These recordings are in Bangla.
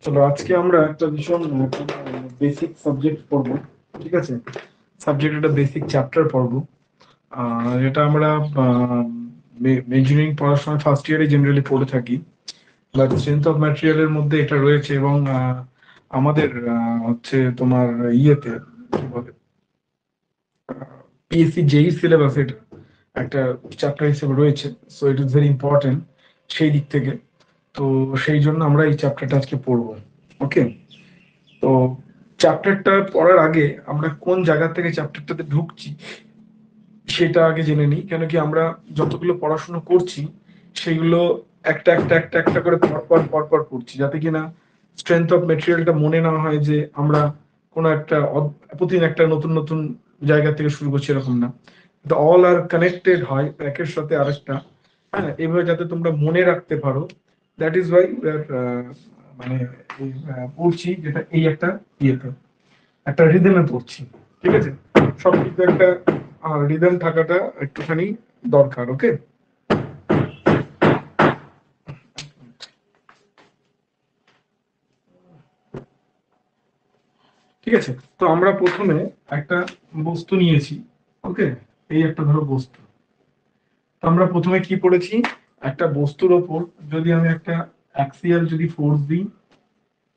চলো আজকে আমরা একটা ভীষণ বেসিক সাবজেক্ট পড়বো। ঠিক আছে, সাবজেক্ট একটা বেসিক চ্যাপ্টার পড়বো, যেটা আমরা ইঞ্জিনিয়ারিং পড়ার সময় ফার্স্ট ইয়ারে জেনারেলি পড়ে থাকি। বাট স্ট্রেংথ অফ ম্যাটেরিয়ালের মধ্যে এটা রয়েছে এবং আমাদের হচ্ছে তোমার ইয়েতে কি বলে পিএসসি জেই সিলেবাস এটা একটা চ্যাপ্টার হিসেবে রয়েছে। So it is very important সেই দিক থেকে। তো সেই জন্য আমরা এই চ্যাপ্টারটা আজকে পড়বো। ওকে, তো চ্যাপ্টারটা পড়ার আগে আমরা কোন জায়গা থেকে চ্যাপ্টারটাতে ঢুকছি সেটা আগে জেনে নিই। কেন কি আমরা যতগুলো পড়াশোনা করছি সেগুলো একটা একটা একটা একটা করে পরপর পরপর পড়ছি, যাতে কিনা স্ট্রেংথ অফ মেটেরিয়ালটা মনে না হয় যে আমরা কোনো একটা প্রতিদিন একটা নতুন নতুন জায়গা থেকে শুরু করছি, এরকম না। অল আর কানেক্টেড হয় একের সাথে আরেকটা। হ্যাঁ, এভাবে যাতে তোমরা মনে রাখতে পারো, দ্যাট ইজ ওয়াই মানে পড়ছি যেটা এই একটা ইয়েতে একটা রিদমে পড়ছি। ঠিক আছে, সবকিছু একটা রিদম থাকাটা একটুখানি দরকার। ওকে, ঠিক আছে। তো আমরা প্রথমে একটা বস্তু নিয়েছি। ওকে, এই একটা ধরো বস্তু। তো আমরা প্রথমে কি পড়েছি, একটা বস্তুর ওপর যদি আমি একটা অ্যাক্সিয়াল যদি ফোর্স দিই,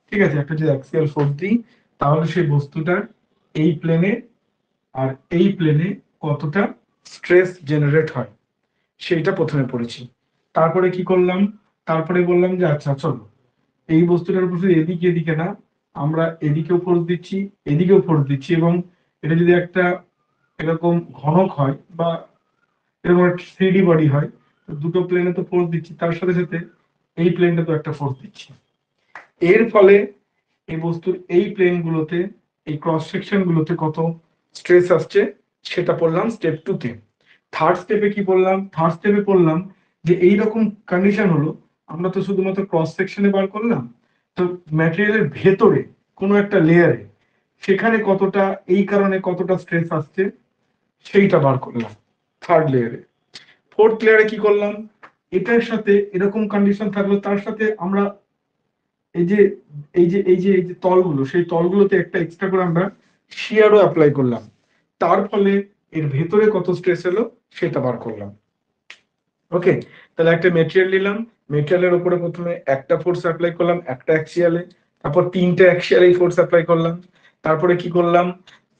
ঠিক আছে, একটা যদি অ্যাক্সিয়াল ফোর্স দিই, তাহলে সেই বস্তুটার এই প্লেনে আর এই প্লেনে কতটা স্ট্রেস জেনারেট হয় সেইটা প্রথমে পড়েছি। তারপরে কি করলাম, তারপরে বললাম যে আচ্ছা চলো এই বস্তুটার উপর শুধু এদিকে এদিকে না, আমরা এদিকেও ফোর্স দিচ্ছি এদিকেও ফোর্স দিচ্ছি, এবং এটা যদি একটা এরকম ঘনক হয় বা এরকম একটা থ্রিডি বডি হয়, তো দুটো প্লেনে তো ফোর্স দিচ্ছি, তার সাথে সাথে এই প্লেনটা তো একটা ফোর্স দিচ্ছি। এর ফলে এই বস্তুর এই প্লেন গুলোতে, এই ক্রস সেকশন গুলোতে কত স্ট্রেস আসছে সেটা পড়লাম স্টেপ 2 তে। থার্ড স্টেপে কি বললাম, থার্ড স্টেপে বললাম যে এইরকম কন্ডিশন হলো, আমরা তো শুধুমাত্র ক্রস সেকশনে বার করলাম, তো ম্যাটেরিয়ালের ভেতরে কোনো একটা লেয়ারে সেখানে কতটা, এই কারণে কতটা স্ট্রেস আসছে সেইটা বার করলাম থার্ড লেয়ারে। ফোর্থ লেয়ারে কি করলাম, এটার সাথে এরকম কন্ডিশন থাকলো, তার সাথে আমরা এই যে এই যে তলগুলো, সেই তলগুলোতে একটা এক্সট্রা করে আমরা শিয়ারও অ্যাপ্লাই করলাম, তার ফলে এর ভেতরে কত স্ট্রেস এলো সেটা বার করলাম। ওকে, তাহলে একটা মেটেরিয়াল নিলাম, মেটেরিয়ালের উপরে প্রথমে একটা ফোর্স অ্যাপ্লাই করলাম একটা অ্যাক্সিয়ালে, তারপর তিনটে অ্যাক্সিয়ালে ফোর্স অ্যাপ্লাই করলাম, তারপরে কি করলাম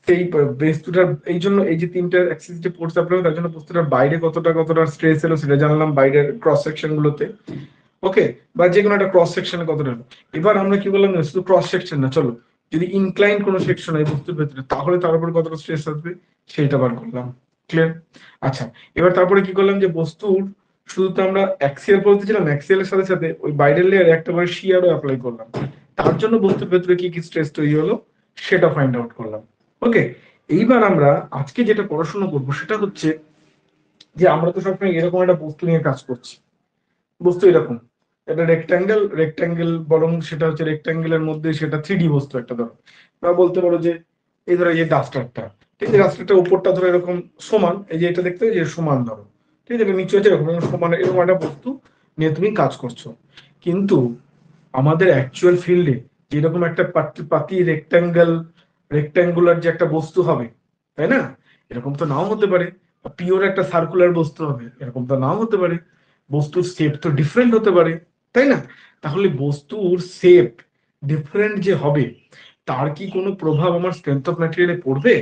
সেই বস্তুটার এই জন্য এই যে তিনটে অ্যাক্সিস যে ফোর্স অ্যাপ্লাই তার জন্য বস্তুটার বাইরে কতটা কতটা স্ট্রেস এলো সেটা জানলাম বাইরের ক্রস সেকশন গুলোতে। ওকে, বা যে কোনো একটা ক্রস সেকশনে কতটা হলো। এবার আমরা কি বললাম, শুধু ক্রস সেকশন না, চলো যদি ইনক্লাইন কোনো সেকশন হয় বস্তুর ভেতরে তাহলে তার উপর কতটা স্ট্রেস আসবে সেইটা বার করলাম। ক্লিয়ার? আচ্ছা, এবার তারপরে কি করলাম যে বস্তুর শুধু তো আমরা অ্যাক্সিয়াল বলতেছিলাম, অ্যাক্সিয়ালের সাথে সাথে ওই বাইরের লেয়ারে একটা করে শিয়ারও অ্যাপ্লাই করলাম, তার জন্য বস্তুর ভেতরে কি কি স্ট্রেস তৈরি হলো সেটা ফাইন্ড আউট করলাম। ওকে, এইবার আমরা আজকে যেটা পড়াশোনা করবো সেটা হচ্ছে যে আমরা তো সবসময় এরকম একটা বস্তু নিয়ে কাজ করছি। বস্তু এরকম একটা রেক্ট্যাঙ্গেল, রেক্ট্যাঙ্গেল বরং সেটা হচ্ছে রেক্ট্যাঙ্গেলের মধ্যে সেটা 3D বস্তু একটা ধরো, বা বলতে পারো যে এই ধরো এই যে ডাস্টারটা, ঠিক আছে, ডাস্টারটা উপরটা ধরো এরকম সমান, এই যে এটা দেখতে যে সমান ধরো, ঠিক আছে, এটা নিচে হচ্ছে এরকম সমান, এরকম একটা বস্তু নিয়ে তুমি কাজ করছো। কিন্তু আমাদের অ্যাকচুয়াল ফিল্ডে যেরকম একটা পাতি পাতি রেক্ট্যাঙ্গেল, রেক্ট্যাঙ্গুলার যে একটা বস্তু হবে, তাই না, এরকম তো নাও হতে পারে। পিওর একটা সার্কুলার বস্তু হবে এরকম তো নাও হতে পারে। বস্তুর শেপ তো ডিফারেন্ট হতে পারে, তাই না? তাহলে বস্তুর শেপ ডিফারেন্ট যে হবে তার কি কোনো প্রভাব আমার স্ট্রেংথ অফ ম্যাটেরিয়ালে পড়বে?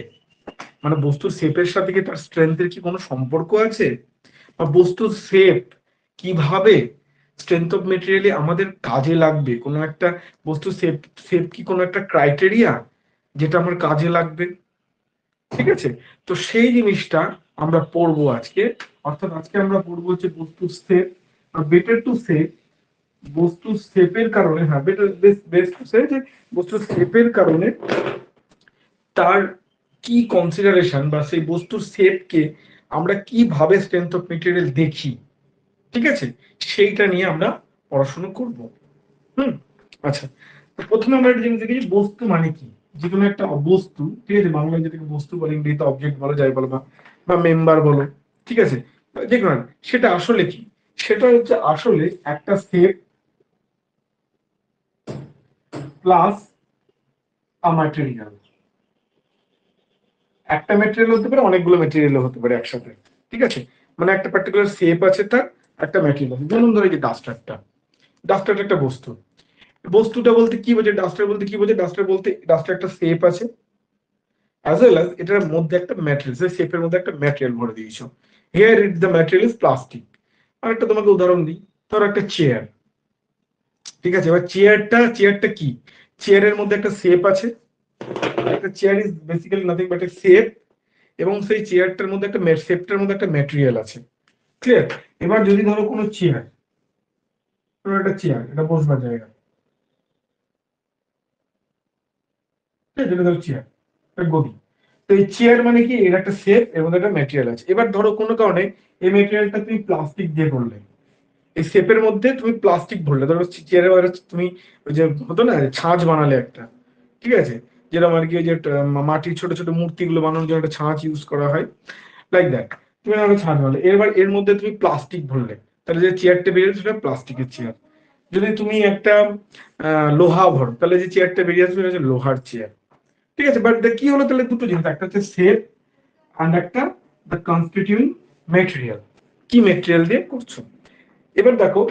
মানে বস্তুর শেপের সাথে কি তার স্ট্রেংথের কি কোনো সম্পর্ক আছে? বা বস্তুর শেপ কিভাবে স্ট্রেংথ অফ মেটেরিয়ালি আমাদের কাজে লাগবে? কোনো একটা বস্তুর শেপ, শেপ কি কোনো একটা ক্রাইটেরিয়া যেটা আমার কাজে লাগবে? ঠিক আছে, তো সেই জিনিসটা আমরা পড়বো আজকে। অর্থাৎ আজকে আমরা পড়বো হচ্ছে বস্তুর শেপ, বেটার টু সে বস্তুর শেপের কারণে, হ্যাঁ বেটার বেস্ট টু সে যে বস্তুর শেপের কারণে তার কি কনসিডারেশন, বা সেই বস্তুর শেপকে আমরা কিভাবে স্ট্রেংথ অফ মেটেরিয়াল দেখি, ঠিক আছে, সেইটা নিয়ে আমরা পড়াশোনা করব। হুম, আচ্ছা, তো প্রথমে আমরা একটা জিনিস দেখি যে বস্তু মানে কি। যে কোনো একটা বস্তু, ঠিক আছে, বাংলায় যেটাকে বস্তু বলে, ইংরেজিতে অবজেক্ট বলা যায় বলো, বা মেম্বার বলো, ঠিক আছে, যে কোনো সেটা আসলে কি সেটা হচ্ছে আসলে একটা শেপ প্লাস আ ম্যাটেরিয়াল। একটা ম্যাটেরিয়াল হতে পারে, অনেকগুলো ম্যাটেরিয়াল হতে পারে একসাথে। ঠিক আছে, মানে একটা পার্টিকুলার শেপ আছে, তার একটা ম্যাটেরিয়াল আছে। যেমন ধরো এই যে ডাস্টারটা, ডাস্টার একটা বস্তু। বস্তুটা বলতে কি বোঝে, ডাস্টার বলতে কি বোঝে, ডাস্টার বলতে ডাস্টার একটা শেপ আছে, অ্যাজ ওয়েল অ্যাজ এটার মধ্যে একটা ম্যাটেরিয়াল, সেই শেপের মধ্যে একটা ম্যাটেরিয়াল ভরে দিয়েছো। Here it the material is plastic. আর একটা তোমাকে উদাহরণ দিই, ধরো একটা চেয়ার। ঠিক আছে, এবার চেয়ারটা কি, চেয়ারের মধ্যে একটা শেপ আছে, একটা chair is basically nothing but A shape, এবং সেই চেয়ারটার মধ্যে একটা শেপটার মধ্যে একটা ম্যাটেরিয়াল আছে। ক্লিয়ার? এবার যদি ধরো কোনো চেয়ার, ধরো একটা চেয়ার, এটা বসবার জায়গা, ঠিক আছে, এটা ধরো চেয়ার, একটা গদি। তো এই চেয়ার মানে কি, এর একটা শেপ এবং একটা ম্যাটেরিয়াল আছে। এবার ধরো কোনো কারণে এই ম্যাটেরিয়ালটা তুমি প্লাস্টিক দিয়ে করলে, এই শেপের মধ্যে তুমি প্লাস্টিক ভরলে, ধরো চেয়ারে তুমি ওই যে হতো না ছাঁচ বানালে একটা, ঠিক আছে, যেরকম আর কি ওই যে মাটির ছোট ছোট মূর্তিগুলো বানানোর জন্য একটা ছাঁচ ইউজ করা হয়, লাইক দ্যাট। তুমি একটা ছাঁচ বানালে, এবার এর মধ্যে তুমি প্লাস্টিক ভরলে, তাহলে যে চেয়ারটা বেরিয়ে সেটা প্লাস্টিকের চেয়ার। যদি তুমি একটা লোহা ভরো, তাহলে যে চেয়ারটা বেরিয়ে আসবে সেটা হচ্ছে লোহার চেয়ার। ঠিক আছে, বাট কি হলো, তাহলে দুটো জিনিস, একটা হচ্ছে শেপ আর একটা দ্য কনস্টিটিউইং ম্যাটেরিয়াল, কি ম্যাটেরিয়াল দিয়ে করছো। এবার দেখো,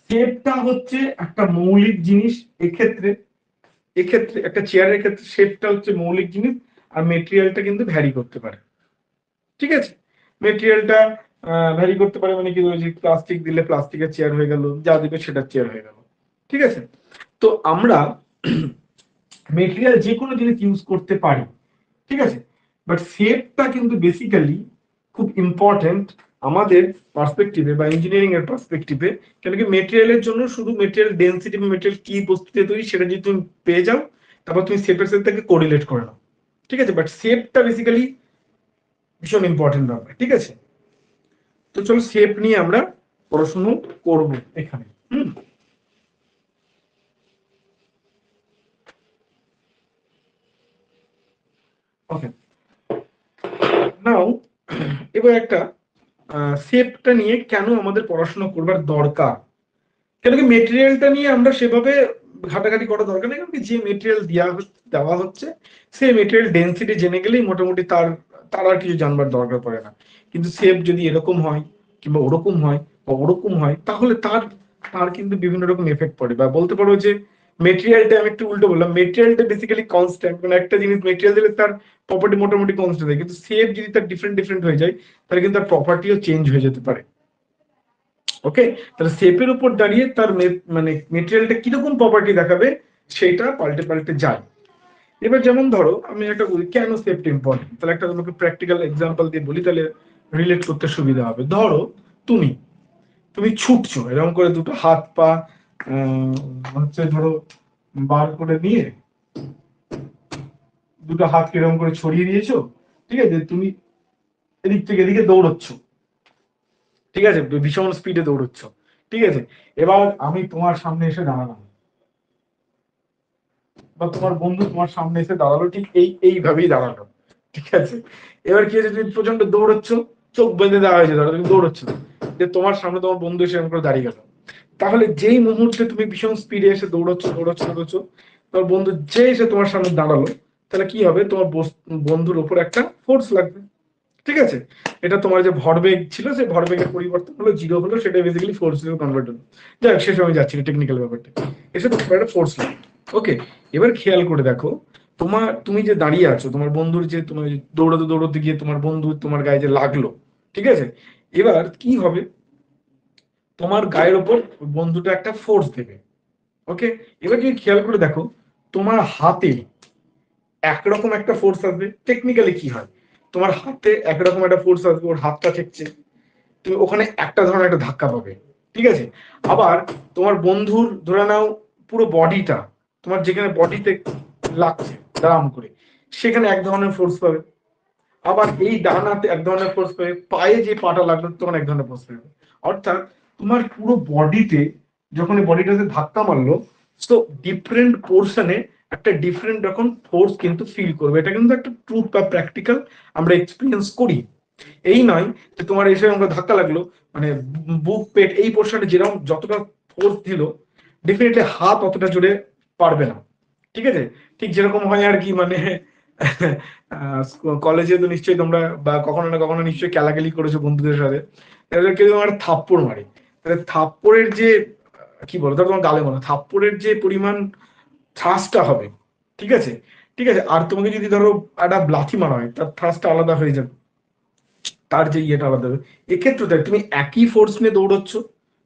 শেপটা হচ্ছে একটা মৌলিক জিনিস। এক্ষেত্রে এক্ষেত্রে একটা চেয়ারের ক্ষেত্রে শেপটা হচ্ছে মৌলিক জিনিস, আর মেটেরিয়ালটা কিন্তু ভ্যারি করতে পারে। ঠিক আছে, মেটেরিয়ালটা ভ্যারি করতে পারে, মানে কি, ওই যে প্লাস্টিক দিলে প্লাস্টিকের চেয়ার হয়ে গেল, যা দিবে সেটার চেয়ার হয়ে গেল। ঠিক আছে, তো আমরা মেটেরিয়াল যে কোনো জিনিস ইউজ করতে পারি। ঠিক আছে, বাট শেপটা কিন্তু বেসিক্যালি খুব ইম্পর্টেন্ট আমাদের পার্সপেক্টিভে বা ইঞ্জিনিয়ারিং এর পার্সপেক্টিভে। কেন কি, মেটেরিয়ালের জন্য শুধু মেটেরিয়াল ডেন্সিটি বা মেটেরিয়াল কি বস্তু দিয়ে তৈরি সেটা যদি তুমি পেয়ে যাও, তারপর তুমি শেপের সাথে তাকে কোরিলেট করে নাও। ঠিক আছে, বাট শেপটা বেসিক্যালি ভীষণ ইম্পর্টেন্ট ব্যাপার। ঠিক আছে, তো চলো শেপ নিয়ে আমরা পড়াশুনো করব এখানে। হুম, ওকে, নাও এবার একটা শেপটা নিয়ে কেন আমাদের পড়াশোনা করবার দরকার। কেন কি, মেটেরিয়ালটা নিয়ে আমরা সেভাবে ঘাটাঘাটি করা দরকার নেই, কারণ কি যে মেটেরিয়াল দেওয়া হচ্ছে সেই মেটেরিয়াল ডেন্সিটি জেনে গেলেই মোটামুটি তার তার আর কিছু জানবার দরকার পড়ে না। কিন্তু শেপ যদি এরকম হয় কিংবা ওরকম হয় বা ওরকম হয়, তাহলে তার তার কিন্তু বিভিন্ন রকম এফেক্ট পড়ে। বা বলতে পারো যে মেটেরিয়ালটা, আমি একটু উল্টো বললাম, মেটেরিয়ালটা বেসিক্যালি কনস্ট্যান্ট, মানে একটা জিনিস মেটেরিয়াল দিলে তার প্রপার্টি মোটামুটি কনস্ট্যান্ট হয়, কিন্তু শেপ যদি তার ডিফারেন্ট ডিফারেন্ট হয়ে যায়, তাহলে কিন্তু তার প্রপার্টিও চেঞ্জ হয়ে যেতে পারে। ওকে, তাহলে শেপের উপর দাঁড়িয়ে তার মানে মেটেরিয়ালটা কিরকম প্রপার্টি দেখাবে সেটা পাল্টে পাল্টে যায়। এবার যেমন ধরো আমি একটা বলি কেন শেপটা ইম্পর্টেন্ট, তাহলে একটা তোমাকে প্র্যাকটিক্যাল এক্সাম্পল দিয়ে বলি, তাহলে রিলেট করতে সুবিধা হবে। ধরো তুমি তুমি ছুটছো এরকম করে, দুটো হাত পা হচ্ছে ধরো বার করে নিয়ে, দুটো হাত এরকম করে ছড়িয়ে দিয়েছো। ঠিক আছে, তুমি এদিক থেকে এদিকে দৌড়চ্ছ। ঠিক আছে, ভীষণ স্পিডে দৌড়চ্ছ। ঠিক আছে, এবার আমি তোমার সামনে এসে দাঁড়ালাম, বা তোমার বন্ধু তোমার সামনে এসে দাঁড়ালো, ঠিক এইভাবেই দাঁড়ালো। ঠিক আছে, এবার কি হয়েছে, তুমি প্রচন্ড দৌড়চ্ছ, চোখ বেঁধে দেওয়া হয়েছে, ধরো তুমি দৌড়চ্ছ, যে তোমার সামনে তোমার বন্ধু এসে এরকম করে দাঁড়িয়ে গেল। তাহলে যেই মুহূর্তে তুমি ভীষণ স্পিডে এসে দৌড়চ্ছ, তোমার বন্ধু যে এসে তোমার সামনে দাঁড়ালো, তাহলে কি হবে, তোমার বন্ধুর ওপর একটা ফোর্স লাগবে। ঠিক আছে, এটা তোমার যে ভরবেগ ছিল সেই ভরবেগের পরিবর্তন হলো, জিরো হলো, সেটা বেসিক্যালি ফোর্স হিসেবে কনভার্ট হলো। যাই হোক, শেষে আমি যাচ্ছি না টেকনিক্যাল ব্যাপারটা, এসে তোমার একটা ফোর্স লাগবে। ওকে, এবার খেয়াল করে দেখো, তুমি যে দাঁড়িয়ে আছো, তোমার বন্ধুর যে তোমার দৌড়াতে দৌড়াতে গিয়ে তোমার বন্ধু তোমার গায়ে যে লাগলো। ঠিক আছে, এবার কি হবে, তোমার গায়ের ওপর বন্ধুটা একটা ফোর্স দেবে। ওকে, এবার যদি খেয়াল করে দেখো, তোমার হাতে একরকম একটা ফোর্স আসবে। টেকনিক্যালি কি হয়, তোমার হাতে একরকম একটা ফোর্স আসবে, ওর হাতটা ঠেকছে, তুমি ওখানে একটা ধরনের একটা ধাক্কা পাবে। ঠিক আছে, আবার তোমার বন্ধুর ধরে নাও পুরো বডিটা, তোমার যেখানে বডিতে লাগছে দাম করে, সেখানে এক ধরনের ফোর্স পাবে। আবার এই ডান হাতে এক ধরনের ফোর্স পাবে, পায়ে যে পাটা লাগলো তখন এক ধরনের ফোর্স পাবে। অর্থাৎ তোমার পুরো বডিতে যখন এই বডিটাতে ধাক্কা মারলো, তো ডিফারেন্ট পোর্শনে একটা ডিফারেন্ট রকম ফোর্স কিন্তু ফিল করবে। এটা কিন্তু একটা ট্রুথ বা প্র্যাকটিক্যাল, আমরা এক্সপিরিয়েন্স করি। এই নয় যে তোমার এসে আমাকে ধাক্কা লাগলো, মানে বুক পেট এই পোর্শনে যেরকম যতটা ফোর্স দিল ডেফিনেটলি হাত অতটা জোরে পারবে না, ঠিক আছে? ঠিক যেরকম হয় আর কি, মানে কলেজে তো নিশ্চয়ই তোমরা বা কখনো না কখনো নিশ্চয়ই খেলাখেলি করেছো বন্ধুদের সাথে, তাহলে কেউ তোমার থাপ্পড় মারে, তাহলে থাপ্পড়ের যে কি বলো, ধর তোমার গালে মারো, থাপ্পড়ের যে পরিমাণ থ্রাস্টটা হবে, ঠিক আছে, ঠিক আছে, আর তোমাকে যদি ধরো একটা লাথি মারা হয় তার থ্রাস্টটা আলাদা হয়ে যাবে, তার যে ইয়েটা আলাদা হবে। এক্ষেত্রে দেখ তুমি একই ফোর্স নিয়ে দৌড়চ্ছ,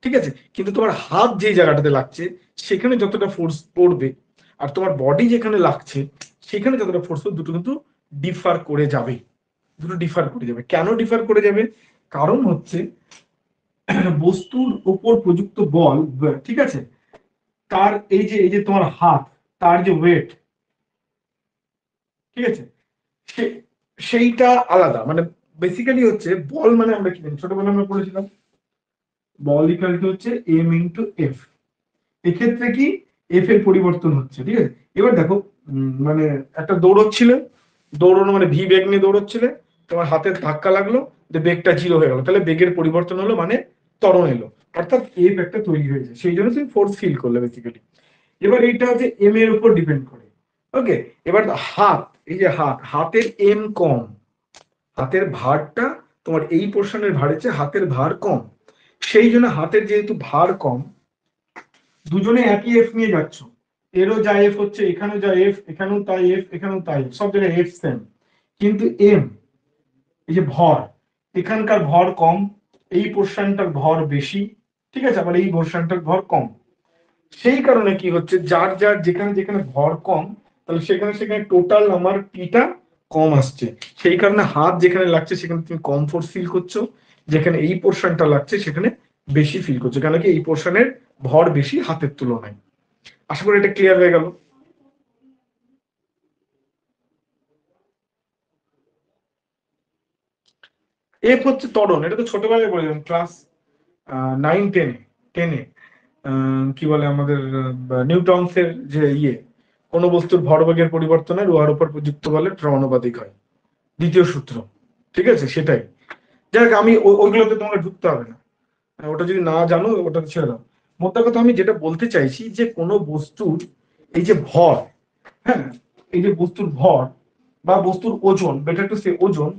ঠিক আছে, কিন্তু তোমার হাত যে জায়গাটাতে লাগছে সেখানে যতটা ফোর্স পড়বে আর তোমার বডি যেখানে লাগছে সেখানে যতটা ফোর্স পড়বে, দুটো কিন্তু ডিফার করে যাবে, দুটো ডিফার করে যাবে। কেন ডিফার করে যাবে? কারণ হচ্ছে বস্তুর উপর প্রযুক্ত বল, ঠিক আছে, তার এই যে তোমার হাত, তার যে ওয়েট, ঠিক আছে, সেইটা আলাদা। মানে বেসিক্যালি হচ্ছে বল মানে আমরা কি জানি, ছোটবেলা আমরা পড়েছিলাম বল ইকুয়াল টু হচ্ছে এম ইন্টু এফ। এক্ষেত্রে কি এফ এর পরিবর্তন হচ্ছে, ঠিক আছে। এবার দেখো মানে একটা দৌড়চ্ছিলে, দৌড়ানো মানে ভি বেগ নিয়ে দৌড়চ্ছিলে, তোমার হাতে ধাক্কা লাগলো, যে বেগটা জিরো হয়ে গেল, তাহলে বেগের পরিবর্তন হলো মানে ত্বরণ এলো, অর্থাৎ এফ একটা তৈরি হয়েছে, সেই জন্য তুমি ফোর্স ফিল করলে বেসিক্যালি। এবার এইটা হচ্ছে এম এর উপর ডিপেন্ড করে। ওকে, এবার হাত, এই যে হাত, হাতের এম কম, হাতের ভারটা তোমার এই পোর্শনের ভারের চেয়ে হাতের ভার কম, সেই জন্য হাতের যেহেতু ভার কম, দুজনে একই এফ নিয়ে যাচ্ছ, এরও যা এফ হচ্ছে এখানেও যা এফ, এখানেও তাই এফ, এখানেও তাই এফ, সব জায়গায় এফ সেম, কিন্তু এম, এই যে ভর, এখানকার ভর কম, এই পোর্শনটার ভর বেশি, ঠিক আছে, আবার এই পোর্শনটার ভর কম, সেই কারণে কি হচ্ছে, যার যার যেখানে যেখানে ভর কম, তাহলে সেখানে সেখানে টোটাল আমার পিটা কম আসছে, সেই কারণে হাত যেখানে লাগছে সেখানে তুমি কম ফোর্স ফিল করছো, যেখানে এই পোর্শনটা লাগছে সেখানে বেশি ফিল করছো, কেন কি এই পোর্শনের ভর বেশি হাতের তুলনায়। আশা করি এটা ক্লিয়ার হয়ে গেল। এফ হচ্ছে ত্বরণ, এটা তো ছোটবেলায় বলেছিলাম ক্লাস 9-10 টেনে, কি বলে আমাদের নিউটনস এর যে ইয়ে, কোন বস্তুর ভরবেগের পরিবর্তনের উহার উপর প্রযুক্ত বলের সমানুপাতিক হয়, দ্বিতীয় সূত্র, ঠিক আছে, সেটাই। যাক আমি ওইগুলোতে তোমাকে ঢুকতে হবে না, ওটা যদি না জানো ওটা ছেড়ে দাও। মোদ্দা কথা আমি যেটা বলতে চাইছি যে কোনো বস্তুর এই যে ভর, হ্যাঁ, এই যে বস্তুর ভর বা বস্তুর ওজন, বেটার টু সে ওজন,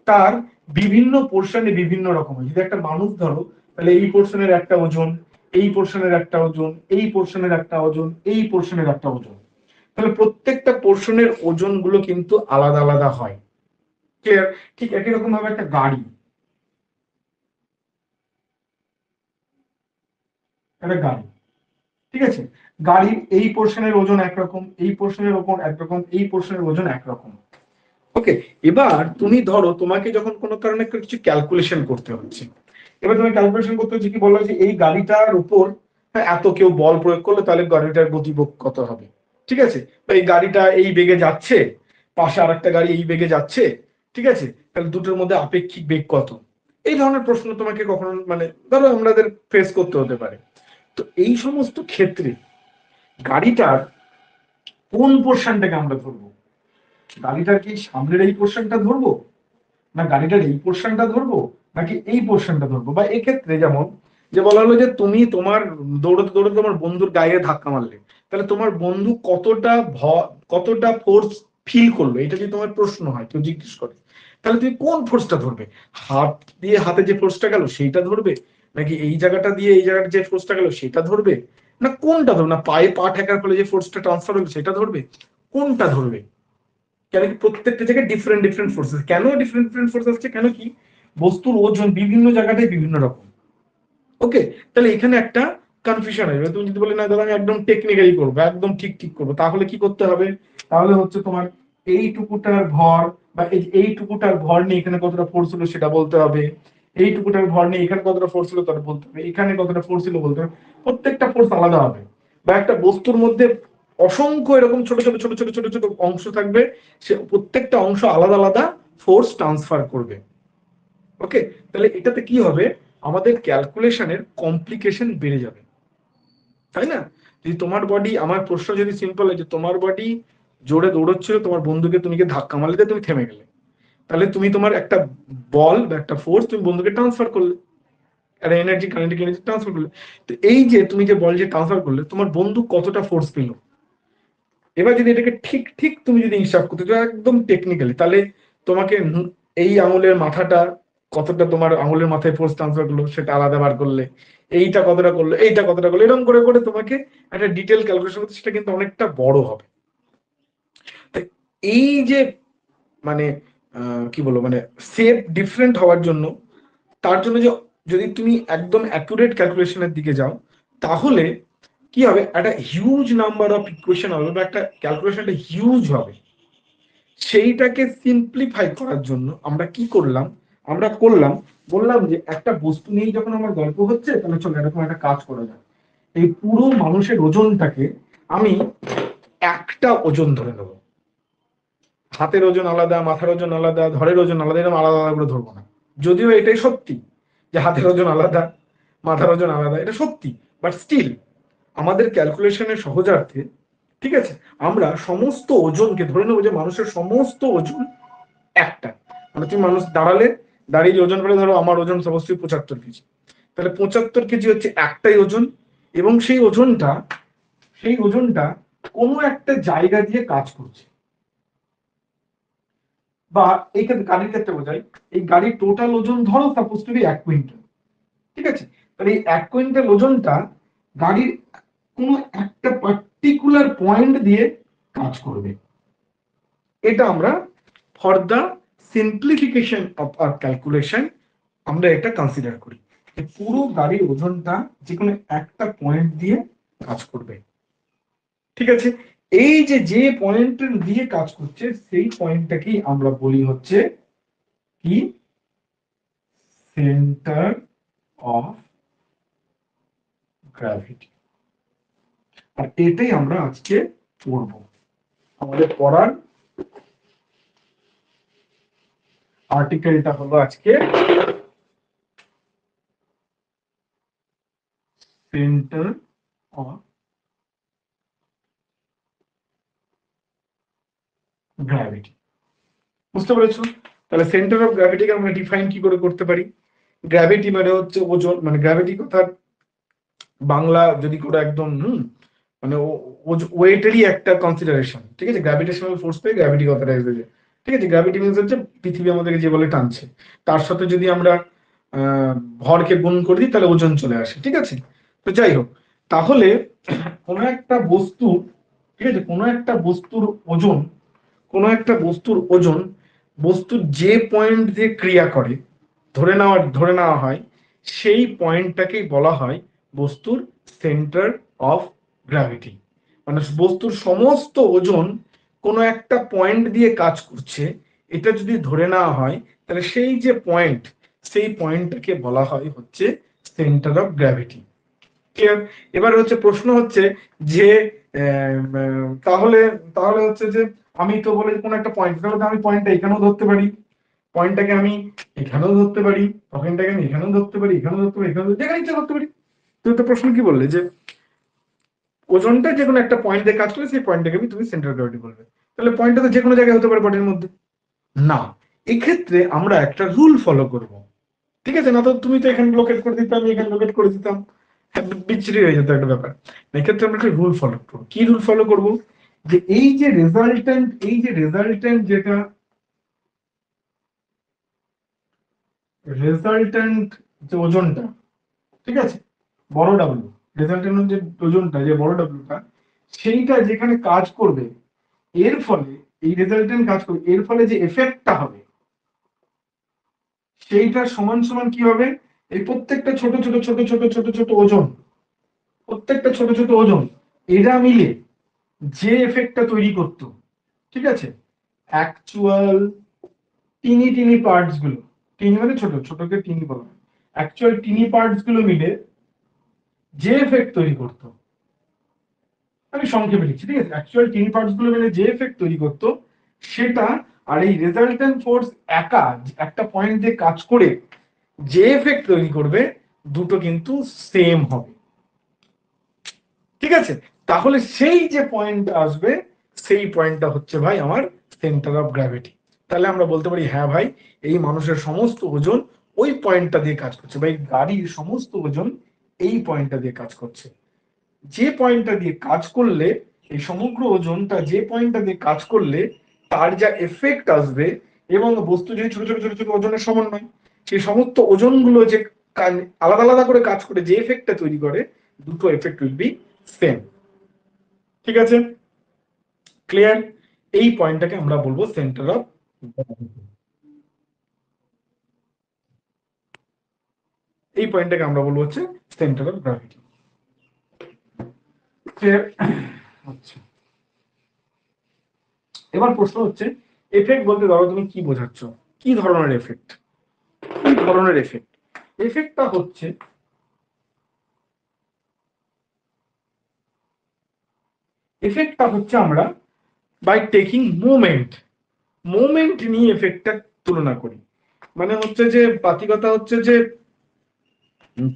তার বিভিন্ন পোর্শনে বিভিন্ন রকম হয়। যদি একটা মানুষ ধরো, তাহলে এই পোর্শনের একটা ওজন, এই পোর্শনের একটা ওজন, এই পোর্শনের একটা ওজন, এই পোর্শনের একটা ওজন, তাহলে প্রত্যেকটা পোর্শনের ওজন গুলো কিন্তু আলাদা আলাদা হয়, ক্লিয়ার? ঠিক একই রকম ভাবে একটা গাড়ি, একটা গাড়ি, ঠিক আছে, গাড়ির এই পোর্শনের ওজন একরকম, এই পোর্শনের ওজন একরকম, এই পোর্শনের ওজন একরকম। ওকে, এবার তুমি ধরো তোমাকে যখন কোনো কারণে কিছু ক্যালকুলেশন করতে হচ্ছে, এবার তুমি ক্যালকুলেশন করতে হচ্ছে কি, বললো যে এই গাড়িটার উপর এত কেউ বল প্রয়োগ করলে তাহলে গাড়িটার গতিবেগ কত হবে, ঠিক আছে, বা এই গাড়িটা এই বেগে যাচ্ছে, পাশে আরেকটা গাড়ি এই বেগে যাচ্ছে, ঠিক আছে, তাহলে দুটোর মধ্যে আপেক্ষিক বেগ কত, এই ধরনের প্রশ্ন তোমাকে কখনো মানে ধরো আমাদের ফেস করতে হতে পারে। তো এই সমস্ত ক্ষেত্রে গাড়িটার কোন পোর্শনটাকে আমরা ধরবো, গাড়িটার কি সামনের এই পোর্শনটা ধরবো, না গাড়িটার এই পোর্শনটা ধরবো, নাকি এই পোর্শনটা ধরবো, বা এক্ষেত্রে যেমন যে বলা হলো যে তুমি তোমার দৌড়তে দৌড়তে তোমার বন্ধুর গায়ে ধাক্কা মারলে, তাহলে তোমার বন্ধু কতটা ফোর্স ফিল করলো, এটা যদি তোমার প্রশ্ন হয়, কেউ জিজ্ঞেস করে, তাহলে তুমি কোন ফোর্সটা ধরবে? হাত দিয়ে হাতে যে ফোর্সটা গেল সেইটা ধরবে, নাকি এই জায়গাটা দিয়ে এই জায়গাটা যে ফোর্সটা গেল সেটা ধরবে, না কোনটা ধরবে, না পায়ে পা ঠেকার ফলে যে ফোর্সটা ট্রান্সফার হলো সেটা ধরবে, কোনটা ধরবে? কেন কি প্রত্যেকটা জায়গায় ডিফারেন্ট ডিফারেন্ট ফোর্সেস, কেন ডিফারেন্ট ডিফারেন্ট ফোর্স আসছে, কেন কি বস্তুর ওজন বিভিন্ন জায়গাটায় বিভিন্ন রকম। ওকে, তাহলে এখানে একটা কনফিউশন আসবে, তুমি যদি বলে না দাদা আমি একদম টেকনিক্যালি করবো, একদম ঠিক ঠিক করবো, তাহলে কি করতে হবে? তাহলে হচ্ছে তোমার এইটুকুটার ভর বা এইটুকুটার ভর নিয়ে এখানে কতটা ফোর্স হলো সেটা বলতে হবে, এইটুকুটার ভর নিয়ে এখানে কতটা ফোর্স হলো তার বলতে হবে, এখানে কতটা ফোর্স ছিল বলতে হবে, প্রত্যেকটা ফোর্স আলাদা হবে। বা একটা বস্তুর মধ্যে অসংখ্য এরকম ছোট ছোট ছোট ছোট ছোট ছোট অংশ থাকবে, সে প্রত্যেকটা অংশ আলাদা আলাদা ফোর্স ট্রান্সফার করবে। ওকে, তাহলে এটাতে কি হবে, আমাদের ক্যালকুলেশনের কমপ্লিকেশন বেড়ে যাবে, তাই না? যদি তোমার বডি, আমার প্রশ্ন যদি সিম্পল হয় যে তোমার বডি জোরে দৌড়চ্ছিল, তোমার বন্ধুকে তুমি ধাক্কা মারলে তুমি থেমে গেলে, তাহলে তুমি তোমার একটা বল বা একটা ফোর্স তুমি বন্ধুকে ট্রান্সফার করলে, একটা এনার্জি, কাইনেটিক এনার্জি ট্রান্সফার করলে। তো এই যে তুমি যে বল যে ট্রান্সফার করলে, তোমার বন্ধু কতটা ফোর্স পেল। এবার যদি এটাকে ঠিক ঠিক তুমি যদি হিসাব করতে চাও একদম টেকনিক্যালি, তাহলে তোমাকে এই আঙুলের মাথাটা কতটা তোমার আঙুলের মাথায় ফোর্স ট্রান্সফার করলো সেটা আলাদা বার করলে, এইটা কতটা করলো, এইটা কতটা করলো, এরকম করে করে তোমাকে একটা ডিটেল ক্যালকুলেশন করতে, সেটা কিন্তু অনেকটা বড় হবে। তাই এই যে মানে কি বলবো, মানে সেফ ডিফারেন্ট হওয়ার জন্য, তার জন্য যে যদি তুমি একদম অ্যাকুরেট ক্যালকুলেশনের দিকে যাও, তাহলে কি হবে, একটা হিউজ নাম্বার অফ ইকুয়েশন হবে বা একটা ক্যালকুলেশনটা হিউজ হবে। সেইটাকে সিম্পলিফাই করার জন্য আমরা কি করলাম, আমরা বললাম যে একটা বস্তু নিয়ে যখন আমার গল্প হচ্ছে, তাহলে চলো এরকম একটা কাজ করা যায়। এই পুরো মানুষের ওজনটাকে আমি একটা ওজন ধরে নেবো। হাতের ওজন আলাদা, মাথার ওজন আলাদা, ধরের ওজন আলাদা, এরকম আলাদা আলাদা করে ধরবো না। যদিও এটাই সত্যি যে হাতের ওজন আলাদা, মাথার ওজন আলাদা, এটা সত্যি, বাট স্টিল আমাদের ক্যালকুলেশনের সহজার্থে, ঠিক আছে, আমরা সমস্ত ওজনকে ধরে নেবো যে মানুষের সমস্ত ওজন একটা। মানে তুমি মানুষ দাঁড়ালে, দাঁড়িয়ে ওজন করে ধরো আমার ওজন সমস্তই 75 কেজি, তাহলে 75 কেজি হচ্ছে একটাই ওজন। এবং সেই ওজনটা কোনো একটা জায়গা দিয়ে কাজ করছে। বা এই ক্ষেত্রে গাড়ির ক্ষেত্রে বোঝাই, এই গাড়ির টোটাল ওজন ধরো সাপোজ টু বি 1 কুইন্টাল, ঠিক আছে। তাহলে এই 1 কুইন্টাল ওজনটা গাড়ির কোনো একটা পার্টিকুলার পয়েন্ট দিয়ে কাজ করবে। এটা আমরা ফর দ্য সিম্পলিফিকেশন অফ আর ক্যালকুলেশন আমরা এটা কনসিডার করি, যে পুরো গাড়ির ওজনটা যে কোনো একটা পয়েন্ট দিয়ে কাজ করবে, ঠিক আছে। এই যে যে পয়েন্ট দিয়ে কাজ করছে, সেই পয়েন্টটাকেই আমরা বলি হচ্ছে কি, সেন্টার অফ গ্র্যাভিটি। আর এটাই আমরা আজকে পড়ব। আমাদের পড়ার আর্টিকেলটা হলো আজকে সেন্টার অফ গ্র্যাভিটি। বুঝতে পেরেছো? তাহলে সেন্টার অফ গ্র্যাভিটিকে আমরা ডিফাইন কি করে করতে পারি? গ্র্যাভিটি মানে হচ্ছে ওজন, মানে গ্র্যাভিটি কথার বাংলা যদি করে একদম মানে ওয়েটেরই একটা কনসিডারেশন, ঠিক আছে। গ্র্যাভিটেশনাল ফোর্স পেয়ে গ্র্যাভিটি কথাটা এসেছে, ঠিক আছে। গ্র্যাভিটি মিনস হচ্ছে পৃথিবী আমাদেরকে যে বলে টানছে, তার সাথে যদি আমরা ভরকে গুণ করে দিই তাহলে ওজন চলে আসে, ঠিক আছে। তো যাই হোক, তাহলে কোনো একটা বস্তু, ঠিক আছে, কোনো একটা বস্তুর ওজন, কোনো একটা বস্তুর ওজন বস্তুর যে পয়েন্ট দিয়ে ক্রিয়া করে ধরে নেওয়া হয়, সেই পয়েন্টটাকেই বলা হয় বস্তুর সেন্টার অফ গ্র্যাভিটি। মানে বস্তুর সমস্ত ওজন কোনো একটা পয়েন্ট দিয়ে কাজ করছে, এটা যদি ধরে নেওয়া হয়, তাহলে সেই যে পয়েন্ট, সেই পয়েন্টটাকে বলা হয় হচ্ছে সেন্টার অফ গ্র্যাভিটি। ক্লিয়ার? এবার হচ্ছে প্রশ্ন হচ্ছে যে তাহলে তাহলে হচ্ছে যে আমি তো বলে কোন একটা পয়েন্ট, তাহলে আমি পয়েন্টটা এখানেও ধরতে পারি, পয়েন্টটাকে আমি এখানেও ধরতে পারি, পয়েন্টটাকে আমি এখানেও ধরতে পারি, এখানেও ধরতে পারি, এখানেও যেখানে ইচ্ছা ধরতে পারি। তুমি তো প্রশ্ন কি বললে যে ওজনটা যে কোনো একটা পয়েন্ট দিয়ে কাজ করে, সেই পয়েন্টটাকে তুমি সেন্টার অফ গ্র্যাভিটি বলবে। তাহলে পয়েন্টটা তো যে কোনো জায়গায় হতে পারে বডির মধ্যে। না, এক্ষেত্রে আমরা একটা রুল ফলো করব, ঠিক আছে। না তো তুমি তো এখানে লোকেট করে দিতাম, আমি এখানে লোকেট করে দিতাম, বিচ্ছিরি হয়ে যেত একটা ব্যাপার। এক্ষেত্রে আমরা একটা রুল ফলো করবো। কি রুল ফলো করব? যে এই যে রেজাল্টেন্ট যেটা রেজাল্টেন্ট যে ওজনটা, ঠিক আছে, বড় ডাব্লিউ, রেজাল্টেন্ট যে ওজনটা, যে বড় ডাব্লিউটা, সেইটা যেখানে কাজ করবে, এর ফলে এই রেজাল্টেন্ট কাজ করবে, এর ফলে যে এফেক্টটা হবে, সেইটা সমান সমান কি হবে, এই প্রত্যেকটা ছোট ছোট ছোট ছোট ছোট ছোট ওজন, প্রত্যেকটা ছোট ছোট ওজন এরা মিলে যে এফেক্টটা তৈরি করতো, ঠিক আছে, অ্যাকচুয়াল টিনি টিনি পার্টস গুলো, টিনি মানে ছোট, ছোটকে টিনি বলা হয়, অ্যাকচুয়াল টিনি পার্টস গুলো মিলে যে এফেক্ট তৈরি করতো, আমি সংক্ষেপে লিখছি, ঠিক আছে, অ্যাকচুয়াল টিনি পার্টস গুলো মিলে যে এফেক্ট তৈরি করতো সেটা, আর এই রেজাল্টেন্ট ফোর্স একা একটা পয়েন্ট দিয়ে কাজ করে যে এফেক্ট তৈরি করবে, দুটো কিন্তু সেম হবে, ঠিক আছে। তাহলে সেই যে পয়েন্ট আসবে, সেই পয়েন্টটা হচ্ছে ভাই আমার সেন্টার অফ গ্র্যাভিটি। তাহলে আমরা বলতে পারি হ্যাঁ ভাই, এই মানুষের সমস্ত ওজন ওই পয়েন্টটা দিয়ে কাজ করছে, বা এই গাড়ির সমস্ত ওজন এই পয়েন্টটা দিয়ে কাজ করছে। যে পয়েন্টটা দিয়ে কাজ করলে, এই সমগ্র ওজনটা যে পয়েন্টটা দিয়ে কাজ করলে তার যা এফেক্ট আসবে, এবং বস্তু যদি ছোট ছোট ছোট ছোট ওজনের সমন্বয়, সেই সমস্ত ওজনগুলো যে আলাদা আলাদা করে কাজ করে যে এফেক্টটা তৈরি করে, দুটো এফেক্ট উইল বি সেম। ঠিক আছে, ক্লিয়ার? এই পয়েন্টটাকে আমরা বলবো সেন্টার অফ গ্র্যাভিটি। এই পয়েন্টটাকে আমরা বলবো হচ্ছে সেন্টার অফ গ্র্যাভিটি। আচ্ছা, এবার প্রশ্ন হচ্ছে এফেক্ট বলতে ধরো তুমি কি বোঝাচ্ছ, কি ধরনের এফেক্ট, কি ধরনের এফেক্ট? এফেক্টটা হচ্ছে আমরা বাই টেকিং মোমেন্ট নিয়ে এফেক্টটা তুলনা করি। মানে হচ্ছে যে বাতিকতা হচ্ছে যে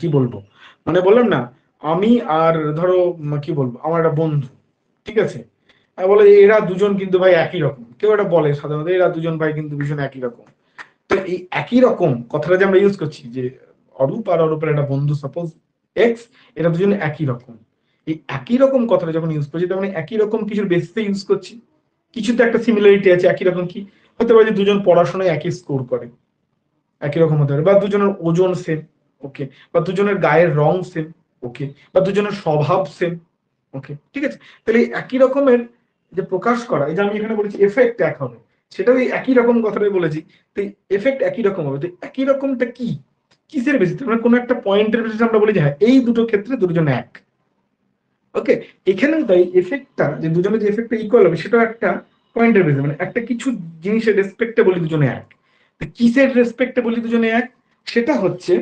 কি বলবো, মানে বললাম না, আমি আর ধরো কি বলবো, আমার একটা বন্ধু, ঠিক আছে, বলে এরা দুজন কিন্তু ভাই একই রকম, কেউ এটা বলে সাধারণত এরা দুজন ভাই কিন্তু ভীষণ একই রকম। তো এই একই রকম কথাটা যে আমরা ইউজ করছি, যে অরূপ আর অরূপের একটা বন্ধু সাপোজ এক্স, এরা দুজন একই রকম, এই একই রকম কথাটা যখন ইউজ করছি, তার মানে একই রকম কিছুর বেসিসে ইউজ করছি, কিছুতে একটা সিমিলারিটি আছে। একই রকম কি হতে পারে, যে দুজন পড়াশোনায় একই স্কোর করে, একই রকম হতে পারে, বা দুজনের ওজন সেম, ওকে, বা দুজনের গায়ের রং সেম, ওকে, বা দুজনের স্বভাব সেম, ওকে, ঠিক আছে। তাহলে এই একই রকমের যে প্রকাশ করা, এই যে আমি এখানে বলেছি এফেক্ট এক হবে, সেটাও এই একই রকম কথাটাই বলেছি। তো এফেক্ট একই রকম হবে, তো একই রকমটা কি, কিসের বেসিস, মানে কোনো একটা পয়েন্টের বেসিস আমরা বলি যে হ্যাঁ এই দুটো ক্ষেত্রে দুজন এক, ওকে। এখানেও তাই এফেক্টটা, যে দুজনের যে এফেক্টটা ইকুয়াল হবে, সেটাও একটা পয়েন্টের বেসিস, মানে একটা কিছু জিনিসের রেসপেক্টে বলি দুজনে এক। তো কিসের রেসপেক্টে বলি দুজনে এক, সেটা হচ্ছে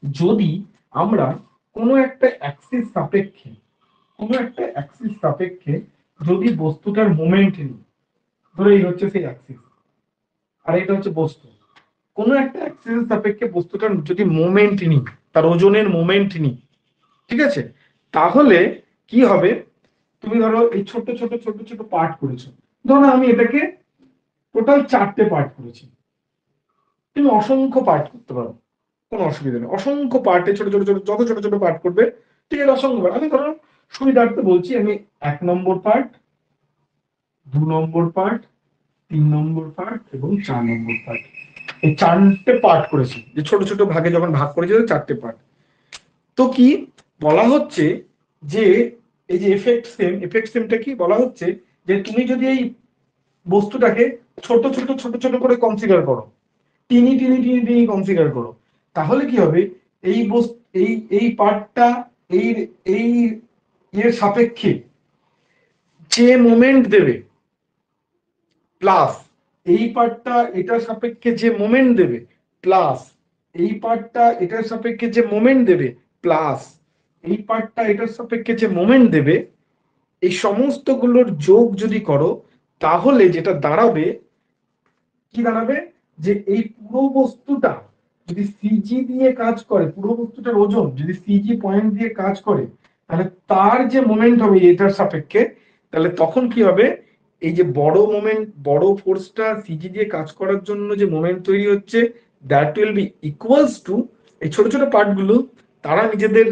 যদি আমরা কোনো একটা অ্যাক্সিস সাপেক্ষে, কোনো একটা অ্যাক্সিস সাপেক্ষে যদি বস্তুটার মোমেন্ট নিই, ধরো এই হচ্ছে সেই অ্যাক্সিস আর এটা হচ্ছে বস্তু, কোনো একটা অ্যাক্সিস সাপেক্ষে বস্তুটার যদি মোমেন্ট নিই, তার ওজনের মোমেন্ট নিই, ঠিক আছে, তাহলে কি হবে, তুমি ধরো এই ছোট ছোট ছোট ছোট পার্ট করেছো, ধরো আমি এটাকে টোটাল 4টে পার্ট করেছি, তুমি অসংখ্য পার্ট করতে পারো, কোনো অসুবিধা নেই, অসংখ্য পার্টে ছোট ছোট ছোট যত ছোট ছোট পার্ট করবে, ঠিক আছে, অসংখ্য পার্ট। আমি ধরো সুবিধার্থে বলছি, আমি 1 নম্বর পার্ট, 2 নম্বর পার্ট, 3 নম্বর পার্ট এবং 4 নম্বর পার্ট, এই 4টে পার্ট করেছি, যে ছোট ছোট ভাগে যখন ভাগ করেছি 4টে পার্ট। তো কি বলা হচ্ছে, যে এই যে এফেক্ট সেমটা কি বলা হচ্ছে, যে তুমি যদি এই বস্তুটাকে ছোট ছোট ছোট ছোট করে কনসিডার করো, টিনি টিনি টিনি টিনি কনসিডার করো, তাহলে কি হবে, এই এই এই পার্টটা এই এই এর সাপেক্ষে যে মোমেন্ট দেবে, প্লাস এই পার্টটা এটার সাপেক্ষে যে মোমেন্ট দেবে, প্লাস এই পার্টটা এটার সাপেক্ষে যে মোমেন্ট দেবে, প্লাস এই পার্টটা এটার সাপেক্ষে যে মোমেন্ট দেবে, এই সমস্তগুলোর যোগ যদি করো, তাহলে যেটা দাঁড়াবে, কি দাঁড়াবে, যে এই পুরো বস্তুটা যদি সিজি দিয়ে কাজ করে, পুরো বস্তুটার ওজন যদি সিজি পয়েন্ট দিয়ে কাজ করে, তাহলে তার যে মোমেন্ট হবে এটার সাপেক্ষে, তাহলে তখন কি হবে, এই যে বড় মোমেন্ট, বড় ফোর্সটা সিজি দিয়ে কাজ করার জন্য যে মোমেন্ট তৈরি হচ্ছে, that will be equals two এই ছোট ছোট পার্টগুলো, তারা নিজেদের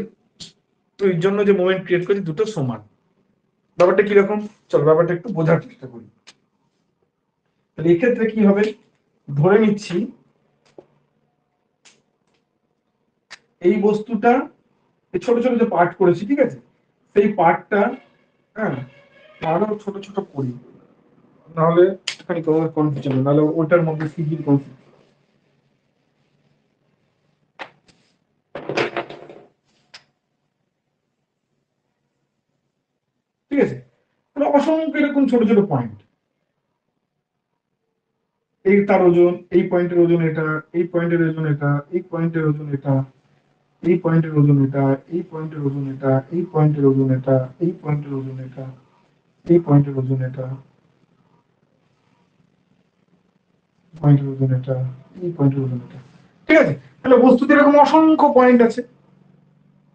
তৈরির জন্য যে মোমেন্ট ক্রিয়েট করছে, দুটো সমান। ব্যাপারটা কিরকম, চলো ব্যাপারটা একটু বোঝার চেষ্টা করি। তাহলে এক্ষেত্রে কি হবে, ধরে নিচ্ছি এই বস্তুটা ছোট ছোট যে পার্ট করেছি, ঠিক আছে, সেই পার্টটা, হ্যাঁ, আরো ছোট ছোট করি, নাহলে এখানে কনফিউশন, নাহলে ওটার মধ্যে সিজির কনফিউশন, ঠিক আছে। তাহলে অসংখ্য এরকম ছোট ছোট পয়েন্ট, এই তার ওজন, এই পয়েন্টের ওজন এটা, এই পয়েন্টের ওজন এটা, এই পয়েন্টের ওজন এটা, এই পয়েন্টের ওজন এটা, এই পয়েন্টের ওজন এটা, এই পয়েন্টের ওজন এটা, এই পয়েন্টের ওজন এটা, এই পয়েন্টের ওজন এটা, পয়েন্টের ওজন এটা, এই পয়েন্টের ওজন এটা, ঠিক আছে। তাহলে বস্তুতে এরকম অসংখ্য পয়েন্ট আছে,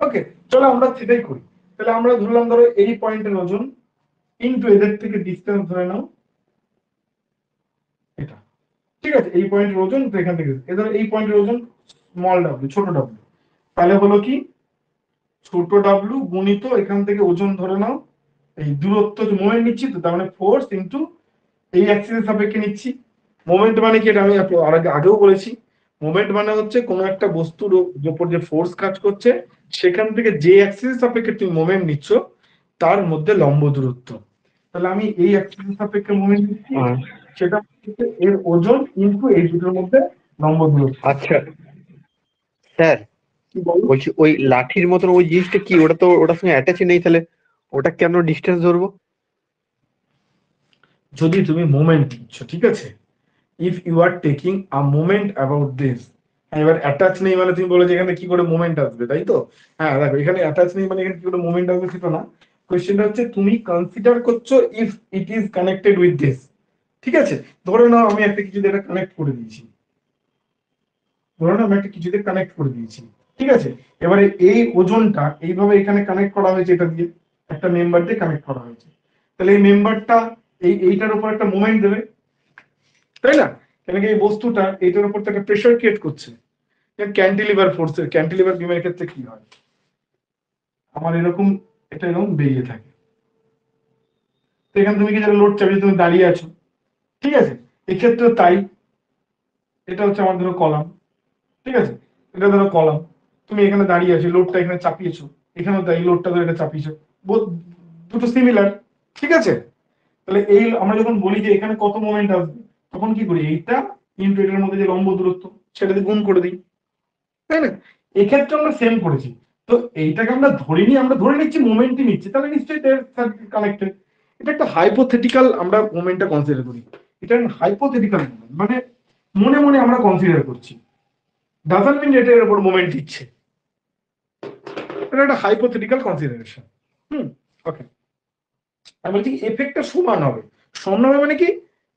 ওকে। চলো আমরা সেটাই করি। তাহলে আমরা ধরলাম, ধরো এই পয়েন্টের ওজন ইনটু এদের থেকে ডিস্টেন্স ধরে নাও এটা, ঠিক আছে, এই পয়েন্টের ওজন তো এখান থেকে, এ ধরো এই পয়েন্টের ওজন স্মল ডাব্লিউ, ছোট ডাব্লিউ, তাহলে হলো কি ছোট ডাব্লিউ গুণিত এখান থেকে ওজন ধরে নাও, এই দূরত্ব মোমেন্ট নিচ্ছি তো, তার মানে ফোর্স ইন্টু এই অ্যাক্সিসের সাপেক্ষে নিচ্ছি। মোমেন্ট মানে কি, এটা আমি আগেও বলেছি, মোমেন্ট মানে হচ্ছে কোনো একটা বস্তুর উপর যে ফোর্স কাজ করছে সেখান থেকে যে অ্যাক্সিসের সাপেক্ষে তুমি মোমেন্ট নিচ্ছ তার মধ্যে লম্ব দূরত্ব। তাহলে আমি এই অ্যাক্সিসের সাপেক্ষে মোমেন্ট নিচ্ছি, সেটা হচ্ছে এর ওজন ইনটু এই দুটোর মধ্যে লম্ব দূরত্ব। আচ্ছা স্যার, কি বল? বলছি ওই লাঠির মতন ওই জিনিসটা কি, ওটা তো ওটার সঙ্গে অ্যাটাচই নেই, তাহলে ওটা কেন ডিস্টেন্স ধরবো? যদি তুমি মোমেন্ট নিচ্ছ, ঠিক আছে, if you are taking a moment about this, এবার অ্যাটাচ নেই মানে তুমি বলে যে এখানে কি করে মোমেন্ট আসবে, তাই তো? হ্যাঁ দেখো, এখানে অ্যাটাচ নেই মানে এখানে কি করে মোমেন্ট আসবে সেটা না, কোয়েশ্চেনটা হচ্ছে তুমি কনসিডার করছো if it is connected with this. ঠিক আছে, ধরে নাও আমি একটা কিছু দিয়ে কানেক্ট করে দিয়েছি, ধরে নাও আমি একটা কিছু দিয়ে কানেক্ট করে দিয়েছি, ঠিক আছে, এবারে এই ওজনটা এইভাবে এখানে কানেক্ট করা হয়েছে, এটা দিয়ে একটা মেম্বার দিয়ে কানেক্ট করা হয়েছে, তাহলে এই মেম্বারটা এইটার উপর একটা মোমেন্ট দেবে, তাই না? কেন কি এই বস্তুটা এইটার উপর একটা প্রেসার ক্রিয়েট করছে। ক্যান্টিলিভার ফোর্সের, ক্যান্টিলিভার বিমের ক্ষেত্রে কি হয়, আমার এরকম এটা এরকম বেরিয়ে থাকে, তো এখানে তুমি কি লোড চাপি, তুমি দাঁড়িয়ে আছো, ঠিক আছে, এক্ষেত্রে তাই, এটা হচ্ছে আমার ধরো কলাম, ঠিক আছে, এটা ধরো কলাম, তুমি এখানে দাঁড়িয়ে আছো, লোডটা এখানে চাপিয়েছো, এখানেও তাই লোডটা ধরে এটা চাপিয়েছো, দুটো সিমিলার, ঠিক আছে। তাহলে এই আমরা যখন বলি যে এখানে কত মোমেন্ট আসবে, তখন কি করি, এইটা ইনটু এটার মধ্যে যে লম্ব দূরত্ব সেটা দিয়ে গুণ করে দিই, তাই না? এক্ষেত্রে আমরা সেম করেছি, তো এইটাকে আমরা ধরে নিই, আমরা ধরে নিচ্ছি মোমেন্টই নিচ্ছি, তাহলে নিশ্চয়ই কানেক্টেড। এটা একটা হাইপোথেটিক্যাল, আমরা মোমেন্টটা কনসিডার করি, এটা হাইপোথেটিক্যাল মোমেন্ট, মানে মনে মনে আমরা কনসিডার করছি, ডাজন্ট মিন এটা এর উপর মোমেন্ট দিচ্ছে, এটা একটা হাইপোথেটিক্যাল কনসিডারেশন। ওকে, আমি বলছি এফেক্টটা সমান হবে, সমান হবে মানে কি,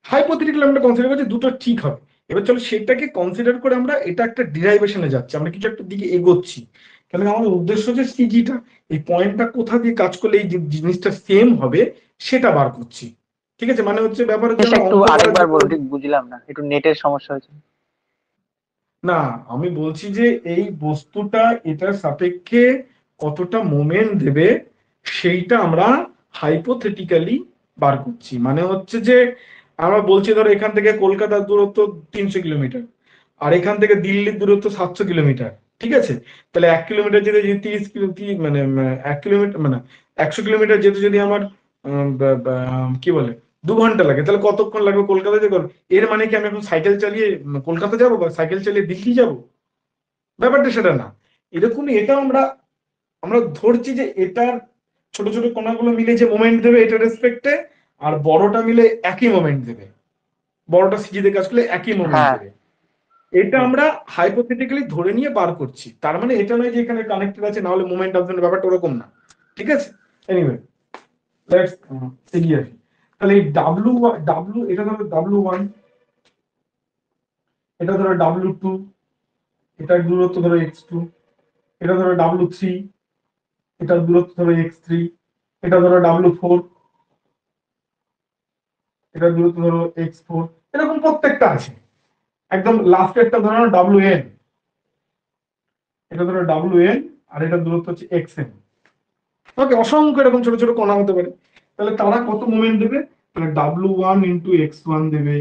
হাইপোথেটিক্যাল আমরা কনসিডার করছি দুটো ঠিক হবে। এবার চলো সেটাকে কনসিডার করে আমরা এটা একটা ডিরাইভেশনে যাচ্ছি, আমরা কিছু একটা দিকে এগোচ্ছি, কেন আমাদের উদ্দেশ্য যে সিজিটা, এই পয়েন্টটা কোথা দিয়ে কাজ করলে এই জিনিসটা সেম হবে সেটা বার করছি, ঠিক আছে, মানে হচ্ছে ব্যাপার হচ্ছে আমরা একটু অঙ্ক করার আরেকবার জন্য। বলুন, ঠিক বুঝলাম না, একটু নেটের সমস্যা হয়েছে। না, আমি বলছি যে এই বস্তুটা এটার সাপেক্ষে কতটা মোমেন্ট দেবে সেইটা আমরা হাইপোথেটিক্যালি বার করছি, মানে হচ্ছে যে আমরা বলছি ধরো এখান থেকে কলকাতার দূরত্ব 300 কিলোমিটার, আর এখান থেকে দিল্লির দূরত্ব 700 কিলোমিটার, ঠিক আছে, তাহলে 1 কিলোমিটার যেতে যদি 30 কিলো মানে 1 কিলোমিটার মানে 100 কিলোমিটার যেতে যদি আমার কি বলে 2 ঘন্টা লাগে, তাহলে কতক্ষণ লাগবে কলকাতা যেতে? এর মানে কি আমি এখন সাইকেল চালিয়ে কলকাতা যাবো বা সাইকেল চালিয়ে দিল্লি যাবো? ব্যাপারটা সেটা না, এরকমই এটা আমরা আমরা ধরছি যে এটার ছোট ছোট কণাগুলো মিলে যে মোমেন্ট দেবে এটার রেসপেক্টে, আর বড়টা মিলে একই মোমেন্ট দেবে, বড়টা সিজিতে কাজ করলে একই মোমেন্ট হ্যাঁ। দেবে, এটা আমরা হাইপোথেটিক্যালি ধরে নিয়ে বার করছি, তার মানে এটা নয় যে এখানে কানেক্টেড আছে না হলে মোমেন্ট আসবে না, ব্যাপারটা ওরকম না, ঠিক আছে। এনিওয়ে, লেটস এগিয়ে আসি। তাহলে এই ডাব্লু ডাব্লু এটা ধরো W1, এটা ধরো W2, এটার দূরত্ব ধরো x2, এটা ধরো W3, এটার দূরত্ব ধরো x3, এটা ধরো W4, এটার দূরত্ব ধরো x4, এরকম প্রত্যেকটা আছে। একদম লাস্টেরটা ধরো WN, এটা ধরো WN, আর এটার দূরত্ব হচ্ছে XN। ওকে, অসংখ্য এরকম ছোট ছোট কণা হতে পারে, তাহলে তারা কত মোমেন্ট দেবে, তাহলে W1 ইন্টু x1 দেবে,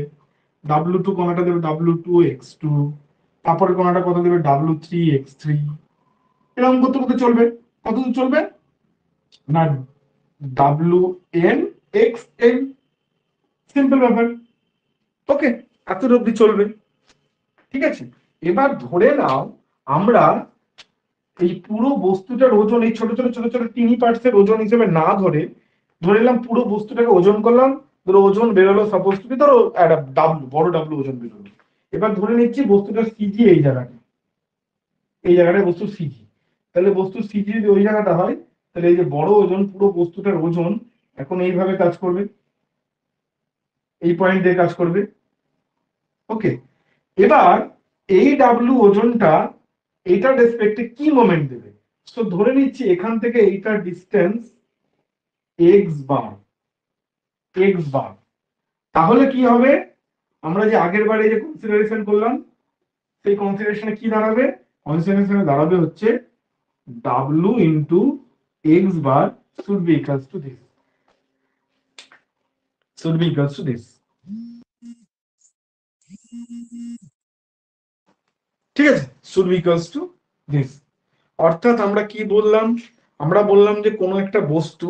W2 কণাটা দেবে W2 x2, তারপরে কণাটা কত দেবে W3 x3, এরকম করতে করতে চলবে, কত দূর চলবে না WN XN, সিম্পল ব্যাপার। ওকে, এত অব্দি চলবে, ঠিক আছে। এবার ধরে নাও আমরা এই পুরো বস্তুটার ওজন এই ছোট ছোট ছোট ছোট টিনি পার্টসের ওজন হিসেবে না ধরে ধরে নিলাম পুরো বস্তুটাকে ওজন করলাম, ধরো ওজন বেরোলো সাপোজ টু বি ধরো একটা ডাব্লু, বড় ডাব্লু ওজন বেরোলো, এবার ধরে নিচ্ছি বস্তুটার সিজি এই জায়গাটা, এই জায়গাটায় বস্তু সিজি, তাহলে বস্তু সিজি যদি ওই জায়গাটা হয়, তাহলে এই যে বড় ওজন পুরো বস্তুটার ওজন এখন এইভাবে কাজ করবে, এই পয়েন্ট দিয়ে কাজ করবে। ওকে, এবার এই ডাব্লু ওজনটা এইটার রেসপেক্টে কি মোমেন্ট দেবে, তো ধরে নিচ্ছি এখান থেকে এইটার ডিস্টেন্স এক্স বার, তাহলে কি হবে, আমরা যে আগের বারে যে কনসিডারেশন করলাম সেই কনসিডারেশনে কি দাঁড়াবে? কনসিডারেশনে দাঁড়াবে হচ্ছে w into x bar should be equals to this, should be equals to this. ঠিক আছে, should be equals to this. অর্থাৎ আমরা কি বললাম? আমরা বললাম যে কোনো একটা বস্তু,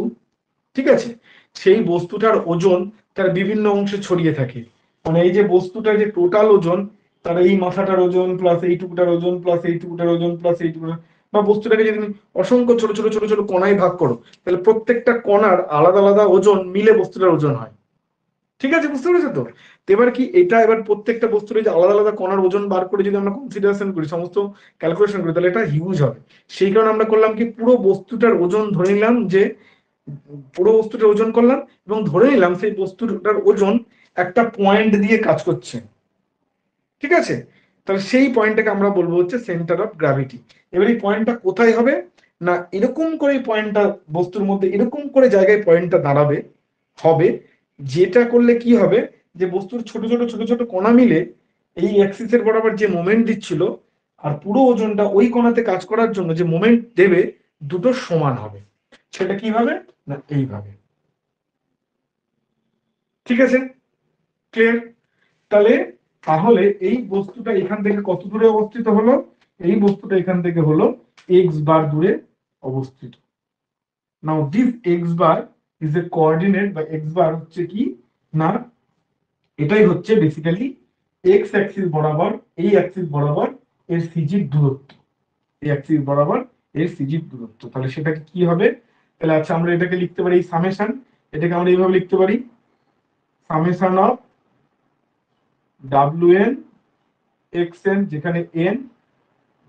ঠিক আছে, সেই বস্তুটার ওজন তার বিভিন্ন অংশে ছড়িয়ে থাকে। মানে এই যে বস্তুটার যে টোটাল ওজন, তার এই মাথাটার ওজন প্লাস এইটুকুটার ওজন প্লাস এইটুকুটার ওজন প্লাস এইটুকুটার, বা বস্তুটাকে যদি তুমি অসংখ্য ছোট ছোট ছোট ছোট কণায় ভাগ করো, তাহলে প্রত্যেকটা কণার আলাদা আলাদা ওজন মিলে বস্তুটার ওজন হয়। ঠিক আছে, বুঝতে পেরেছো তো? তো এবার কি এটা, এবার প্রত্যেকটা বস্তুর যে আলাদা আলাদা কণার ওজন বার করে যদি আমরা কনসিডারেশন করি, সমস্ত ক্যালকুলেশন করি, তাহলে এটা হিউজ হবে। সেই কারণে আমরা করলাম কি, পুরো বস্তুটার ওজন ধরে নিলাম, যে পুরো বস্তুটার ওজন করলাম এবং ধরে নিলাম সেই বস্তুটার ওজন একটা পয়েন্ট দিয়ে কাজ করছে। ঠিক আছে, তাহলে সেই পয়েন্টটাকে আমরা বলবো হচ্ছে সেন্টার অফ গ্র্যাভিটি। এবার এই পয়েন্টটা কোথায় হবে না, এরকম করে পয়েন্টটা বস্তুর মধ্যে এরকম করে জায়গায় পয়েন্টটা দাঁড়াবে, হবে, যেটা করলে কি হবে, যে বস্তুর ছোট ছোট ছোট ছোট কণা মিলে এই অ্যাক্সিসের বরাবর যে মোমেন্ট দিচ্ছিল আর পুরো ওজনটা ওই কণাতে কাজ করার জন্য যে মোমেন্ট দেবে, দুটো সমান হবে। সেটা কিভাবে না, এইভাবে। ঠিক আছে, ক্লিয়ার? তাহলে তাহলে এই বস্তুটা এখান থেকে কত দূরে অবস্থিত হলো? এই বস্তুটা এখান থেকে হলো এক্স বার দূরে অবস্থিত। Now this x bar is a coordinate, বা এক্স বার হচ্ছে কি না, এটাই হচ্ছে বেসিক্যালি এক্স অ্যাক্সিস বরাবর, এই অ্যাক্সিস বরাবর এর সিজির দূরত্ব, এই অ্যাক্সিস বরাবর এর সিজির দূরত্ব। তাহলে সেটাকে কি হবে? তাহলে আচ্ছা, আমরা এটাকে লিখতে পারি সামেশন, এটাকে আমরা এইভাবে লিখতে পারি, সামেশন অফ wn xn, যেখানে n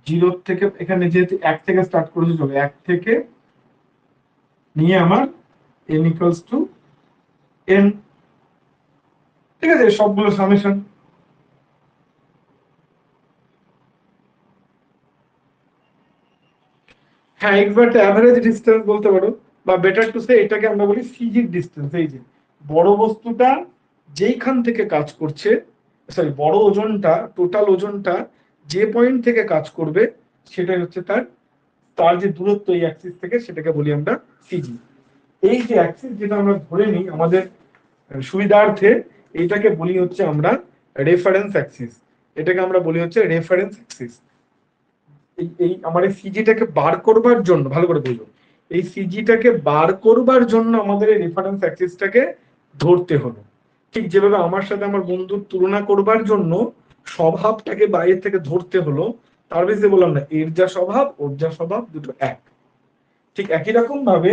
0 থেকে, এখানে যেহেতু 1 থেকে স্টার্ট করেছে, চলো 1 থেকে নিয়ে আমার n ইকুয়ালস টু n। ঠিক আছে, সবগুলো সামেশন। হ্যাঁ, এক্সবারটা অ্যাভারেজ ডিসটেন্স বলতে পারো, বা বেটার টু সে এটাকে আমরা বলি সিজির ডিসটেন্স। এই যে বড় বস্তুটা যেইখান থেকে কাজ করছে, সরি, বড় ওজনটা, টোটাল ওজনটা যে পয়েন্ট থেকে কাজ করবে, সেটাই হচ্ছে তার তার যে দূরত্ব এই অ্যাক্সিস থেকে, সেটাকে বলি আমরা সিজি। এই যে অ্যাক্সিস, যেটা আমরা ধরে নিই আমাদের সুবিধার্থে, এইটাকে বলি হচ্ছে আমরা রেফারেন্স অ্যাক্সিস। এটাকে আমরা বলি হচ্ছে রেফারেন্স অ্যাক্সিস। এই আমার এই সিজিটাকে বার করবার জন্য, ভালো করে বুঝো, এই সিজিটাকে বার করবার জন্য আমাদের এই রেফারেন্স অ্যাক্সিসটাকে ধরতে হলো। ঠিক যেভাবে আমার সাথে আমার বন্ধুর তুলনা করবার জন্য স্বভাবটাকে বাইরে থেকে ধরতে হলো, তার বেশি বললাম না, এর যা স্বভাব ওর যা স্বভাব দুটো এক। ঠিক একই রকম ভাবে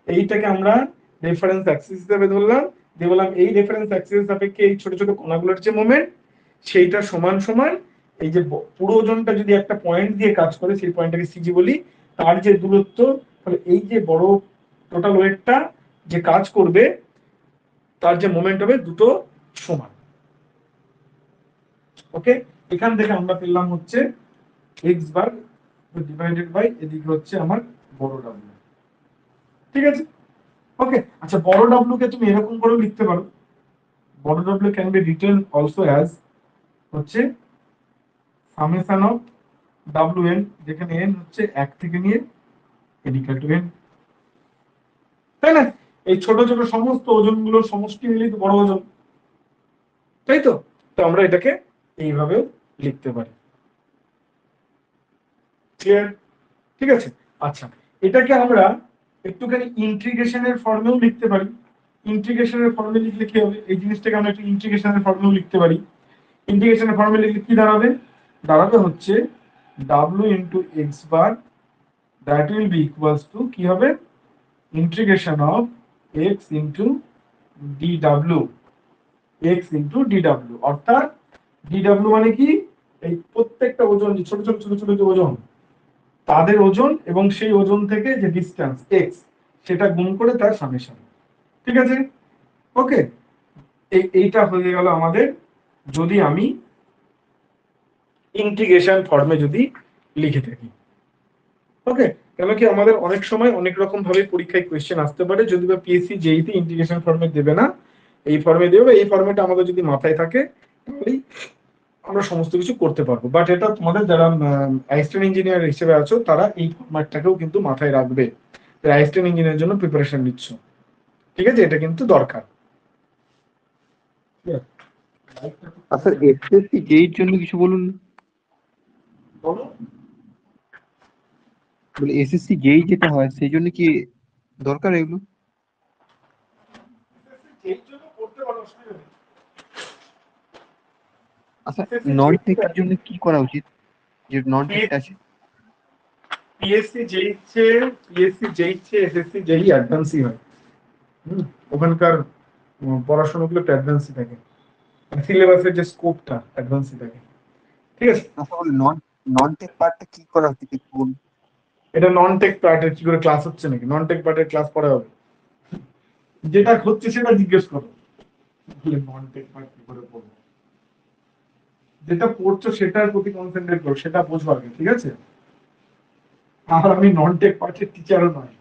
এইটাকে আমরা রেফারেন্স অ্যাক্সিস হিসেবে ধরলাম, দিয়ে বললাম এই রেফারেন্স অ্যাক্সিস সাপেক্ষে এই ছোট ছোট কণাগুলোর যে মোমেন্ট, সেইটা সমান সমান এই যে পুরো ওজনটা যদি একটা পয়েন্ট দিয়ে কাজ করে, সেই পয়েন্টটাকে সিজি বলি, তার যে দূরত্ব, তাহলে এই যে বড় টোটাল ওয়েটটা যে কাজ করবে, তার যে মোমেন্ট হবে, দুটো সমান। ওকে, এখান থেকে আমরা পেলাম হচ্ছে এক্স বার ডিভাইডেড বাই, এদিকে হচ্ছে আমার বড় ডাব্লিউ। ঠিক আছে, ওকে। আচ্ছা, বড় ডাব্লিউ কে তুমি এরকম করে লিখতে পারো, বড় W can be written also as হচ্ছে সামেশন অফ wn, যেখানে n হচ্ছে 1 থেকে নিয়ে n ইকুয়াল টু n, তাই না? এই ছোট ছোট সমস্ত ওজনগুলোর সমষ্টি মিলেই তো বড় ওজন, তাই তো? তো আমরা এটাকে এইভাবেও লিখতে পারি। ক্লিয়ার? ঠিক আছে, আচ্ছা, এটাকে আমরা একটুখানি ইন্টিগ্রেশনের ফর্মেও লিখতে পারি। ইন্টিগ্রেশনের ফর্মে লিখলে কি হবে, এই জিনিসটাকে আমরা একটু ইন্টিগ্রেশনের ফর্মেও লিখতে পারি। ইন্টিগ্রেশনের ফর্মে লিখলে কি দাঁড়াবে? দাঁড়াবে হচ্ছে w into x bar, that will be equals to কি হবে, integration of x into dw, x into dw। অর্থাৎ dw মানে কি, এই প্রত্যেকটা ওজন, যে ছোট ছোট ছোট ছোট যে ওজন, তাদের ওজন এবং সেই ওজন থেকে যে ডিস্টেন্স x, সেটা গুণ করে তার সামেশন। ঠিক আছে, ওকে। এইটা হয়ে গেল আমাদের, যদি আমি ইন্টিগ্রেশন ফর্মে যদি লিখে থাকি। ওকে, কেন কি আমাদের অনেক সময় অনেক রকম ভাবে পরীক্ষায় কোয়েশ্চেন আসতে পারে, যদি বা পিএসসি যেইতে ইন্টিগ্রেশন ফর্মে দেবে না, এই ফর্মে দেবে, এই ফর্মেটা আমাদের যদি মাথায় থাকে, আমরা সমস্ত কিছু করতে পারবো। বাট এটা তোমাদের যারা অ্যাসিস্ট্যান্ট ইঞ্জিনিয়ার হিসেবে আছো তারা এই ফরম্যাটটাকেও কিন্তু মাথায় রাখবে, অ্যাসিস্ট্যান্ট ইঞ্জিনিয়ারের জন্য প্রিপারেশন নিচ্ছ, ঠিক আছে? এটা কিন্তু দরকার। স্যার এসএসসি জেইর জন্য কিছু বলুন না। বলো। বলে এসএসসি জেই যেটা হয় সেই জন্য কি দরকার এগুলো? এর জন্য করতে পারো, অসুবিধা নেই। আচ্ছা, নন টেকের জন্য কি করা উচিত, যে নন টেকটা আছে? পিএসসি জেইচ্ছে, এসএসসি জেই অ্যাডভান্সই হয়। ওখানকার পড়াশোনাগুলো একটু অ্যাডভান্সই থাকে, সিলেবাসের যে স্কোপটা অ্যাডভান্সই থাকে, ঠিক আছে? আচ্ছা, বলে নন নন টেক পার্টটা কি করা উচিত একটু বলুন। এটা নন টেক পার্টের কি করে ক্লাস হচ্ছে নাকি? নন টেক পার্টের ক্লাস পড়া হবে? যেটা হচ্ছে সেটা জিজ্ঞেস করো। নন টেক পার্ট কি করে পড়বো? যেটা পড়ছো সেটার প্রতি কনসেন্ট্রেট করো, সেটা বোঝো আগে, ঠিক আছে? আর আমি নন টেক পার্টের টিচারও নয়।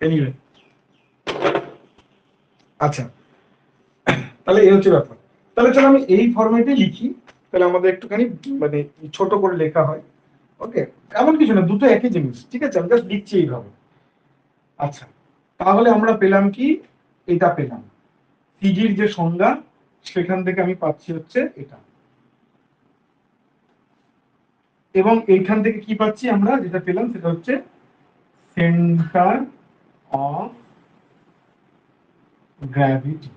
এনিওয়ে, আচ্ছা, তাহলে এই হচ্ছে ব্যাপার। তাহলে চলো আমি এই ফরম্যাটে লিখি, তাহলে আমাদের একটুখানি মানে ছোট করে লেখা হয়। ওকে, এমন কিছু না, দুটো একই জিনিস, ঠিক আছে? আমি জাস্ট লিখছি এইভাবে। আচ্ছা, তাহলে আমরা পেলাম কি? এটা পেলাম সিজির যে সংজ্ঞা, সেখান থেকে আমি পাচ্ছি হচ্ছে এটা, এবং এইখান থেকে কি পাচ্ছি আমরা? যেটা পেলাম সেটা হচ্ছে সেন্টার অফ গ্র্যাভিটি,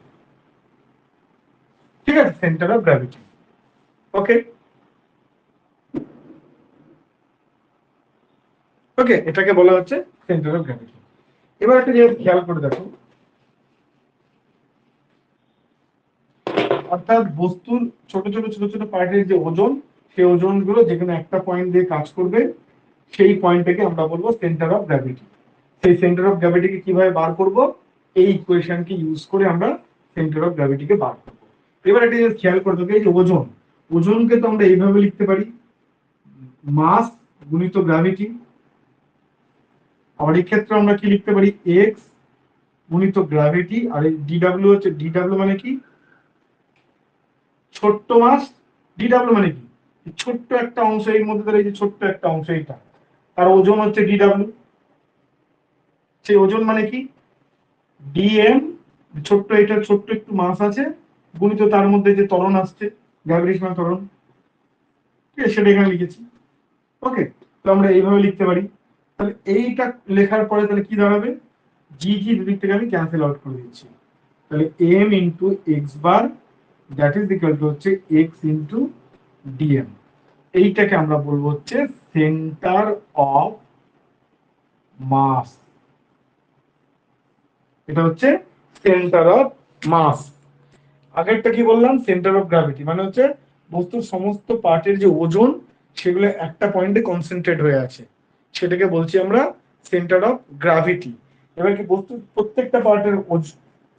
ঠিক আছে? Centre of gravity. Okay, okay, এটাকে বলা হচ্ছে সেন্টার অফ গ্র্যাভিটি। এবার একটা জিনিস খেয়াল করে দেখো, অর্থাৎ বস্তুর ছোট ছোট ছোট ছোট পার্টের যে ওজন, সেই ওজনগুলো যেখানে একটা পয়েন্ট দিয়ে কাজ করবে, সেই পয়েন্টটাকে আমরা বলবো সেন্টার অফ গ্র্যাভিটি। সেই সেন্টার অফ গ্র্যাভিটিকে কিভাবে বার করব? এই ইকুয়েশনকে ইউজ করে আমরা সেন্টার অফ গ্র্যাভিটিকে বার করব। এবার একটা জিনিস খেয়াল করে দেখো, এই যে ওজন, ওজনকে তো আমরা এইভাবে লিখতে পারি, মাস গুণিত গ্র্যাভিটি। আবার এই ক্ষেত্রে আমরা কি লিখতে পারি? এক্স গুণিত গ্র্যাভিটি। আর এই ডিডাব্লিউ হচ্ছে, ডিডাব্লিউ মানে কি? ছোট্ট মাস। ডিডাব্লিউ মানে কি? ছোট্ট একটা অংশ, এর মধ্যে ধরে এই যে ছোট্ট একটা অংশ, এইটা তার ওজন হচ্ছে ডিডাব্লিউ। সেই ওজন মানে কি? ডিএম, ছোট্ট, এটা ছোট্ট একটু মাস আছে, গুণিত তার মধ্যে যে ত্বরণ আসছে, গ্র্যাভিটেশনাল ত্বরণ, ঠিক আছে? সেটা এখানে লিখেছি। ওকে, তো আমরা এইভাবে লিখতে পারি। তাহলে এইটা লেখার পরে তাহলে কি দাঁড়াবে? জি জি দুদিক থেকে আমি ক্যান্সেল আউট করে দিচ্ছি। তাহলে M into x bar, that is equal to হচ্ছে এক্স ইন্টু ডিএম। এইটাকে আমরা বলবো হচ্ছে সেন্টার অফ মাস। এটা হচ্ছে সেন্টার অফ মাস। আগেরটা কি বললাম? সেন্টার অফ গ্র্যাভিটি মানে হচ্ছে বস্তুর সমস্ত পার্টের যে ওজন, সেগুলো একটা পয়েন্টে কনসেন্ট্রেট হয়ে আছে, সেটাকে বলছি আমরা সেন্টার অফ গ্র্যাভিটি। এবার কি বস্তুর প্রত্যেকটা পার্টের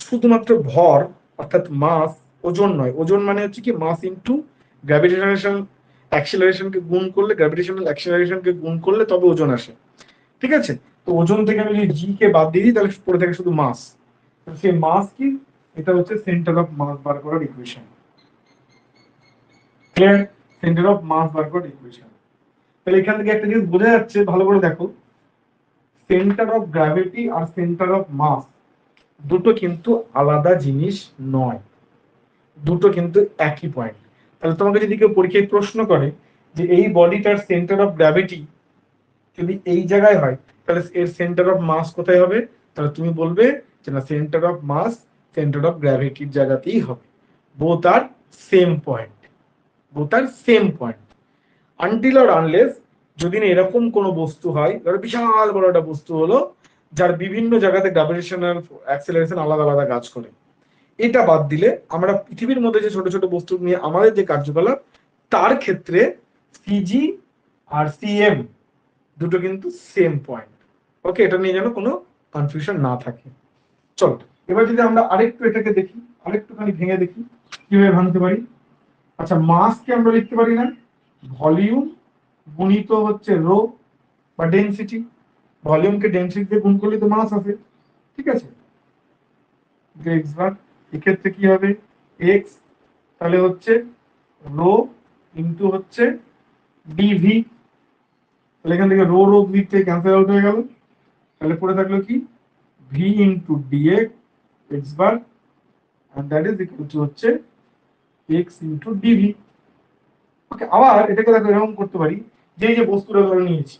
শুধুমাত্র ভর, অর্থাৎ মাস, ওজন নয়। ওজন মানে হচ্ছে কি? মাস ইনটু গ্র্যাভিটেশনাল অ্যাক্সিলারেশনকে গুণ করলে, গ্র্যাভিটেশনাল অ্যাক্সিলারেশনকে গুণ করলে তবে ওজন আসে, ঠিক আছে? তো ওজন থেকে আমি যদি জি কে বাদ দিয়ে দিই, তাহলে পড়ে থাকে শুধু মাস। সেই মাস কি? এটা হচ্ছে সেন্টার অফ মাস বার করার equation. Clear? Centre of mass বার করার ইকুয়েশন। তাহলে এখান থেকে একটা জিনিস বোঝা যাচ্ছে, ভালো করে দেখো, সেন্টার অফ গ্র্যাভিটি আর সেন্টার অফ মাস দুটো কিন্তু আলাদা জিনিস নয়, দুটো কিন্তু একই পয়েন্ট। তাহলে তোমাকে যদি কেউ পরীক্ষায় প্রশ্ন করে যে এই বডিটার সেন্টার অফ গ্র্যাভিটি যদি এই জায়গায় হয়, তাহলে এর সেন্টার অফ মাস কোথায় হবে? তাহলে তুমি বলবে যে না, centre of mass centre of গ্র্যাভিটির জায়গাতেই হবে। Both are same point, both are same point. Until or unless যদি না এরকম কোনো বস্তু হয়, ধরো বিশাল বড় একটা বস্তু হলো, যার বিভিন্ন জায়গাতে গ্র্যাভিটেশনাল অ্যাক্সিলারেশন আলাদা আলাদা কাজ করে, এটা বাদ দিলে আমরা পৃথিবীর মধ্যে যে ছোট ছোট বস্তু নিয়ে আমাদের যে কার্যকলাপ, তার ক্ষেত্রে সিজি আর সিএম দুটো কিন্তু সেম পয়েন্ট। ওকে, এটা নিয়ে যেন কোনো কনফিউশন না থাকে। চলো, এবার যদি আমরা আরেকটু এটাকে দেখি, আরেকটুখানি ভেঙে দেখি কিভাবে ভাঙতে পারি। আচ্ছা, মাসকে আমরা লিখতে পারি না ভলিউম গুণিত হচ্ছে রো বা ডেনসিটি। ভলিউমকে ডেনসিটি দিয়ে গুণ করলে তো মাস আসে, ঠিক আছে? এক্ষেত্রে কি হবে? এক্স, তাহলে হচ্ছে রো ইন্টু হচ্ছে ডিভি, তাহলে এখান থেকে রো রো ভি থেকে ক্যান্সেল আউট হয়ে গেল, তাহলে পড়ে থাকলো কি v into dx x bar, and that is equal to হচ্ছে x into dv। ওকে, আবার এটাকে দেখো এরকম করতে পারি যে এই যে বস্তুটা ধরে নিয়েছি,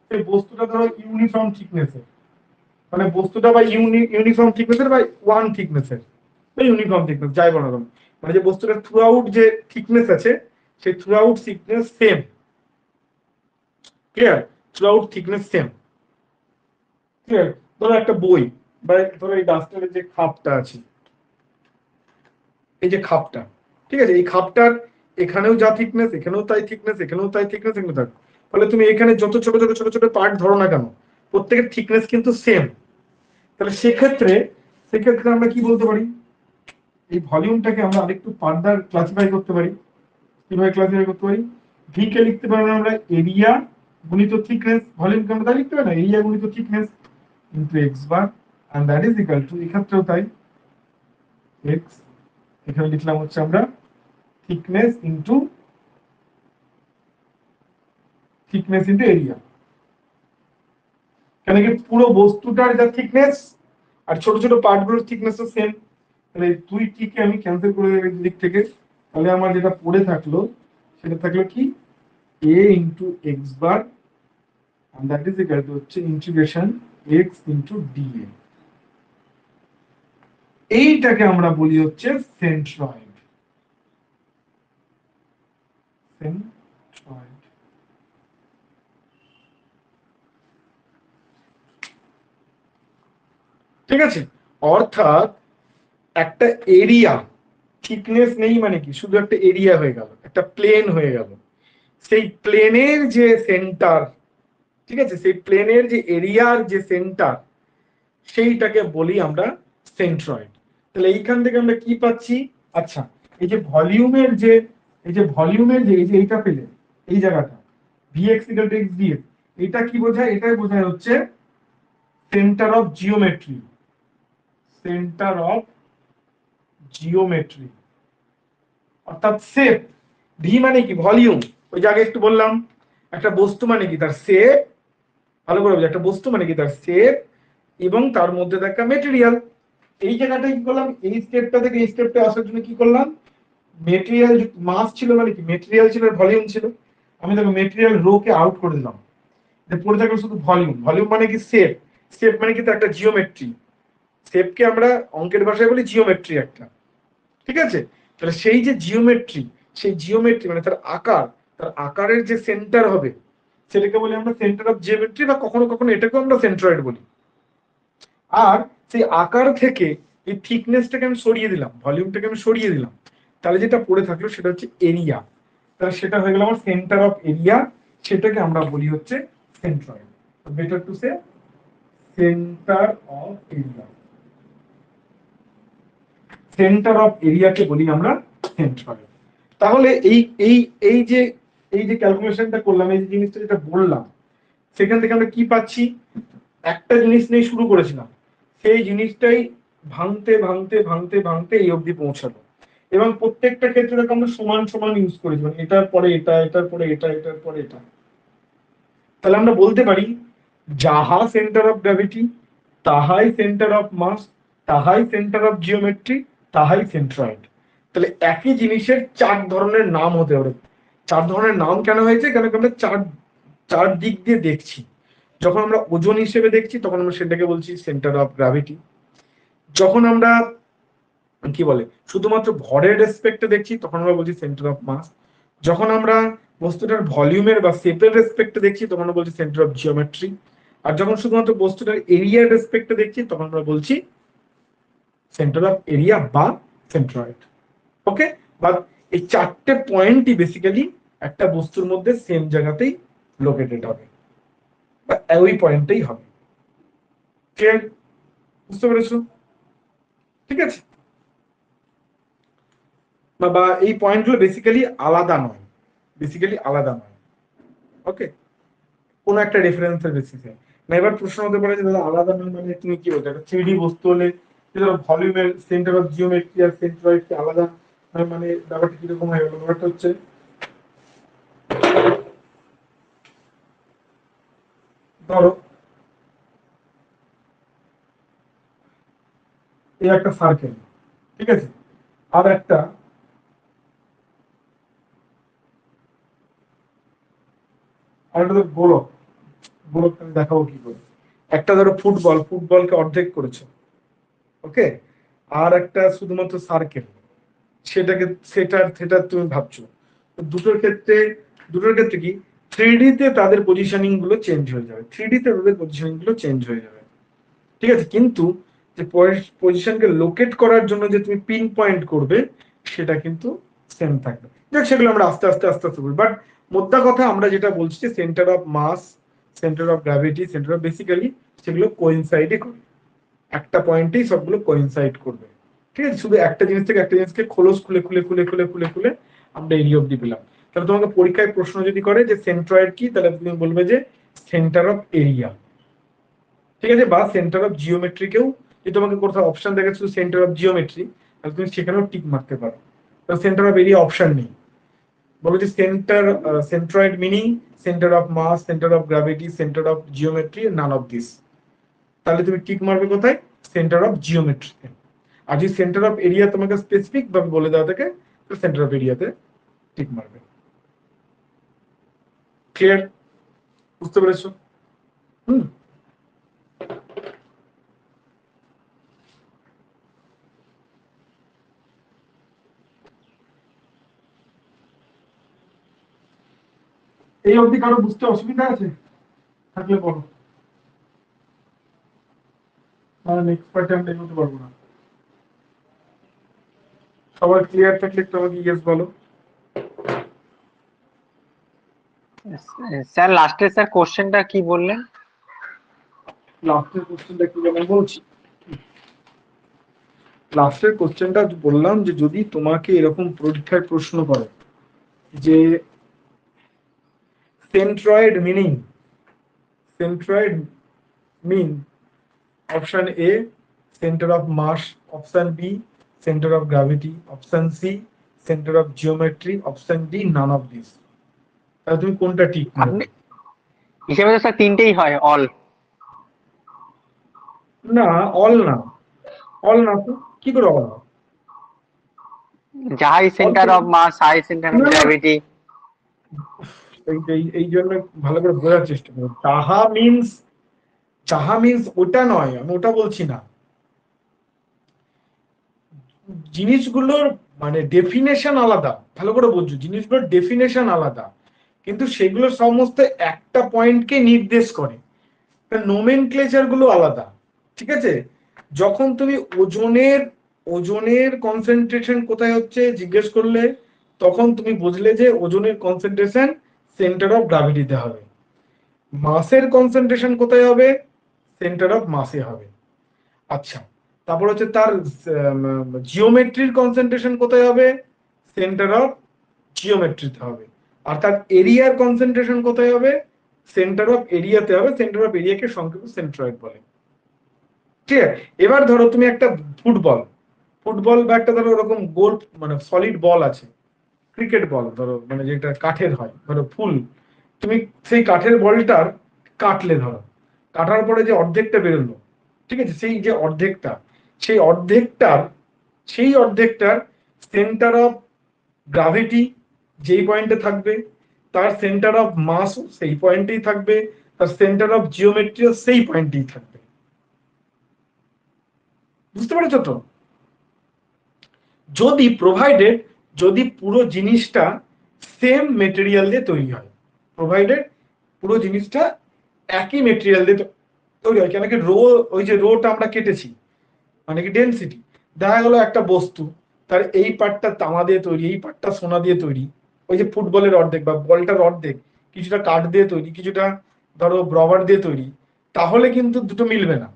সেই বস্তুটা ধরো ইউনিফর্ম থিকনেসের, মানে বস্তুটা বা ইউনিফর্ম থিকনেসের বা ওয়ান থিকনেসের বা ইউনিফর্ম থিকনেস যাই বলো না, মানে যে বস্তুটার থ্রু আউট যে থিকনেস আছে সেই through out thickness same, clear, through out thickness same, clear. ধরো একটা বই বা ধরো এই ডাস্টারের যে খাপটা আছে, এই যে খাপটা, ঠিক আছে, এই খাপটার এখানেও যা থিকনেস, এখানেও তাই থিকনেস, এখানেও তাই থিকনেস, এখানে তাই, ফলে তুমি এখানে যত ছোট ছোট ছোট ছোট পার্ট ধরো না কেন প্রত্যেকের থিকনেস কিন্তু সেম। তাহলে সেক্ষেত্রে সেক্ষেত্রে আমরা কি বলতে পারি, এই ভলিউমটাকে আমরা আরেকটু ফার্দার ক্লাসিফাই করতে পারি। কিভাবে ক্লাসিফাই করতে পারি, ভি কে লিখতে পারি আমরা এরিয়া গুণিত থিকনেস, ভলিউমকে আমরা তাই লিখতে পারি না, এরিয়া গুণিত thickness into x bar, and that is equal to, এক্ষেত্রেও তাই, এক্স, এখানে লিখলাম হচ্ছে আমরা থিকনেস ইনটু এরিয়া, কেন কি পুরো বস্তুটার যা থিকনেস আর ছোট ছোট পার্টগুলোর থিকনেস তো সেম, তাহলে দুই টিকে আমি ক্যান্সেল করে দেব দিক থেকে, তাহলে আমার যেটা পড়ে থাকলো সেটা থাকলো কি a into x bar, and that is equal to হচ্ছে ইন্টিগ্রেশন x ইনটু dA, এইটাকে আমরা বলি হচ্ছে সেন্ট্রয়েড। সেন্ট্রয়েড, ঠিক আছে, অর্থাৎ একটা এরিয়া থিকনেস নেই মানে কি, শুধু একটা এরিয়া হয়ে গেল, একটা প্লেন হয়ে গেল, সেই প্লেনের যে সেন্টার, ঠিক আছে, সেই প্লেনের যে এরিয়ার যে সেন্টার সেইটাকে বলি আমরা সেন্ট্রয়েড। তাহলে এইখান থেকে আমরা কি পাচ্ছি, আচ্ছা এই যে ভলিউমের যে এই যে এইটা পেলে এই জায়গাটা vx equal to x dx, এটা কি বোঝায়, এটাই বোঝায় হচ্ছে centre of geometry, centre of geometry, অর্থাৎ শেপ। ভি মানে কি ভলিউম, ওই যে আগে একটু বললাম একটা বস্তু মানে কি তার শেপ, ভালো করে বুঝি, একটা বস্তু মানে কি তার শেপ এবং তার মধ্যে থাকা মেটেরিয়াল। এই জায়গাটা কি করলাম, এই স্টেপটা থেকে এই স্টেপটা আসার জন্য কি করলাম, মেটেরিয়াল মাস ছিল মানে কি মেটেরিয়াল ছিল আর ভলিউম ছিল, আমি দেখো মেটেরিয়াল রো কে আউট করে দিলাম, পড়ে থাকলো শুধু ভলিউম, ভলিউম মানে কি শেপ, শেপ মানে কি তার একটা জিওমেট্রি, শেপকে আমরা অঙ্কের ভাষায় বলি জিওমেট্রি একটা, ঠিক আছে। তাহলে সেই যে জিওমেট্রি, সেই জিওমেট্রি মানে তার আকার, তার আকারের যে সেন্টার হবে সেটাকে বলি আমরা সেন্টার অফ জিওমেট্রি, বা কখনো কখনো এটাকেও আমরা সেন্ট্রয়েড বলি। আর সেই আকার থেকে এই থিকনেসটাকে আমি সরিয়ে দিলাম, ভলিউমটাকে আমি সরিয়ে দিলাম, তাহলে যেটা পড়ে থাকলো সেটা হচ্ছে এরিয়া, তাহলে সেটা হয়ে গেল আমার সেন্টার অফ এরিয়া, সেটাকে আমরা বলি হচ্ছে centroid. Better to say centre of area, centre of এরিয়াকে বলি আমরা সেন্ট্রয়েড। তাহলে এই এই এই যে ক্যালকুলেশনটা করলাম, এই যে জিনিসটা যেটা বললাম, সেখান থেকে আমরা কি পাচ্ছি, একটা জিনিস নিয়ে শুরু করেছিলাম, সেই জিনিসটাই ভাঙতে ভাঙতে ভাঙতে ভাঙতে এই অবধি পৌঁছালো, এবং প্রত্যেকটা ক্ষেত্রে দেখো আমরা সমান সমান ইউজ করেছি, মানে এটার পরে এটা, এটার পরে এটা, এটার পরে এটা। তাহলে আমরা বলতে পারি যাহা সেন্টার অফ গ্র্যাভিটি, তাহাই সেন্টার অফ মাস, তাহাই সেন্টার অফ জিওমেট্রি, তাহাই সেন্ট্রয়েড। তাহলে একই জিনিসের চার ধরনের নাম হতে পারে। চার ধরনের নাম কেন হয়েছে, কেন কি আমরা চার চার দিক দিয়ে দেখছি। যখন আমরা ওজন হিসেবে দেখছি তখন আমরা সেটাকে বলছি সেন্টার অফ গ্র্যাভিটি, যখন আমরা কি বলে শুধুমাত্র ভরের রেসপেক্টে দেখছি তখন আমরা বলছি সেন্টার অফ মাস, যখন আমরা বস্তুটার ভলিউমের বা শেপের রেসপেক্টে দেখছি তখন আমরা বলছি সেন্টার অফ জিওমেট্রি, আর যখন শুধুমাত্র বস্তুটার এরিয়ার রেসপেক্টে দেখছি তখন আমরা বলছি সেন্টার অফ এরিয়া বা সেন্ট্রয়েড। ওকে, বা এই চারটে পয়েন্টই বেসিক্যালি একটা বস্তুর মধ্যে সেম জায়গাতেই লোকেটেড হবে, বা ওই পয়েন্টটাই হবে। ক্লিয়ার, বুঝতে পেরেছো? ঠিক আছে, বা এই পয়েন্টগুলো বেসিক্যালি আলাদা নয়, বেসিক্যালি আলাদা নয়। ওকে, কোন একটা রেফারেন্সের বেসিসে না। এবার প্রশ্ন হতে পারে যে দাদা আলাদা নয় মানে তুমি কি বলছো, একটা থ্রিডি বস্তু হলে ধরো ভলিউমের সেন্টার অফ জিওমেট্রি আর সেন্ট্রয়েড কি আলাদা, মানে ব্যাপারটা কিরকম হয়ে গেল, ব্যাপারটা হচ্ছে ধরো এই একটা সার্কেল, ঠিক আছে, আর একটা গোলক, গোলকটা আমি দেখাবো কি করে। একটা ধরো ফুটবলকে অর্ধেক করেছো, ওকে, আর একটা শুধুমাত্র সার্কেল, সেটা তুমি ভাবছো। তো দুটোর ক্ষেত্রে কি থ্রি তে তাদের পজিশনিং গুলো চেঞ্জ হয়ে যাবে, ঠিক আছে, কিন্তু যে পজিশনকে লোকেট করার জন্য যে তুমি পিন পয়েন্ট করবে সেটা কিন্তু সেম থাকবে। দেখ সেগুলো আমরা আস্তে আস্তে করি, বাট মোদ্দা কথা আমরা যেটা বলছি যে centre of mass, centre of gravity, centre of basically সেগুলো কোইনসাইডই করে, একটা পয়েন্টেই সবগুলো কোইনসাইড করবে, ঠিক আছে। শুধু একটা জিনিস থেকে একটা জিনিসকে খোলস খুলে আমরা এরিয়া অব্দি পেলাম। তাহলে তোমাকে পরীক্ষায় প্রশ্ন যদি করে যে সেন্ট্রয়েড কি, তাহলে তুমি বলবে যে সেন্টার অফ এরিয়া, ঠিক আছে, বা সেন্টার অফ জিওমেট্রিকেও যদি তোমাকে কোথাও অপশন দেখে শুধু সেন্টার অফ জিওমেট্রি, তাহলে তুমি সেখানেও টিক মারতে পারো। সেন্টার অফ এরিয়া অপশন নেই, বলো যে centroid meaning centre of mass, centre of gravity, centre of geometry, none of this, তাহলে তুমি টিক মারবে কোথায়, সেন্টার অফ জিওমেট্রিতে। আর যদি সেন্টার অফ এরিয়া তোমাকে স্পেসিফিক ভাবে বলে দেওয়া থাকে, তো সেন্টার অফ এরিয়াতে টিক মারবে। ক্লিয়ার? বুঝতে পেরেছো? হুম। এই অবধি কারো বুঝতে অসুবিধা আছে? থাকলে বলো, নেক্সট পার্টে আমরা এগোতে পারবো না। সবার ক্লিয়ার থাকলে একটু আমাকে ইয়েস বলো। স্যার লাস্টে স্যার কোশ্চেনটা কি বললেন? লাস্টের কোশ্চেনটা কি যেন বলছি, লাস্টের কোশ্চেনটা বললাম যে যদি তোমাকে এরকম পরীক্ষায় প্রশ্ন করে যে centroid mean option A centre of mass, option B centre of gravity, option C centre of geometry, option D none of this, তাহলে তুমি কোনটা ঠিক আপনি মারবে? হিসেবে তো স্যার তিনটেই হয়, অল। না, অল না, অল না তো, কি করে অল? যাহাই অল সেন্টার অফ মাস, হাই সেন্টার অফ না না, গ্র্যাভিটি। এই জন্য ভালো করে বোঝার চেষ্টা করো, যাহা মিন্স ওটা নয়, আমি ওটা বলছি না। জিনিসগুলোর মানে ডেফিনেশন আলাদা, ভালো করে বুঝছো, জিনিসগুলোর ডেফিনেশন আলাদা, কিন্তু সেগুলো সমস্ত একটা পয়েন্টকে নির্দেশ করে, নোমেনক্লেচার গুলো আলাদা, ঠিক আছে। যখন তুমি ওজনের কনসেন্ট্রেশন কোথায় হচ্ছে জিজ্ঞেস করলে, তখন তুমি বুঝলে যে ওজনের কনসেন্ট্রেশন সেন্টার অফ গ্র্যাভিটিতে হবে, মাসের কনসেন্ট্রেশন কোথায় হবে, সেন্টার অফ মাসে হবে। আচ্ছা, তারপর হচ্ছে তার জিওমেট্রির কনসেন্ট্রেশন কোথায় হবে, সেন্টার অফ জিওমেট্রিতে হবে। আর তার এরিয়ার কনসেন্ট্রেশন কোথায় হবে, সেন্টার অফ এরিয়াতে হবে, সেন্টার অফ এরিয়াকে সংক্ষেপে সেন্ট্রয়েড বলে, ঠিক আছে। এবার ধরো তুমি একটা ফুটবল ফুটবল বা একটা ধরো ওরকম গোল মানে সলিড বল আছে, ক্রিকেট বল ধরো, মানে যেটা কাঠের হয়, ধরো ফুল, তুমি সেই কাঠের বলটার কাটলে, ধরো কাটার পরে যে অর্ধেকটা বেরোলো, ঠিক আছে, সেই অর্ধেকটার সেন্টার অফ গ্রাভিটি যেই পয়েন্টে থাকবে, তার সেন্টার অফ মাসও সেই পয়েন্টেই থাকবে, তার সেন্টার অফ জিওমেট্রিও সেই পয়েন্টেই থাকবে। বুঝতে পেরেছো তো? প্রোভাইডেড যদি পুরো জিনিসটা সেম মেটেরিয়াল দিয়ে তৈরি হয়, প্রোভাইডেড পুরো জিনিসটা একই মেটেরিয়াল দিয়ে তৈরি হয়, কেন কি ওই যে রোটা আমরা কেটেছি, মানে কি ডেনসিটি, দেখা গেল একটা বস্তু তার এই পার্টটা তামা দিয়ে তৈরি, এই পার্টটা সোনা দিয়ে তৈরি, ওই যে ফুটবলের অর্ধেক বা বলটার অর্ধেক কিছুটা কাঠ দিয়ে তৈরি, কিছুটা ধরো রবার দিয়ে তৈরি, তাহলে কিন্তু দুটো মিলবে না,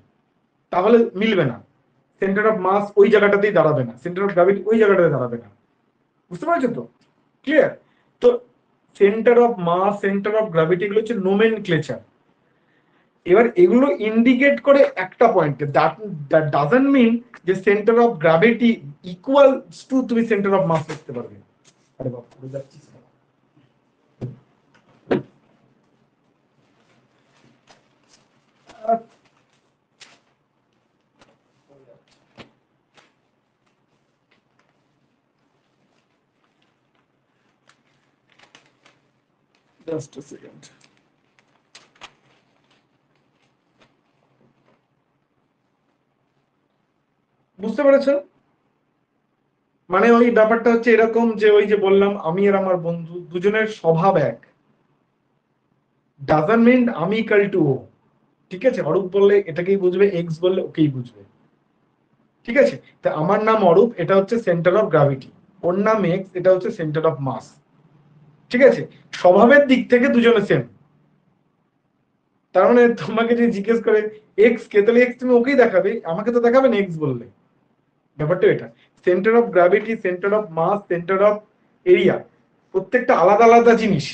সেন্টার অফ মাস ওই জায়গাটাতেই দাঁড়াবে না, সেন্টার অফ গ্র্যাভিটি ওই জায়গাটাতে দাঁড়াবে না। বুঝতে পারছো তো? ক্লিয়ার? তো centre of mass, centre of gravity গুলো হচ্ছে নোমেনক্লেচার। এবার এগুলো ইন্ডিকেট করে একটা পয়েন্টে, দ্যাট ডাজন্ট মিন যে centre of gravity equals to তুমি সেন্টার অফ মাস লিখতে পারবে। আরে বাবা পড়ে যাচ্ছিস না। Just a second. বুঝতে পেরেছো? মানে ওই ব্যাপারটা হচ্ছে এরকম যে ওই যে বললাম আমি আর আমার বন্ধু দুজনের স্বভাব এক, ডাজন্ট মিন আমি ইকাল টু ও। ঠিক আছে, অরূপ বললে এটাকেই বুঝবে, এক্স বললে ওকেই বুঝবে। ঠিক আছে, তা আমার নাম অরূপ, এটা হচ্ছে সেন্টার অফ গ্র্যাভিটি, ওর নাম এক্স, এটা হচ্ছে সেন্টার অফ মাস। ঠিক আছে, স্বভাবের দিক থেকে দুজনে সেম। তার মানে তোমাকে যদি জিজ্ঞেস করে এক্স কে, তাহলে এক্স তুমি ওকেই দেখাবে, আমাকে তো দেখাবে না এক্স বললে। ব্যাপারটা এটা, centre of gravity, centre of mass, centre of area প্রত্যেকটা আলাদা আলাদা জিনিস।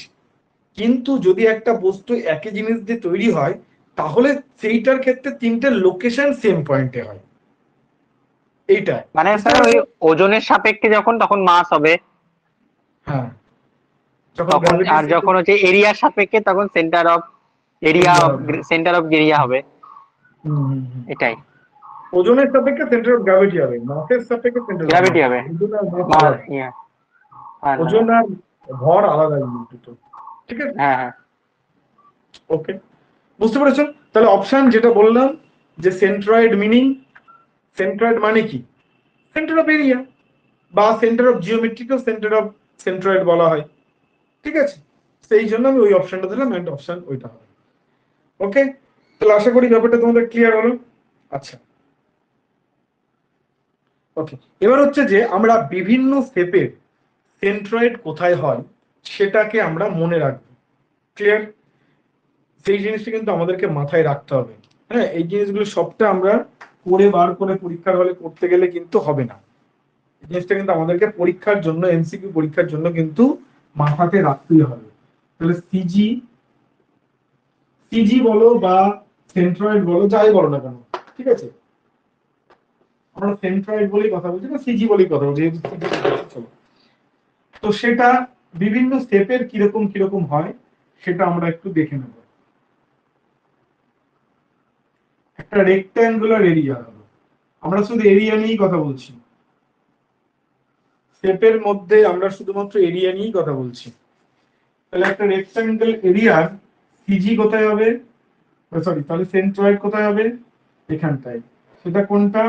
কিন্তু যদি একটা বস্তু একই জিনিস দিয়ে তৈরি হয় তাহলে সেইটার ক্ষেত্রে তিনটে লোকেশন সেম পয়েন্টে হয়। এইটা মানে স্যার ওই ওজনের সাপেক্ষে যখন তখন মাস হবে, হ্যাঁ, যখন তখন গ্র্যাভিটি আর যখন হচ্ছে এরিয়ার সাপেক্ষে তখন centre of area, centre of area হবে, এটাই ওজনের সাপেক্ষে সেন্টার অফ গ্র্যাভিটি হবে, মাসের সাপেক্ষে সেন্টার অফ গ্র্যাভিটি মাস হবে। হবে। ইয়া, ওজন আর ভর আলাদা দুটো। ঠিক আছে, হ্যাঁ হ্যাঁ ওকে, বুঝতে পেরেছো? তাহলে অপশন যেটা বললাম যে সেন্ট্রয়েড মিনিং, সেন্ট্রয়েড মানে কি, সেন্টার অফ এরিয়া বা centre of geometrical centre of centroid বলা হয়। ঠিক আছে, সেই জন্য আমি ওই অপশনটা দিলাম, এন্ড অপশন ওইটা হবে। ওকে, তাহলে আশা করি ব্যাপারটা তোমাদের ক্লিয়ার হলো। আচ্ছা, ওকে, এবার হচ্ছে যে আমরা বিভিন্ন শেপের সেন্ট্রয়েড কোথায় হয় সেটাকে আমরা মনে রাখবো। ক্লিয়ার? সেই জিনিসটা কিন্তু আমাদেরকে মাথায় রাখতে হবে। হ্যাঁ, এই জিনিসগুলো সবটা আমরা করে বার করে পরীক্ষার হলে করতে গেলে কিন্তু হবে না। এই জিনিসটা কিন্তু আমাদেরকে পরীক্ষার জন্য, এমসিকিউ পরীক্ষার জন্য কিন্তু মাথাতে রাখতেই হবে। তাহলে সিজি, সিজি বলো বা সেন্ট্রয়েড বলো, যাই বলো না কেন, ঠিক আছে, আমরা সেন্ট্রয়েড বলেই কথা বলছি না সিজি বলেই কথা বলছি, চলো। তো সেটা বিভিন্ন স্টেপের কিরকম কিরকম হয় সেটা আমরা একটু দেখে নেব। একটা রেক্ট্যাঙ্গুলার এরিয়া, আমরা শুধু এরিয়া নিয়েই কথা বলছি, শেপের মধ্যে আমরা শুধুমাত্র এরিয়া নিয়েই কথা বলছি। তাহলে একটা রেক্ট্যাঙ্গেল এরিয়ার সিজি কোথায় হবে, সরি, তাহলে সেন্ট্রয়েড কোথায় হবে, এখানটায়। সেটা কোনটা,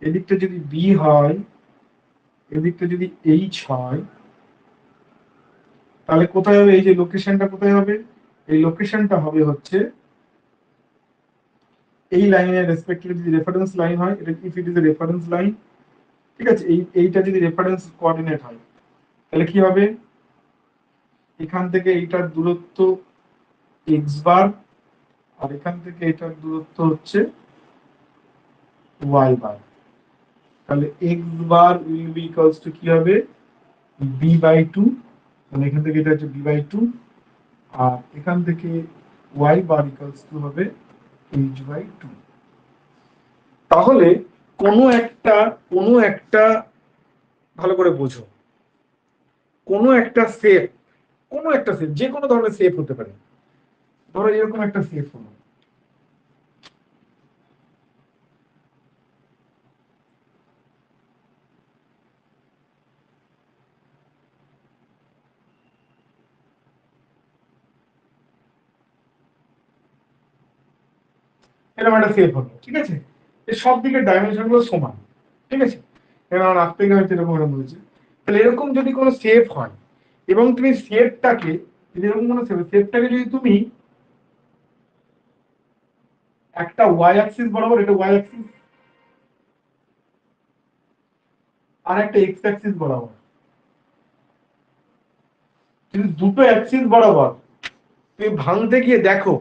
এদিকটা যদি বি হয়, এদিকটা যদি এইচ হয়, তাহলে কোথায় হবে, এই যে লোকেশনটা কোথায় হবে, এই লোকেশনটা হবে হচ্ছে এই লাইনের রেসপেক্টিভ, যদি রেফারেন্স লাইন হয়, এটা if it is a reference line, ঠিক আছে, এইটা যদি রেফারেন্স কোঅর্ডিনেট হয় তাহলে কি হবে, এখান থেকে এইটার দূরত্ব এক্স বার, আর এখান থেকে এটার দূরত্ব হচ্ছে ওয়াই বার। তাহলে X bar will be equals to কি হবে, বি বাই টু, মানে এখান থেকে এটা হচ্ছে বি বাই টু, আর এখান থেকে ওয়াই বার ইকুয়ালস টু হবে এইচ বাই টু। তাহলে কোনো একটা ভালো করে বোঝো, কোনো একটা শেপ, যে কোনো ধরনের শেপ হতে পারে, ধরো এরকম একটা শেপ হলো, এরকম একটা শেপ হলো, ঠিক আছে, এর সব দিকের ডাইমেনশন গুলো সমান, ঠিক আছে, এবার আজ থেকে হয়তো এরকম এরকম বলেছে। তাহলে এরকম যদি কোনো শেপ হয় এবং তুমি শেপটাকে, এরকম কোনো শেপটাকে যদি তুমি একটা ওয়াই অ্যাক্সিস বরাবর, এটা ওয়াই অ্যাক্সিস, আর একটা এক্স অ্যাক্সিস বরাবর, কিন্তু দুটো অ্যাক্সিস বরাবর তুমি ভাঙতে গিয়ে দেখো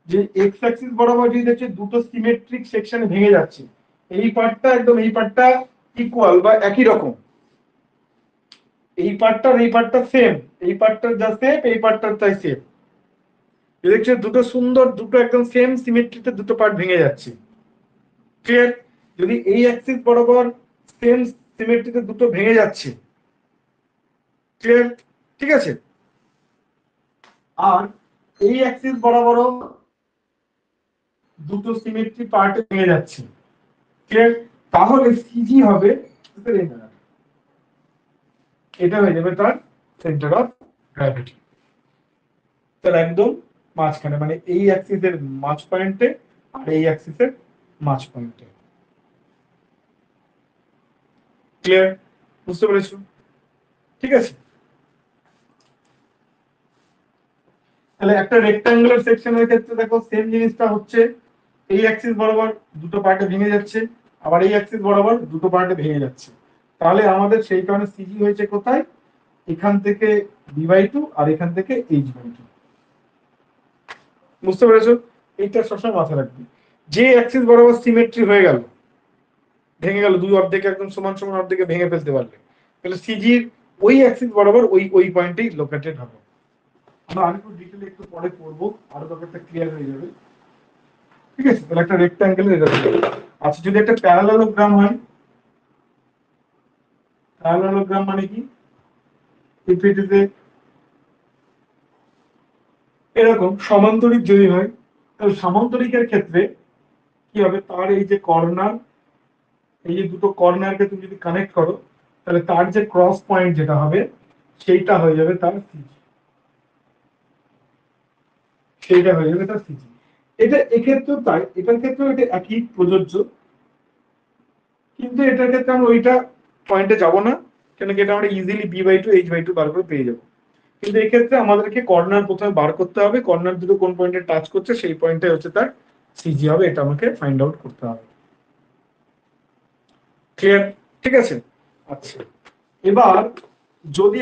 যে এক্স অ্যাক্সিস বরাবর যদি দেখছো দুটো সিমেট্রিক সেকশনে ভেঙে যাচ্ছে, এই পার্টটা একদম এই পার্টটা ইকুয়াল বা একই রকম, এই পার্টটার এই পার্টটা সেম, এই পার্টটার যা শেপ এই পার্টটার তাই শেপ, দেখছো দুটো সুন্দর, দুটো একদম সেম সিমেট্রিতে দুটো পার্ট ভেঙে যাচ্ছে। ক্লিয়ার? যদি এই অ্যাক্সিস বরাবর সেম সিমেট্রিতে দুটো ভেঙে যাচ্ছে, ক্লিয়ার? ঠিক আছে, আর এই অ্যাক্সিস বরাবরও দুটো সিমেট্রি পার্টে ভেঙে যাচ্ছে, ক্লিয়ার? তাহলে সিজি হবে, এটা হয়ে যাবে তার সেন্টার অফ গ্র্যাভিটি। তার একদম মাঝখানে, মানে এই অ্যাক্সিসের মাঝ পয়েন্টে আর এই অ্যাক্সিসের মাঝ পয়েন্টে। ক্লিয়ার? বুঝতে পেরেছো? ঠিক আছে, তাহলে একটা রেক্ট্যাঙ্গুলার সেকশনের ক্ষেত্রে দেখো সেম জিনিসটা হচ্ছে, এই অ্যাক্সিস বরাবর দুটো পার্টে ভেঙে যাচ্ছে, আবার এই অ্যাক্সিস বরাবর দুটো পার্টে ভেঙে যাচ্ছে। তাহলে আমাদের সেই কারণে সিজি হয়েছে কোথায়, এখান থেকে b/2 আর এখান থেকে h/2। বুঝতে পেরেছো? এইটা সবসময় মাথায় রাখবে। যে অ্যাক্সিস বরাবর সিমেট্রি হয়ে গেল, ভেঙে গেল, দুই অর্ধেকে একদম সমান সমান অর্ধেকে ভেঙে ফেলতে পারলে, তাহলে সিজির ওই অ্যাক্সিস বরাবর ওই পয়েন্টেই লোকেটেড হবে। আমরা আরেকটু ডিটেইলে একটু পরে করবো, আরো ব্যাপারটা ক্লিয়ার হয়ে যাবে। ঠিক আছে, তাহলে একটা রেক্ট্যাঙ্গেল এরকম। আচ্ছা, যদি একটা প্যারালালোগ্রাম হয়, প্যারালালোগ্রাম মানে কি, if it is a এরকম সমান্তরিক যদি হয়, তাহলে সমান্তরিকের ক্ষেত্রে কি হবে, তার এই যে কর্নার, এই যে দুটো কর্নারকে তুমি যদি কানেক্ট করো, তাহলে তার যে ক্রস পয়েন্ট যেটা হবে সেইটা হয়ে যাবে তার সিজি, সেইটা হয়ে যাবে তার সিজি। এটা এক্ষেত্রেও তাই, এটার ক্ষেত্রেও এটা একই প্রযোজ্য, কিন্তু এটার ক্ষেত্রে আমরা ওইটা পয়েন্টে যাব না, কেন কি এটা আমরা ইজিলি b/2 h/2 বার করে পেয়ে যাবো। কিন্তু এক্ষেত্রে আমাদেরকে কর্নার প্রথমে বার করতে হবে, কর্নার দুটো কোন পয়েন্টে টাচ করছে সেই পয়েন্টে হচ্ছে তার সিজি হবে, এটা আমাকে ফাইন্ড আউট করতে হবে। ক্লিয়ার? ঠিক আছে, আচ্ছা, এবার যদি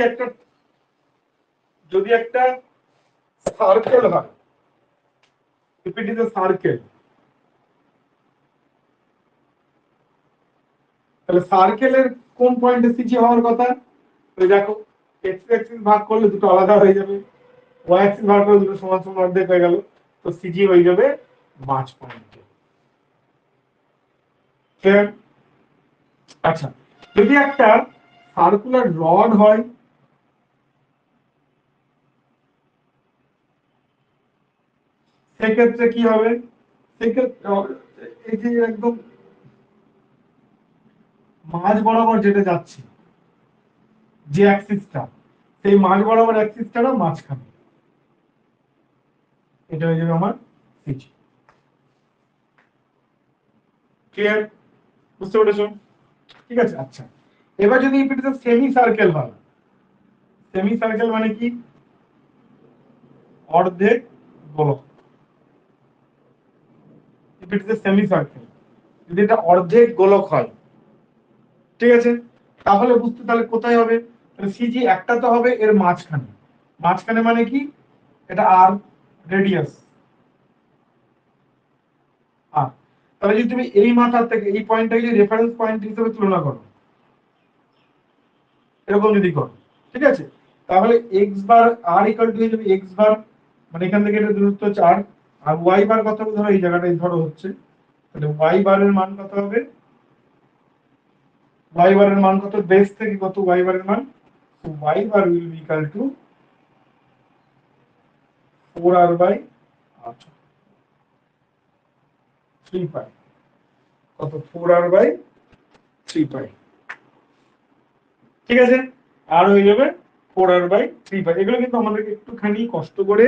একটা সার্কেল হয়, if it is a circle, তাহলে সার্কেলের কোন পয়েন্টে সিজি হওয়ার কথা, ওই দেখো এক্স অ্যাক্সিস ভাগ করলে দুটো আলাদা হয়ে যাবে, ওয়াই অ্যাক্সিস ভাগ করলে দুটো সমান সমান অর্ধেক হয়ে গেল, তো সিজি হয়ে যাবে মাঝ পয়েন্টে। ক্লিয়ার? আচ্ছা, যদি একটা সার্কুলার রড হয়, সেক্ষেত্রে কি হবে, সেক্ষেত্রে এই যে একদম মাঝ বরাবর যেটা যাচ্ছে যে অ্যাক্সিসটা, সেই মাঝ বরাবর অ্যাক্সিসটারও মাঝখানে, এটা হয়ে যাবে আমার সিজি। ক্লিয়ার? বুঝতে পেরেছো? ঠিক আছে, আচ্ছা, এবার যদি সেমি সার্কেল হয়, সেমি সার্কেল মানে কি, অর্ধেক গোলক। সেমি সার্কেল যদি এটা অর্ধেক গোলক হয়, ঠিক আছে, তাহলে বুঝতে, তাহলে কোথায় হবে, তাহলে সিজি একটা তো হবে এর মাঝখানে, মাঝখানে মানে কি, এটা আর রেডিয়াস আর, তাহলে যদি তুমি এই মাথা থেকে এই পয়েন্টটাকে যদি রেফারেন্স পয়েন্ট হিসেবে তুলনা করো, এরকম যদি করো, ঠিক আছে, তাহলে এক্স বার আর ইকুয়াল টু হয়ে যাবে এক্স বার, মানে এখান থেকে এটা দূরত্ব হচ্ছে আর ওয়াই বার কত হবে, ধরো এই জায়গাটায় ধরো হচ্ছে, তাহলে ওয়াই বারের মান কত হবে, ওয়াই বারের মান কত, বেস থেকে কত ওয়াই বারের মান, Y bar will be equal to 4r/3 pi, কত, 4r/3 পাই। ঠিক আছে, আর হয়ে যাবে 4r/3 পাই। এগুলো কিন্তু আমাদেরকে একটুখানি কষ্ট করে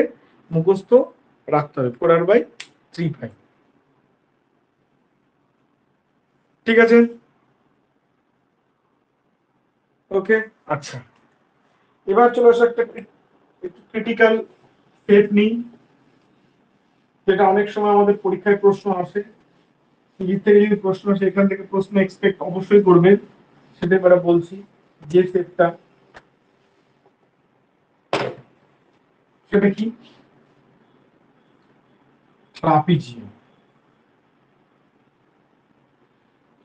মুখস্থ রাখতে হবে, 4r/3 পাই। ঠিক আছে, ওকে, আচ্ছা, এবার চলে আসো একটা ক্রিটিক্যাল স্টেপ নিই, যেটা অনেক সময় আমাদের পরীক্ষায় প্রশ্ন আসে, নিজের থেকে যদি প্রশ্ন আসে, এখান থেকে প্রশ্ন এক্সপেক্ট অবশ্যই করবে, সেটা এবারে বলছি। যে সেটটা, সেটা কি, ট্রাপিজিয়াম।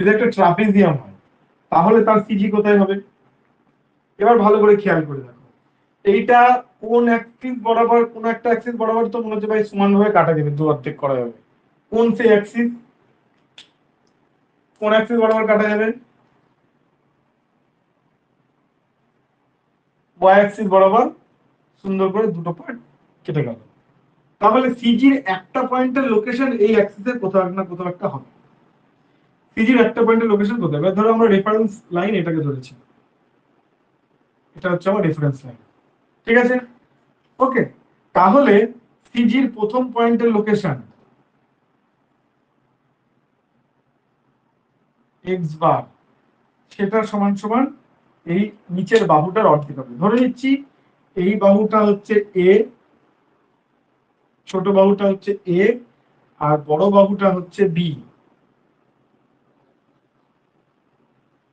যদি একটা ট্রাপিজিয়াম হয়, তাহলে তার সিজি কোথায় হবে, এবার ভালো করে খেয়াল করে দেখো, এইটা কোন অ্যাক্সিস বরাবর, কোন একটা অ্যাক্সিস বরাবর তো মনে হচ্ছে ভাই সমানভাবে কাটা যাবে, দু অর্ধেক করা যাবে। কোন সেই অ্যাক্সিস, কোন অ্যাক্সিস বরাবর কাটা যাবে? ওয়াই অ্যাক্সিস বরাবর সুন্দর করে দুটো পার্ট কেটে গেল। তাহলে সিজির একটা পয়েন্টের লোকেশন এই অ্যাক্সিসের কোথাও না কোথাও একটা হবে। সিজির একটা পয়েন্টের লোকেশন কোথায়? এবার ধরো আমরা রেফারেন্স লাইন এটাকে ধরেছি, এটা হচ্ছে আমার রেফারেন্স লাইন, ঠিক আছে? ওকে, তাহলে সিজির প্রথম পয়েন্টের লোকেশন এক্স বার, সেটা সমান সমান এই নিচের বাহুটার অর্ধেক হবে। ধরে নিচ্ছি এই বাহুটা হচ্ছে এ, ছোট বাহুটা হচ্ছে এ, আর বড় বাহুটা হচ্ছে বি,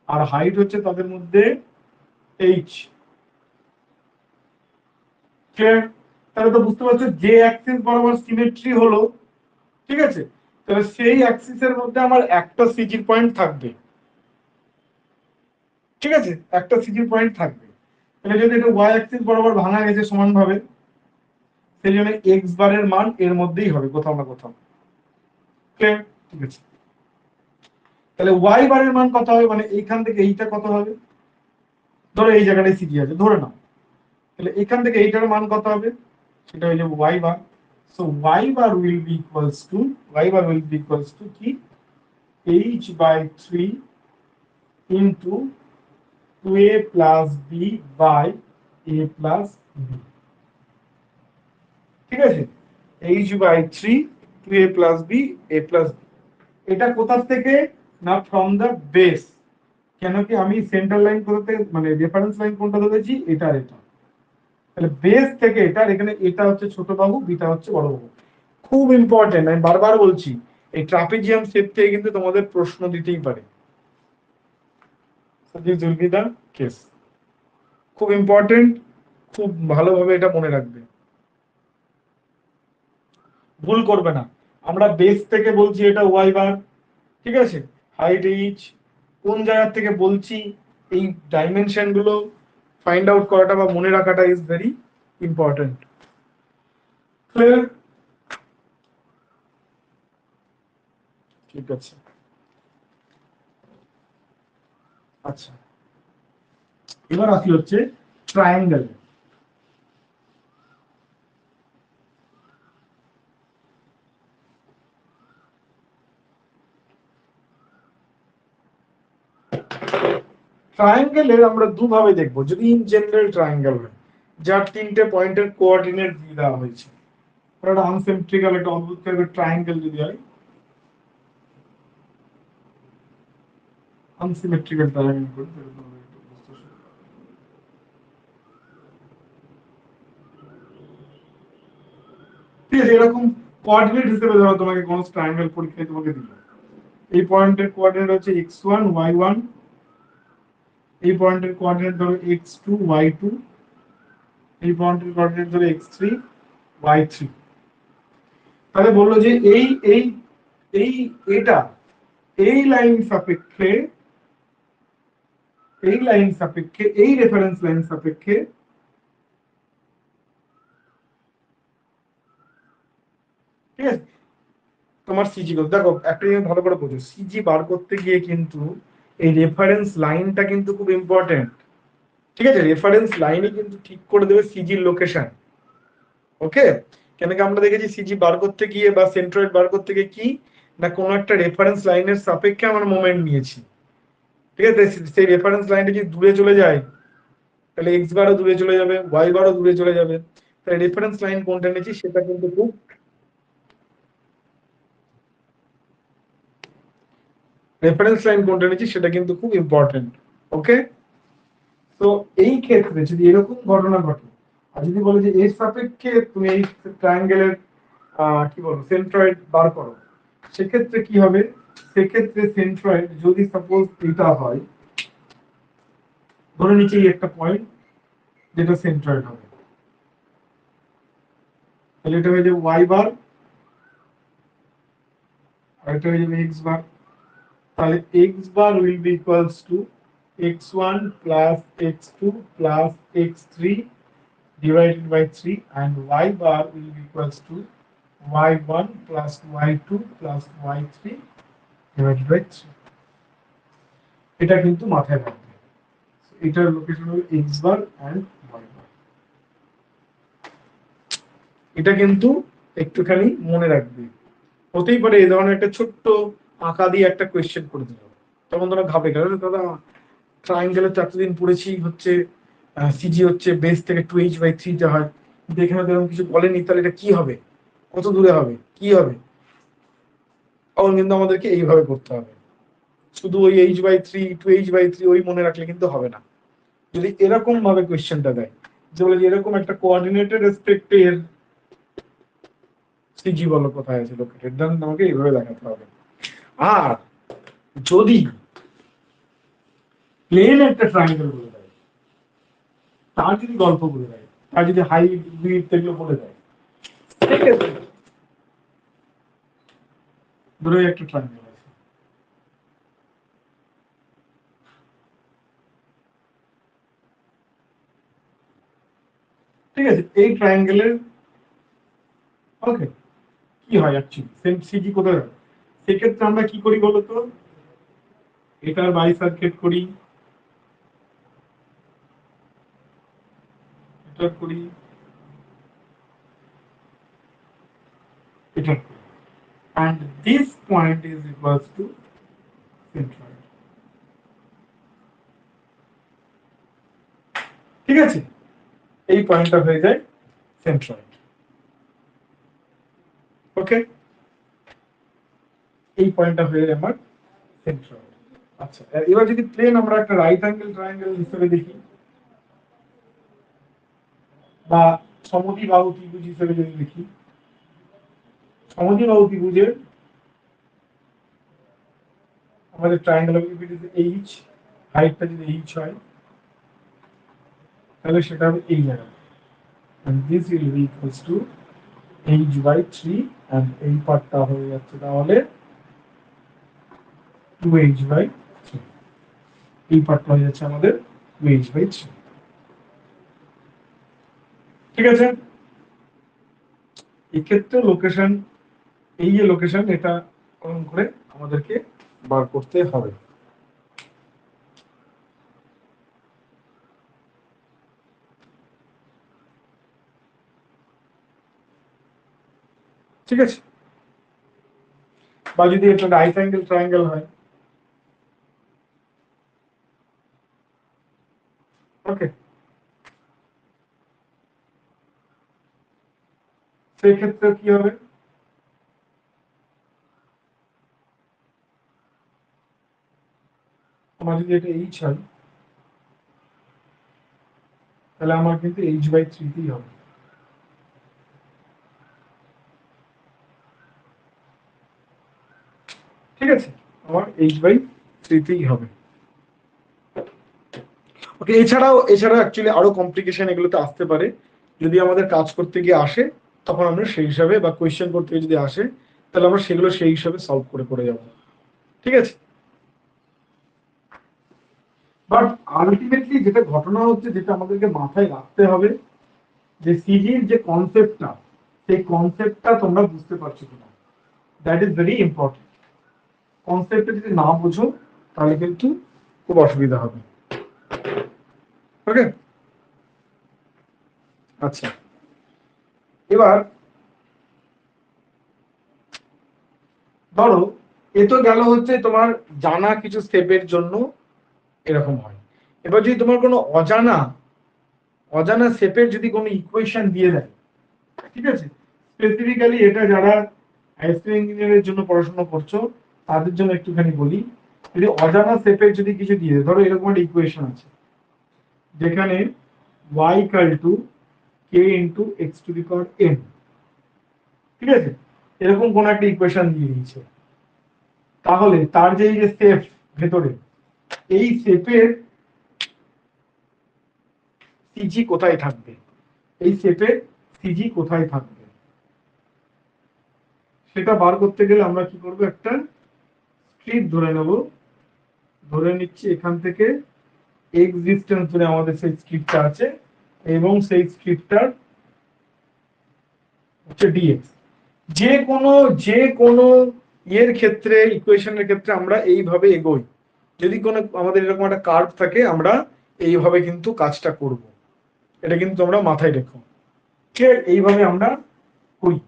আর হাইট হচ্ছে তাদের মধ্যে এইচ। তাহলে তো বুঝতে পারছো যে অ্যাক্সিস বরাবর সিমেট্রি হলো, ঠিক আছে, তাহলে সেই অ্যাক্সিসের মধ্যে আমার একটা সিজির পয়েন্ট থাকবে, ঠিক আছে, একটা সিজির পয়েন্ট থাকবে। তাহলে যদি এটা ওয়াই অ্যাক্সিস বরাবর ভাঙা গেছে সমানভাবে, সেই জন্য এক্স বারের মান এর মধ্যেই হবে কোথাও না কোথাও, ঠিক আছে? তাহলে ওয়াই বারের মান কত হবে, মানে এইখান থেকে এইটা কত হবে? ধরো এই জায়গাটায় সিজি আছে ধরে নাও, তাহলে এখান থেকে এইটার মান কত হবে? সেটা হয়ে যাবে y bar. So y bar will be equals to, y bar will be equals to কি, h by 3 into 2a plus b by a plus b, ঠিক আছে? H by 3 2a plus b a plus b. এটা কোথা থেকে? না ফ্রম দ্য বেস। কেন কি আমি সেন্টার লাইন কোথা থেকে, মানে রেফারেন্স লাইন কোনটা ধরেছি, এটা আর এটা। তাহলে বেস থেকে এটা, এখানে এটা হচ্ছে ছোট বাহু, বিটা হচ্ছে বড় বাহু। খুব ইম্পর্টেন্ট, আমি বারবার বলছি, এই ট্রাপিজিয়াম শেপ থেকে কিন্তু তোমাদের প্রশ্ন দিতেই পারে। This will be the case. খুব ইম্পর্টেন্ট, খুব ভালোভাবে এটা মনে রাখবে, ভুল করবে না। আমরা বেস থেকে বলছি এটা ওয়াই বার, ঠিক আছে, হাইট এইচ, কোন জায়গা থেকে বলছি, এই ডাইমেনশন গুলো ফাইন্ড আউট করাটা বা মনে রাখাটা ইজ ভেরি ইম্পর্টেন্ট। ক্লিয়ার? ঠিক আছে, আচ্ছা, এবার আসি হচ্ছে ট্রায়াঙ্গেল। ট্রায়াঙ্গেলের আমরা দুভাবে দেখবো, যদি ইন জেনারেল ট্রায়াঙ্গেল হয় যার তিনটে পয়েন্টের কোঅর্ডিনেট দিয়ে দেওয়া হয়েছে, একটা আনসিমেট্রিক্যাল একটা অদ্ভুত টাইপের ট্রায়াঙ্গেল যদি হয়, আনসিমেট্রিক্যাল ট্রায়াঙ্গেল করি তাহলে তোমাদের একটু বুঝতে সুবিধা হবে। ঠিক আছে, এরকম কোঅর্ডিনেট হিসেবে ধরো তোমাকে কোন ট্রায়াঙ্গেল পরীক্ষায় তোমাকে দিল, এই পয়েন্টের কোঅর্ডিনেট হচ্ছে x1 y1, এই পয়েন্টের কোঅর্ডিনেট ধরো x2 y2, এই পয়েন্টের কোঅর্ডিনেট ধরো x3 y3। তাহলে বললো যে এই এই এই এটা এই লাইন সাপেক্ষে, এই লাইন সাপেক্ষে, এই রেফারেন্স লাইন সাপেক্ষে, ঠিক আছে, তোমার সিজি কত। দেখো একটা জিনিস ভালো করে বোঝো, সিজি বার করতে গিয়ে কিন্তু এই রেফারেন্স লাইনটা কিন্তু খুব ইম্পর্টেন্ট, ঠিক আছে? রেফারেন্স লাইনই কিন্তু ঠিক করে দেবে সিজির লোকেশন, ওকে? কেন কি আমরা দেখেছি সিজি বার করতে গিয়ে বা সেন্ট্রয়েড বার করতে গিয়ে কি না, কোনো একটা রেফারেন্স লাইনের সাপেক্ষে আমরা মোমেন্ট নিয়েছি, ঠিক আছে? সেই রেফারেন্স লাইনটা যদি দূরে চলে যায় তাহলে এক্স বারও দূরে চলে যাবে, ওয়াই বারও দূরে চলে যাবে। তাই রেফারেন্স লাইন কোনটা নিয়েছি সেটা কিন্তু খুব, রেফারেন্স লাইন কোনটা নিয়েছি সেটা কিন্তু খুব ইম্পর্টেন্ট, ওকে? তো এই ক্ষেত্রে যদি এরকম ঘটনা ঘটে, আর যদি বলে যে এর সাপেক্ষে তুমি এই ট্রায়াঙ্গেলের কি বলবো সেন্ট্রয়েড বার করো, সেক্ষেত্রে কি হবে? সেক্ষেত্রে সেন্ট্রয়েড যদি সাপোজ এটা হয়, ধরে নিচ্ছি একটা পয়েন্ট যেটা সেন্ট্রয়েড হবে, তাহলে এটা হয়ে যাবে ওয়াই বার, আর এটা হয়ে যাবে এক্স বার। তাহলে X bar will be equals two x1 plus x2 plus x3 divided by 3 and y bar will be equals to y1 plus y2 plus y3 divided by 3. এটা কিন্তু মাথায় রাখবে, এটার লোকেশন হলো x বার and y বার। এটা কিন্তু একটুখানি মনে রাখবে। হতেই পারে এই ধরনের একটা ছোট্ট আঁকা দিয়ে একটা কোয়েশ্চেন করে দিল, তখন তোরা ঘাবড়ে গেল, দাদা ট্রায়াঙ্গেলের তো এতদিন পড়েছি হচ্ছে সিজি হচ্ছে বেস থেকে 2h/3 যা হয়, কিন্তু এখানে তো এরকম কিছু বলেনি, তাহলে এটা কি হবে, কত দূরে হবে, কি হবে? তখন কিন্তু আমাদেরকে এইভাবে করতে হবে, শুধু ওই h/3 2h/3 ওই মনে রাখলে কিন্তু হবে না। যদি এরকম ভাবে কোয়েশ্চেনটা দেয় যে বলে যে এরকম একটা কোঅর্ডিনেটেড রেসপেক্টের সিজি বলো কোথায় আছে লোকেটেড, দেন আমাকে এইভাবে দেখাতে হবে। আর যদি প্লেন একটা ট্রায়াঙ্গেল বলে দেয়, তার যদি গল্প বলে দেয়, তার যদি হাইট উইডথ এগুলো বলে দেয়, সেক্ষেত্রে ধরো একটা ট্রায়াঙ্গেল আছে, ঠিক আছে, এই ট্রায়াঙ্গেলের ওকে কি হয় অ্যাকচুয়ালি সিজি কোথায় হয়, সেক্ষেত্রে আমরা কি করি বলতো, এটার বাইসার্কেট করি, এটা করি, এটা করি, and this point is equals to centroid, ঠিক আছে, এই পয়েন্টটা হয়ে যায় সেন্ট্রয়েড। ওকে, এই পয়েন্টটা হয়ে যায় আমার সেন্ট্রয়েড। আচ্ছা, এবার যদি প্লেন আমরা একটা রাইট অ্যাঙ্গেল ট্রায়াঙ্গেল হিসেবে দেখি, বা সমদ্বিবাহু ত্রিভুজ হিসেবে যদি দেখি, সমদ্বিবাহু ত্রিভুজের আমাদের ট্রায়াঙ্গেল এইচ, হাইটটা যদি এইচ হয়, তাহলে সেটা হবে এই জায়গায়, and this will be equals to h/3 and এই পার্টটা হয়ে যাচ্ছে তাহলে 2h/3, এই পার্টটা হয়ে যাচ্ছে আমাদের 2h/3, ঠিক আছে। এক্ষেত্রে লোকেশন, এই যে লোকেশন, এটা কলম করে আমাদেরকে বার করতে হবে। ঠিক আছে, বা যদি এটা রাইট অ্যাঙ্গেল ট্রায়াঙ্গেল হয়, ওকে, সেই ক্ষেত্রে কি হবে, আমার যদি এটা এইচ হয়, তাহলে আমার কিন্তু h/3 তেই হবে, ঠিক আছে, আমার h/3 তেই হবে। ওকে, এছাড়াও অ্যাকচুয়ালি আরো কমপ্লিকেশন এগুলোতে আসতে পারে, যদি আমাদের কাজ করতে গিয়ে আসে, তখন আমরা সেই হিসাবে, বা কোয়েশ্চেন করতে গিয়ে যদি আসে, তাহলে আমরা সেগুলো সেই হিসাবে সলভ করে করে যাব, ঠিক আছে। বাট আলটিমেটলি যেটা ঘটনা হচ্ছে, যেটা আমাদেরকে মাথায় রাখতে হবে, যে সিজির যে কনসেপ্টটা, সেই কনসেপ্টটা তোমরা বুঝতে পারছো কিনা, দ্যাট ইজ ভেরি ইম্পর্টেন্ট। কনসেপ্টটা যদি না বুঝো, তাহলে কিন্তু খুব অসুবিধা হবে। ওকে, আচ্ছা, এবার ধরো এ তো গেল হচ্ছে তোমার জানা কিছু স্টেপের জন্য এরকম হয়। এবার যদি তোমার কোনো অজানা অজানা স্টেপের যদি কোনো ইকুয়েশন দিয়ে দেয়, ঠিক আছে, স্পেসিফিক্যালি এটা যারা আইসিটি ইঞ্জিনিয়ারের জন্য পড়াশোনা করছো তাদের জন্য একটুখানি বলি, যদি অজানা স্টেপের যদি কিছু দিয়ে দেয়, ধরো এরকম একটা ইকুয়েশন আছে যেখানে y equal to k into x to the power n, ঠিক আছে, এরকম কোন একটা ইকুয়েশন দিয়ে দিয়েছে, তাহলে তার যে এই যে স্টেপ ভেতরে, এই স্টেপের সিজি কোথায় থাকবে, এই স্টেপের সিজি কোথায় থাকবে, সেটা বার করতে গেলে আমরা কি করব, একটা স্ট্রিপ ধরে নেব, ধরে নিচ্ছি এখান থেকে এক্স ডিস্টেন্স ধরে আমাদের সেই স্ট্রিপটা আছে, এবং সেই স্ক্রিপ্টটার হচ্ছে ডিএক্স। যে কোনো এর ক্ষেত্রে, ইকুয়েশনের ক্ষেত্রে আমরা এইভাবে এগোই। যদি কোনো আমাদের এরকম একটা কার্ভ থাকে, আমরা এইভাবে কিন্তু কাজটা করব। এটা কিন্তু আমরা মাথায় রেখো, ঠিক আছে? এইভাবে আমরা করি।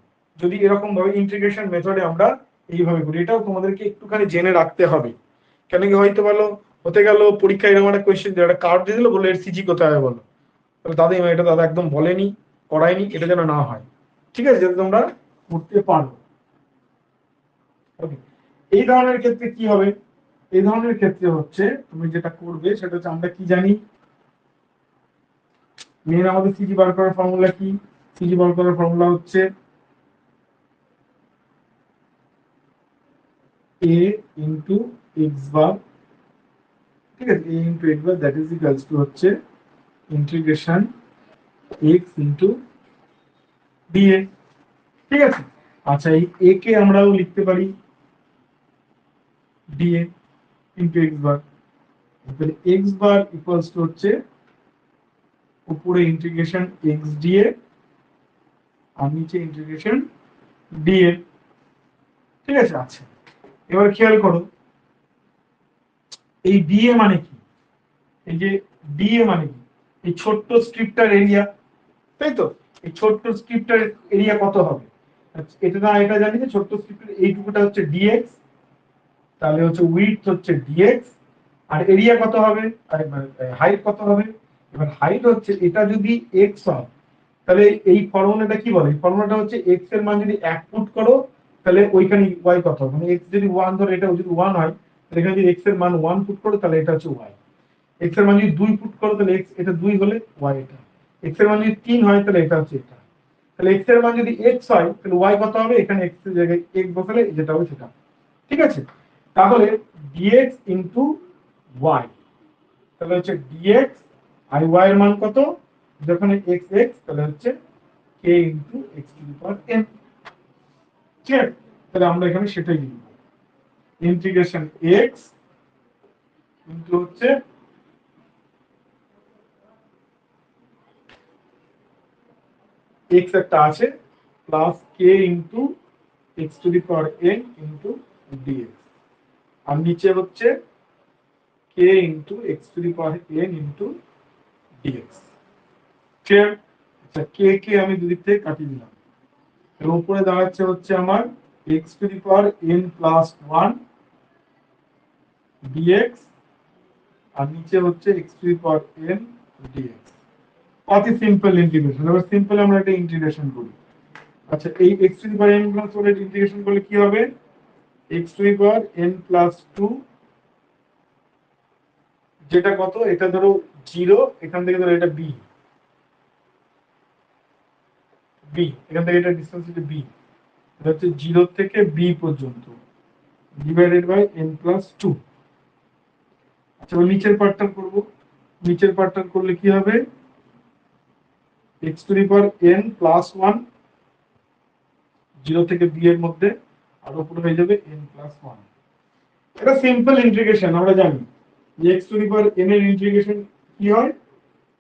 যদি এরকম ভাবে ইন্টিগ্রেশন মেথডে আমরা এইভাবে করি, এটাও তোমাদেরকে একটুখানি জেনে রাখতে হবে। কেন কি হয়তো বলো হতে গেল পরীক্ষায় এরকম একটা কোয়েশ্চেন, একটা কার্ভ দিয়ে দিল, বললো এর সিজি কোথায় হবে বলো, তাহলে দাদা এটা দাদা একদম বলেনি, করায়নি, এটা যেন না হয়, ঠিক আছে? যাতে তোমরা করতে পারো। ওকে, এই ধরনের ক্ষেত্রে কি হবে? এই ধরনের ক্ষেত্রে হচ্ছে তুমি যেটা করবে সেটা হচ্ছে, আমরা কি জানি মেন আমাদের সিজি বার করার ফর্মুলা কি? সিজি বার করার ফর্মুলা হচ্ছে a ইন্টু এক্স বার, ঠিক আছে? a into x bar that is equals to হচ্ছে ইন্টিগ্রেশন x ইন্টু dA, ঠিক আছে? আচ্ছা, এই a কে আমরাও লিখতে পারি dA ইন্টু এক্স বার। তাহলে এক্স বার ইকুয়ালস টু হচ্ছে উপরে ইন্টিগ্রেশন এক্স ডিএ আর নিচে ইন্টিগ্রেশন ডিএ, ঠিক আছে? আচ্ছা, এবার খেয়াল করো এই ডিএ মানে কি? এই যে ডিএ মানে কি? এই ছোট্ট স্ট্রিপটার এরিয়া, তাই তো? এই ছোট্ট স্ট্রিপটার এরিয়া কত হবে? আচ্ছা, এটা জানি যে ছোট্ট স্ট্রিপের এইটুকুটা হচ্ছে ডিএক্স, তাহলে হচ্ছে উইডথ হচ্ছে ডিএক্স, আর এরিয়া কত হবে, হাইট কত হবে? এবার হাইট হচ্ছে, এটা যদি এক্স হয় তাহলে এই ফর্মুলাটা কি বলে? এই ফর্মুলাটা হচ্ছে এক্স এর মান যদি 1 পুট করো তাহলে ওইখানে ওয়াই কত হবে, মানে এক্স যদি 1 ধরো, এটা যদি 1 হয় তাহলে এখানে যদি এক্স এর মান 1 পুট করো তাহলে এটা হচ্ছে ওয়াই। এক্স এর মান যদি 2 পুট করো তাহলে এক্স, এটা 2 হলে ওয়াই এটা। এক্স এর মান যদি 3 হয় তাহলে এটা হচ্ছে এটা। তাহলে এক্স এর মান যদি এক্স হয় তাহলে ওয়াই কত হবে? এখানে এক্স এর জায়গায় এক্স বসালে যেটা হবে সেটা, ঠিক আছে? তাহলে dx ইনটু y, তাহলে হচ্ছে dx আর y এর মান কত? যখন x x তাহলে হচ্ছে k into x to the power n, ঠিক আছে? তাহলে আমরা এখানে সেটাই লিখব, ইন্টিগ্রেশন x ইনটু হচ্ছে x একটা আছে plus k into x to the power n into dx, আর নিচে হচ্ছে k into x to the power n into dx, ঠিক? আচ্ছা, k কে আমি দুদিক থেকে কাটিয়ে দিলাম, এর উপরে দাঁড়াচ্ছে হচ্ছে আমার x to the power n plus 1 dx, আর নিচে হচ্ছে x to the power n dx। কত সিম্পল ইন্টিগ্রেশন! এবার সিম্পল আমরা একটা ইন্টিগ্রেশন করি। আচ্ছা, এই x to the power n plus 1 এর ইন্টিগ্রেশন করলে কি হবে? x to the power n plus 2, যেটা কত? এটা ধরো 0, এখান থেকে ধরো এটা b, এখান থেকে এটা ডিসটেন্স হচ্ছে b, এটা হচ্ছে 0 থেকে b পর্যন্ত, ডিভাইডেড বাই n প্লাস 2। আচ্ছা, নিচের পার্টটা করব। নিচের পার্টটা করলে কি হবে? x to the power n plus 1, 0 থেকে b এর মধ্যে, আর উপরে হয়ে যাবে n প্লাস 1। এটা সিম্পল ইন্টিগ্রেশন, আমরা জানি যে x to the power n এর ইন্টিগ্রেশন কি হয়?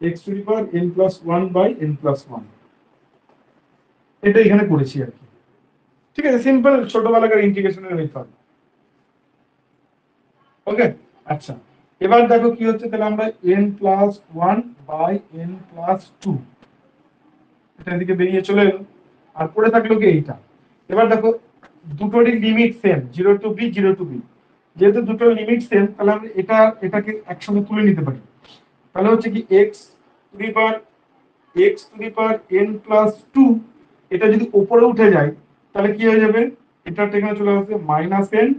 x to the power n plus 1 by n plus 1। এটা এখানে করেছি আর কি, ঠিক আছে? সিম্পল ছোটবেলাকার ইন্টিগ্রেশনের মেথড। ওকে, আচ্ছা, এবার দেখো কি হচ্ছে, তাহলে আমরা n plus 1 by n plus 2, এটা এদিকে বেরিয়ে চলে এলো, আর পড়ে থাকলো কি এইটা। এবার দেখো দুটোরই limit same, 0 to b, 0 to b, যেহেতু দুটো লিমিট সেম তাহলে আমরা এটাকে একসঙ্গে তুলে নিতে পারি। তাহলে হচ্ছে কি x to the power n plus 2, এটা যদি উপরে উঠে যায় তাহলে কি হয়ে যাবে? এটা এখানে চলে আসবে minus n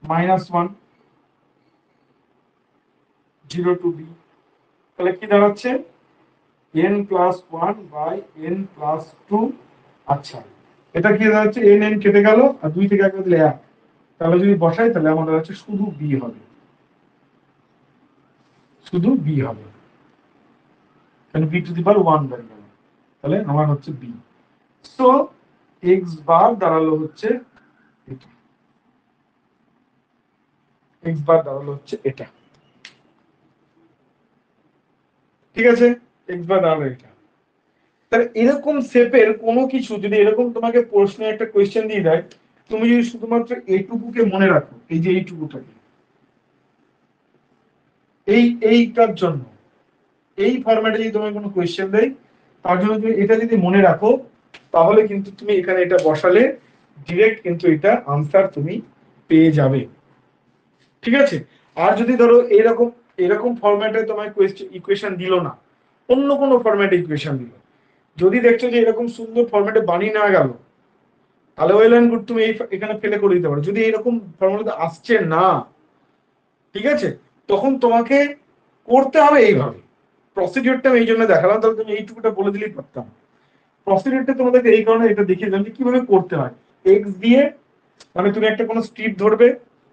minus 1, 0 to b, তাহলে কি দাঁড়াচ্ছে? n plus 1 by n plus 2। আচ্ছা, এটা কি দাঁড়াচ্ছে? n কেটে গেল, আর 2 থেকে 1 দিলে 1, তাহলে যদি বসাই তাহলে আমাদের হচ্ছে শুধু b হবে, শুধু b হবে, কারণ b টু দি পাওয়ার 1 বের গেল, তাহলে আমার হচ্ছে b। সো x বার দাঁড়ালো হচ্ছে এটা, x বার দাঁড়ালো হচ্ছে এটা, ঠিক আছে? এক্স বার দাঁড়ালো এটা। তাহলে এরকম শেপের কোনো কিছু যদি এরকম তোমাকে প্রশ্নে একটা কোয়েশ্চেন দিয়ে দেয়, তুমি যদি শুধুমাত্র এইটুকুকে মনে রাখো, এই যে এইটুকুটাকে, এইটার জন্য এই ফরম্যাটে যদি তোমাকে কোনো কোয়েশ্চেন দেয়, তার জন্য তুমি এটা যদি মনে রাখো, তাহলে কিন্তু তুমি এখানে এটা বসালে ডিরেক্ট কিন্তু এটা আনসার তুমি পেয়ে যাবে। ঠিক আছে? আর যদি ধরো এরকম এরকম ফরম্যাটে তোমায় ইকুয়েশন দিল না, অন্য কোনো ফরম্যাটে ইকুয়েশন দিল, যদি দেখছো যে এরকম সুন্দর ফরম্যাটে বানিয়ে নেওয়া গেল, তাহলে ওয়েল এন্ড গুড, তুমি এখানে ফেলে করে দিতে পারো। যদি এরকম ফর্মুলাতে আসছে না, ঠিক আছে, তখন তোমাকে করতে হবে এইভাবে। প্রসিডিউরটা আমি এই জন্য দেখালাম, তাহলে তুমি এইটুকুটা বলে দিলেই পারতাম। প্রসিডিউরটা তোমাদেরকে এই কারণে এটা দেখিয়ে দিলাম যে কিভাবে করতে হয়। এক্স দিয়ে মানে তুমি একটা কোনো স্ট্রিপ ধরবে,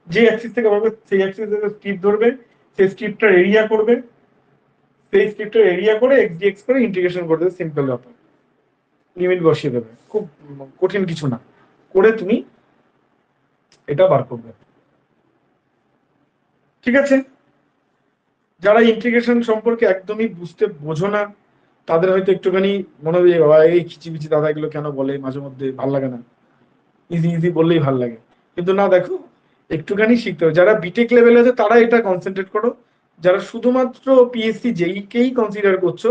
যে অ্যাক্সিস থেকে পাবে সেই অ্যাক্সিস থেকে স্ট্রিপ ধরবে, সেই স্ট্রিপটার এরিয়া করবে, সেই স্ট্রিপটার এরিয়া করে এক্স ডিএক্স করে ইন্টিগ্রেশন করে দেবে, সিম্পল ব্যাপার। লিমিট বসিয়ে দেবে, খুব কঠিন কিছু না, করে তুমি এটা বার করবে। ঠিক আছে? যারা ইন্টিগ্রেশন সম্পর্কে একদমই বোঝো না, তাদের হয়তো একটুখানি মনে হবে বাবা এই খিচিবিচি দাদা এগুলো কেন বলে, মাঝে মধ্যে ভাল লাগে না, ইজি ইজি বললেই ভাল লাগে। কিন্তু না, দেখো একটুখানি শিখতে হবে। যারা বিটেক লেভেল আছে তারা এটা কনসেন্ট্রেট করো, যারা শুধুমাত্র পিএসসি যেইকেই কনসিডার করছো,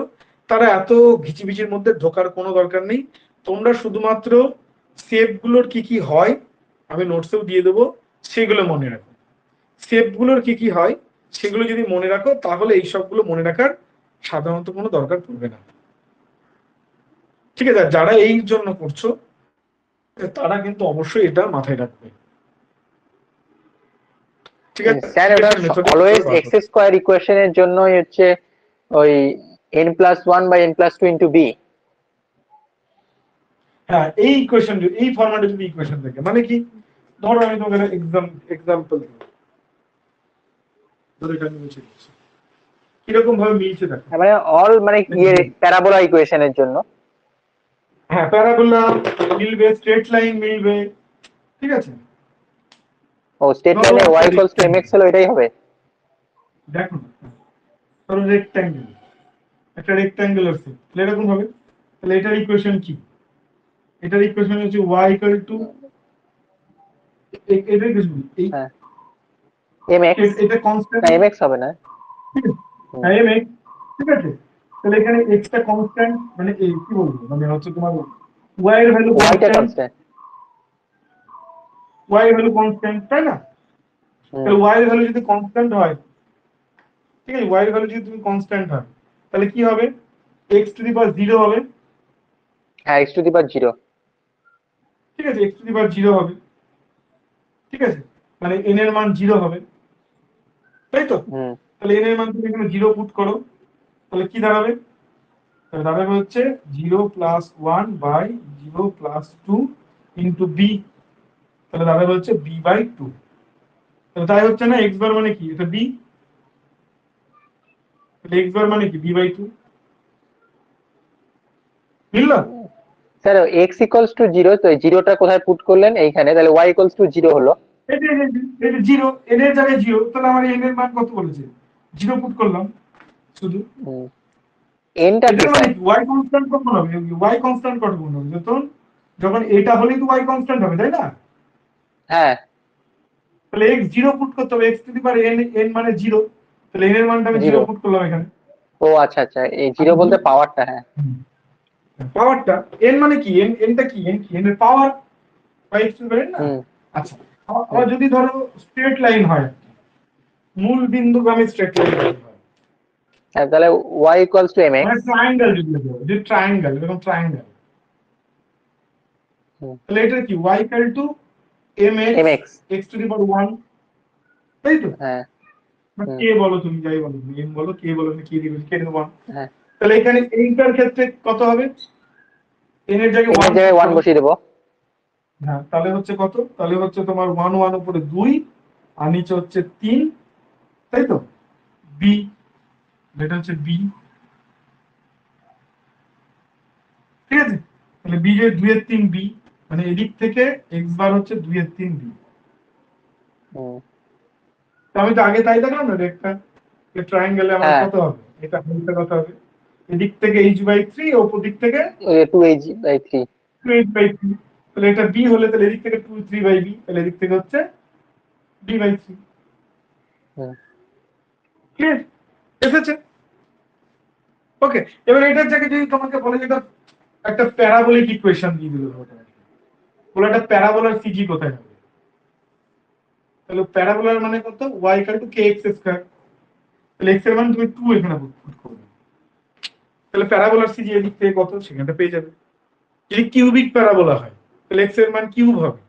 তারা এত ঘিচিবিচির মধ্যে ঢোকার কোনো দরকার নেই। তোমরা শুধুমাত্র শেপ গুলোর কি কি হয়, আমি নোটসেও দিয়ে দেবো, সেগুলো মনে রাখো। শেপ গুলোর কি কি হয় সেগুলো যদি মনে রাখো, তাহলে এই সবগুলো মনে রাখার সাধারণত কোনো দরকার পড়বে না। ঠিক আছে? যারা এই জন্য করছো, তারা কিন্তু অবশ্যই এটা মাথায় রাখবে। ঠিক আছে? স্যার ওটা অলওয়েজ এক্স স্কোয়ার ইকুয়েশনের জন্যই হচ্ছে ওই n+1 by n+2 into B. হ্যাঁ, এই ইকুয়েশন এই ফরম্যাটে যদি ইকুয়েশন থাকে, মানে কি, ধরো আমি তোমাকে এক্সাম্পল দিই, ধরো এটা আমি মুছে দিচ্ছি, কিরকম ভাবে মিলছে দেখো। মানে অল মানে ইয়ে প্যারাবোলা ইকুয়েশনের জন্য। হ্যাঁ, প্যারাবোলা মিলবে, স্ট্রেট লাইন মিলবে। ঠিক আছে? ও স্টেট ধরো লাইনে একটা y ইকুয়ালস টু mx হলো, এটাই হবে। দেখো না, ধরো রেক্ট্যাঙ্গেল, একটা রেক্ট্যাঙ্গেল আছে, তাহলে এরকম হবে। তাহলে এটার ইকুয়েশন কি? এটার ইকুয়েশন হচ্ছে y ইকুয়াল টু, এটার ইকুয়েশন এই, হ্যাঁ mx, এটা কনস্ট্যান্ট, না mx হবে না। হ্যাঁ mx। ঠিক আছে? তাহলে এখানে x টা কনস্ট্যান্ট, মানে এই কি বলবো, মানে হচ্ছে তোমার y এর ভ্যালু y টা কনস্ট্যান্ট, কনস্ট্যান্ট। y এর ভ্যালু কনস্ট্যান্ট, তাই না? তাহলে y এর ভ্যালু যদি কনস্ট্যান্ট হয়, ঠিক আছে, y এর ভ্যালু যদি তুমি কনস্ট্যান্ট হয়, তাহলে কি হবে? x টু দি পাওয়ার 0 হবে। হ্যাঁ x টু দি পাওয়ার 0। ঠিক আছে? x টু দি পাওয়ার 0 হবে। ঠিক আছে? মানে n এর মান 0 হবে, তাই তো? হুম তাহলে n এর মান তুমি এখানে 0 পুট করো, তাহলে কি দাঁড়াবে? তাহলে দাঁড়াবে হচ্ছে 0 plus 1 by 0 plus 2 into B. তাহলে দাঁড়াবে হচ্ছে b বাই 2। তাহলে তাই হচ্ছে না, x বার মানে কি, এটা b, তাহলে x বার মানে কি b বাই 2। বুঝলো? স্যার x ইকুয়ালস টু 0, তো এই 0টা কোথায় পুট করলেন? এইখানে। তাহলে y ইকুয়ালস টু 0 হলো। এটা 0, n এর জায়গায় 0, তাহলে আমার n এর মান কত বলেছে? 0 পুট করলাম শুধু। n টা কি এটার মানে স্যার? কি, y কনস্ট্যান্ট কখন হবে? y কনস্ট্যান্ট কখন হবে? যখন এটা হলেই তো y কনস্ট্যান্ট হবে, তাই না? হ্যাঁ তাহলে x 0 পুট করতে হবে, x to the power n মানে 0, তাহলে n এর মানটা আমি 0 0। পুট করলাম এখানে। ও আচ্ছা আচ্ছা, এই 0 বলতে পাওয়ারটা। হ্যাঁ পাওয়ারটা n মানে কি, nটা কি, n কি, n এর power by x to the power n না। হুম আচ্ছা, আবার যদি ধরো স্ট্রেট লাইন হয়, মূল বিন্দুগামী স্ট্রেট লাইন হয়, হ্যাঁ, তাহলে y ইকুয়ালস টু mx। মানে ট্রায়াঙ্গেল, যদি ট্রায়াঙ্গেল, এরকম ট্রায়াঙ্গেল, তাহলে এটা কি, y equal to mx mx। x to the power 1, তাই তো? হ্যাঁ বা কে বলো, তুমি যাই বলো, তুমি m বলো, কে বলো, কি দিবে, কে দেবো 1। হ্যাঁ, তাহলে এখানে এইটার ক্ষেত্রে কত হবে? n এর জায়গায় n এর 1 জায়গায় 1 বসিয়ে দেবো। হ্যাঁ, তাহলে হচ্ছে কত? তাহলে হচ্ছে তোমার 1 1 উপরে 2 আর নিচে হচ্ছে 3, তাই তো? b, এটা হচ্ছে b। ঠিক আছে? তাহলে b যে 2 এর 3 b, মানে এদিক থেকে x বার হচ্ছে 2 এর 3 b। আমি তো আগে তাই দেখলাম না, একটা ট্রায়াঙ্গেলে আমার হ্যাঁ কত হবে, এটা কত হবে? এদিক থেকে h/3, ওপর দিক থেকে 2h/3। 2h/3। তাহলে এটা b হলে তাহলে এদিক থেকে 2/3/b, তাহলে এদিক থেকে হচ্ছে b/3। হুম। ক্লিয়ার এসেছে? ওকে, এবার এটার জায়গায় যদি তোমাকে বলে যেটা একটা প্যারাবোলিক ইকুয়েশন দিয়ে দিল, বলে একটা প্যারাবোলার সিজি কোথায় হবে, তাহলে প্যারাবোলার মানে কত, y = kx²। তাহলে x এর মান তুমি 2 এখানে পুট করবে, তাহলে প্যারাবোলার সিজি এদিক থেকে কত সেখানটা পেয়ে যাবে। যদি কিউবিক প্যারাবোলা হয় তাহলে x এর মান কিউব হবে,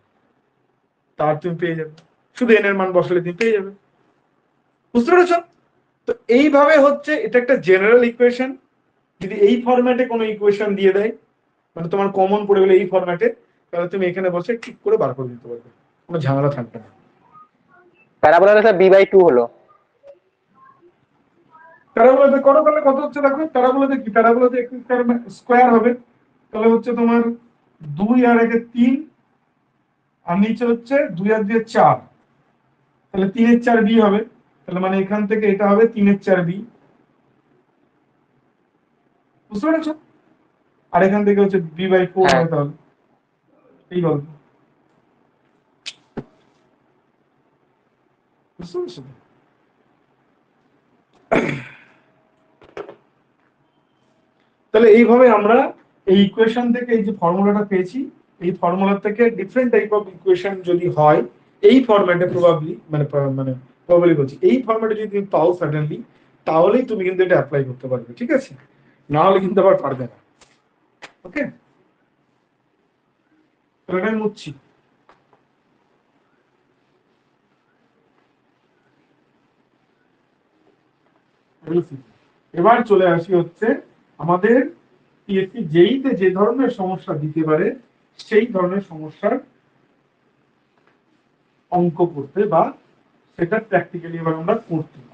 তার তুমি পেয়ে যাবে, শুধু n এর মান বসালে তুমি পেয়ে যাবে। বুঝতে পেরেছো? তো এইভাবে হচ্ছে এটা একটা জেনারেল ইকুয়েশন। যদি এই ফরম্যাটে কোনো ইকুয়েশন দিয়ে দেয়, মানে তোমার কমন পড়ে গেলে এই ফরম্যাটে, তাহলে তুমি এখানে বসে ঠিক করে বার করে দিতে পারবে, কোনো ঝামেলা থাকবে না। প্যারাবোলার স্যার b/2 হলো। প্যারাবোলাতে করো তাহলে কত হচ্ছে দেখো, প্যারাবোলাতে কি, প্যারাবোলাতে স্কয়ার হবে, তাহলে হচ্ছে তোমার 2 আর 1 3, আর নিচে হচ্ছে 2 আর 2 4, তাহলে 3/4b হবে, তাহলে মানে এখান থেকে এটা হবে 3/4b। বুঝতে পেরেছো? আর এখান থেকে হচ্ছে b/4 হ্যাঁ। হবে, তাহলে এই গল্প। বুঝতে পেরেছো? তাহলে এইভাবে আমরা এই ইকুয়েশন থেকে এই যে ফর্মুলাটা পেয়েছি, এই ফর্মুলা থেকে ডিফারেন্ট টাইপ অফ ইকুয়েশন যদি হয় এই ফরম্যাটে, মানে প্রবাবলি বলছি এই ফরম্যাটে যদি তুমি পাও সাডেনলি, তাহলেই তুমি কিন্তু এটা অ্যাপ্লাই করতে পারবে, ঠিক আছে? না হলে কিন্তু আবার পারবে না। ওকে, তাহলে আমি মুছছি। এবার চলে আসি হচ্ছে আমাদের পিএসসি যেইতে যে ধরনের সমস্যা দিতে পারে সেই ধরনের সমস্যার অঙ্ক করতে, বা সেটা প্র্যাকটিক্যালি এবার আমরা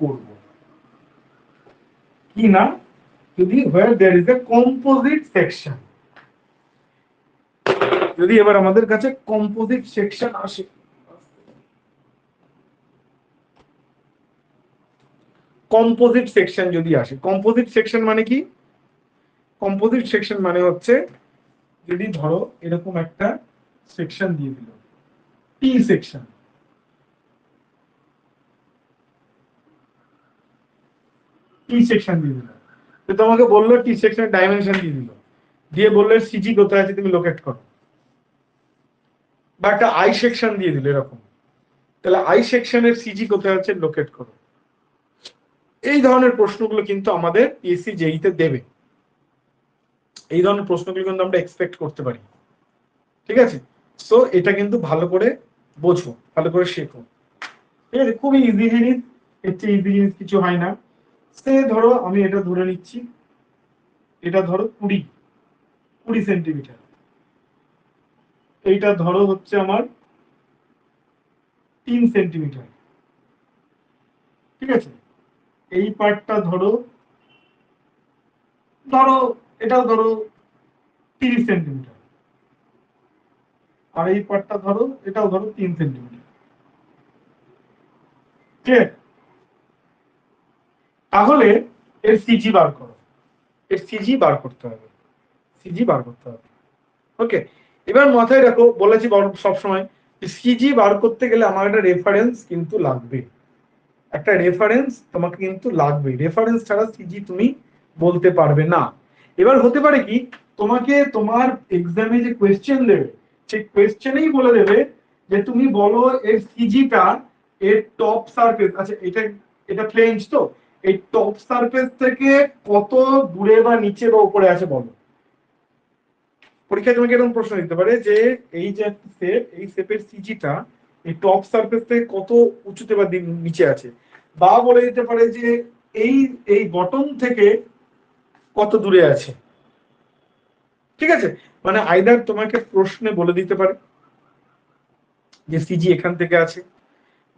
করব কি না, যদি where there is a composite section, যদি এবার আমাদের কাছে কম্পোজিট সেকশন আসে, কম্পোজিট সেকশন যদি আসে, কম্পোজিট সেকশন মানে কি, কম্পোজিট সেকশন মানে হচ্ছে যদি ধরো এরকম একটা সেকশন দিয়ে দিল, টি সেকশন, টি সেকশন দিয়ে দিল, তো তোমাকে বললো টি সেকশনের ডাইমেনশন দিয়ে দিল, দিয়ে বললে সিজি কোথায় আছে তুমি লোকেট করো, বা একটা আই সেকশন দিয়ে দিল এরকম, তাহলে আই সেকশনের সিজি কোথায় আছে লোকেট করো। এই ধরনের প্রশ্নগুলো কিন্তু আমাদের পিএসসি জেইতে দেবে, এই ধরনের প্রশ্নগুলো কিন্তু আমরা এক্সপেক্ট করতে পারি, ঠিক আছে? সো এটা কিন্তু ভালো করে বোঝো, ভালো করে শেখো, ঠিক আছে? খুবই ইজি জিনিস, এর চেয়ে ইজি জিনিস কিছু হয় না। সে ধরো আমি এটা ধরে নিচ্ছি, এটা ধরো 20 সেন্টিমিটার, এইটা ধরো হচ্ছে আমার 3 সেন্টিমিটার, ঠিক আছে? এই পার্টটা ধরো ধরো এটাও ধরো 30 সেন্টিমিটার, আর এই পার্টটা ধরো এটাও ধরো 3 সেন্টিমিটার, ঠিক আছে? তাহলে এর সিজি বার করো, এর সিজি বার করতে হবে, সিজি বার করতে হবে। ওকে, এবার মাথায় রাখো, বলেছি সবসময় সিজি বার করতে গেলে আমার একটা রেফারেন্স কিন্তু লাগবে, একটা রেফারেন্স তোমাকে কিন্তু লাগবে, রেফারেন্স ছাড়া সিজি তুমি বলতে পারবে না। এবার হতে পারে কি, তোমাকে তোমার এক্সামে যে কোয়েশ্চেন দেবে সেই কোয়েশ্চেনেই বলে দেবে যে তুমি বলো এর সিজিটা এর টপ সারফেস, আচ্ছা এটা এটা ফ্লেঞ্জ, তো এই টপ সারফেস থেকে কত দূরে বা নিচে বা উপরে আছে বলো। পরীক্ষায় তোমাকে এরকম প্রশ্ন দিতে পারে যে এই যে শেপ, এই শেপের সিজিটা এই টপ সারফেস থেকে কত উঁচুতে বা নিচে আছে, বা বলে দিতে পারে যে এই এই বটম থেকে কত দূরে আছে, ঠিক আছে? মানে আইদার তোমাকে প্রশ্নে বলে দিতে পারে যে সিজি এখান থেকে আছে,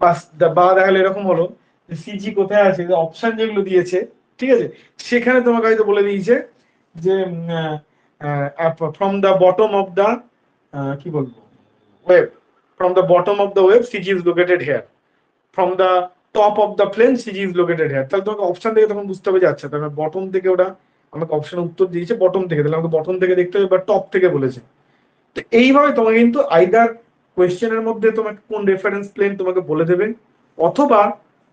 বা দেখা গেল এরকম হলো যে সিজি কোথায় আছে, যে অপশন যেগুলো দিয়েছে, ঠিক আছে, সেখানে তোমাকে হয়তো বলে দিয়েছে যে from the bottom of the কি বলবো web, from the bottom of the web CG is located here, from the top of the plane CG is located here. তাহলে তোমাকে অপশন থেকে তখন বুঝতে হবে যে আচ্ছা তাহলে বটম থেকে ওটা আমাকে অপশনে উত্তর দিয়েছে বটম থেকে, তাহলে আমাকে বটম থেকে দেখতে হবে বা টপ থেকে বলেছে। তো এইভাবে তোমাকে কিন্তু আইদার কোয়েশ্চেনের মধ্যে তোমাকে কোন রেফারেন্স প্লেন তোমাকে বলে দেবে, অথবা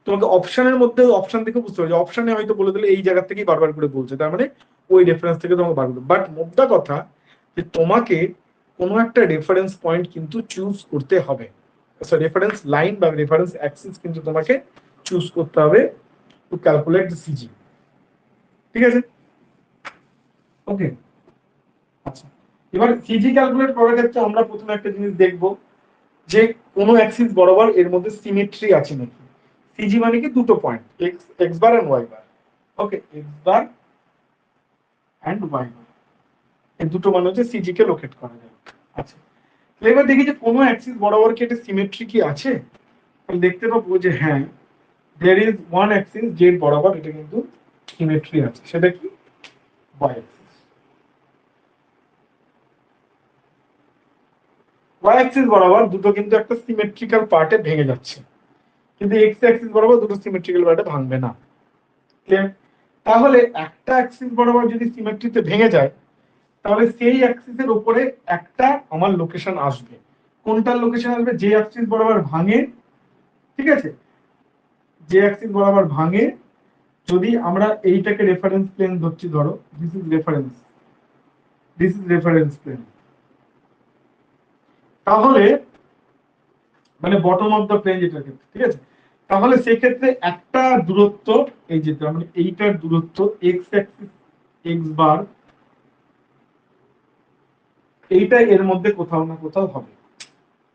তোমাকে অপশনের মধ্যে অপশন থেকে বুঝতে হবে যে অপশনে হয়তো বলে দিলে এই জায়গা থেকেই বারবার করে বলছে, তার মানে ওই রেফারেন্স থেকে তোমাকে বার করবে। বাট মোদ্দা কথা যে তোমাকে কোনো একটা রেফারেন্স পয়েন্ট কিন্তু চুজ করতে হবে, রেফারেন্স লাইন বা রেফারেন্স অ্যাক্সিস কিন্তু তোমাকে চুজ করতে হবে টু ক্যালকুলেট দ্য সিজি। ঠিক আছে, ওকে। আচ্ছা, এবার সিজি ক্যালকুলেট করার ক্ষেত্রে আমরা প্রথমে একটা জিনিস দেখব যে কোনো অ্যাক্সিস বরাবর এর মধ্যে সিমেট্রি আছে নাকি। সিজি মানে কি দুটো point, x bar and y bar. Okay, x bar and y bar, এই দুটো মানে হচ্ছে সিজি কে লোকেট করা যাবে। আচ্ছা, এবার দেখি যে কোনো অ্যাক্সিস বরাবর কি এটা সিমেট্রি কি আছে। আমি দেখতে পাবো যে হ্যাঁ, there is one axis Z বরাবর এটা কিন্তু সিমেট্রি আছে, সেটা কি ওয়াই অ্যাক্সিস। ওয়াই অ্যাক্সিস বরাবর দুটো কিন্তু একটা সিমেট্রিক্যাল পার্টে ভেঙে যাচ্ছে, কিন্তু এক্স অ্যাক্সিস বরাবর দুটো সিমেট্রিক্যাল পার্টে ভাঙবে না। ক্লিয়ার? তাহলে একটা অ্যাক্সিস বরাবর যদি সিমেট্রিতে ভেঙে যায়, তাহলে সেই অ্যাক্সিসের উপরে একটা আমার লোকেশন আসবে। কোনটার লোকেশন আসবে? যে অ্যাক্সিস বরাবর ভাঙে, ঠিক আছে, যে অ্যাক্সিস বরাবর ভাঙে, যদি আমরা এইটাকে রেফারেন্স প্লেন ধরছি, ধরো দিস ইজ রেফারেন্স প্লেন, তাহলে মানে বটম অফ দ্য প্লেন যেটার ক্ষেত্রে, ঠিক আছে, তাহলে সেক্ষেত্রে একটা দূরত্ব, এই যে মানে এইটার দূরত্ব এক্স অ্যাক্সিস এক্স বার, এইটা এর মধ্যে কোথাও না কোথাও হবে।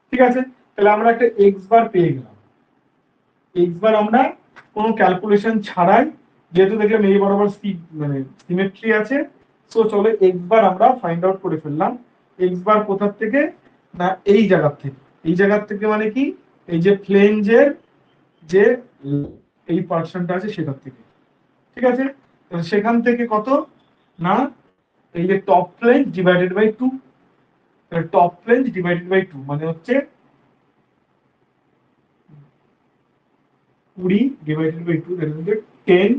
ঠিক আছে, তাহলে আমরা একটা এক্স বার পেয়ে গেলাম। এক্স বার আমরা কোনো ক্যালকুলেশন ছাড়াই, যেহেতু দেখলাম এই বরাবর মানে সিমেট্রি আছে, সো চলো এক্স বার আমরা ফাইন্ড আউট করে ফেললাম। এক্স বার কোথার থেকে? না এই জায়গার থেকে। এই জায়গার থেকে মানে কি? এই যে ফ্লেঞ্জের যে এই পার্সনটা আছে সেটার থেকে। ঠিক আছে, সেখান থেকে কত? না এই যে top flange divided by 2, top flange divided by 2 মানে হচ্ছে 20 divided by 2, that is 10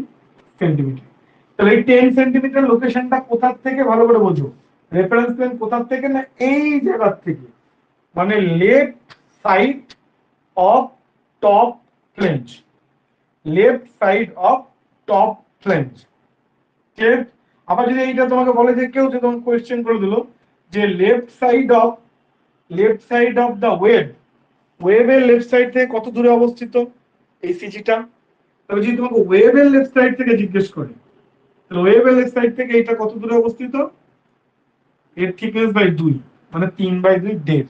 centimetre. তাহলে এই 10 সেন্টিমিটার লোকেশনটা কোথার থেকে ভালো করে বোঝো। রেফারেন্স প্লেন কোথার থেকে? না এই জায়গার থেকে, মানে left side of top flange, left side of top flange. ঠিক? আবার যদি এইটা তোমাকে বলে যে কেউ যদি তোমাকে কোয়েশ্চেন করে দিল যে লেফট সাইড অফ দা ওয়েভের লেফট সাইড থেকে কত দূরে অবস্থিত এই সিজিটা, তবে যদি তোমাকে ওয়েভের লেফট সাইড থেকে জিজ্ঞেস করে, তাহলে ওয়েভের লেফট সাইড থেকে এটা কত দূরে অবস্থিত? এর থিকনেস বাই 2, মানে 3/2, 1.5।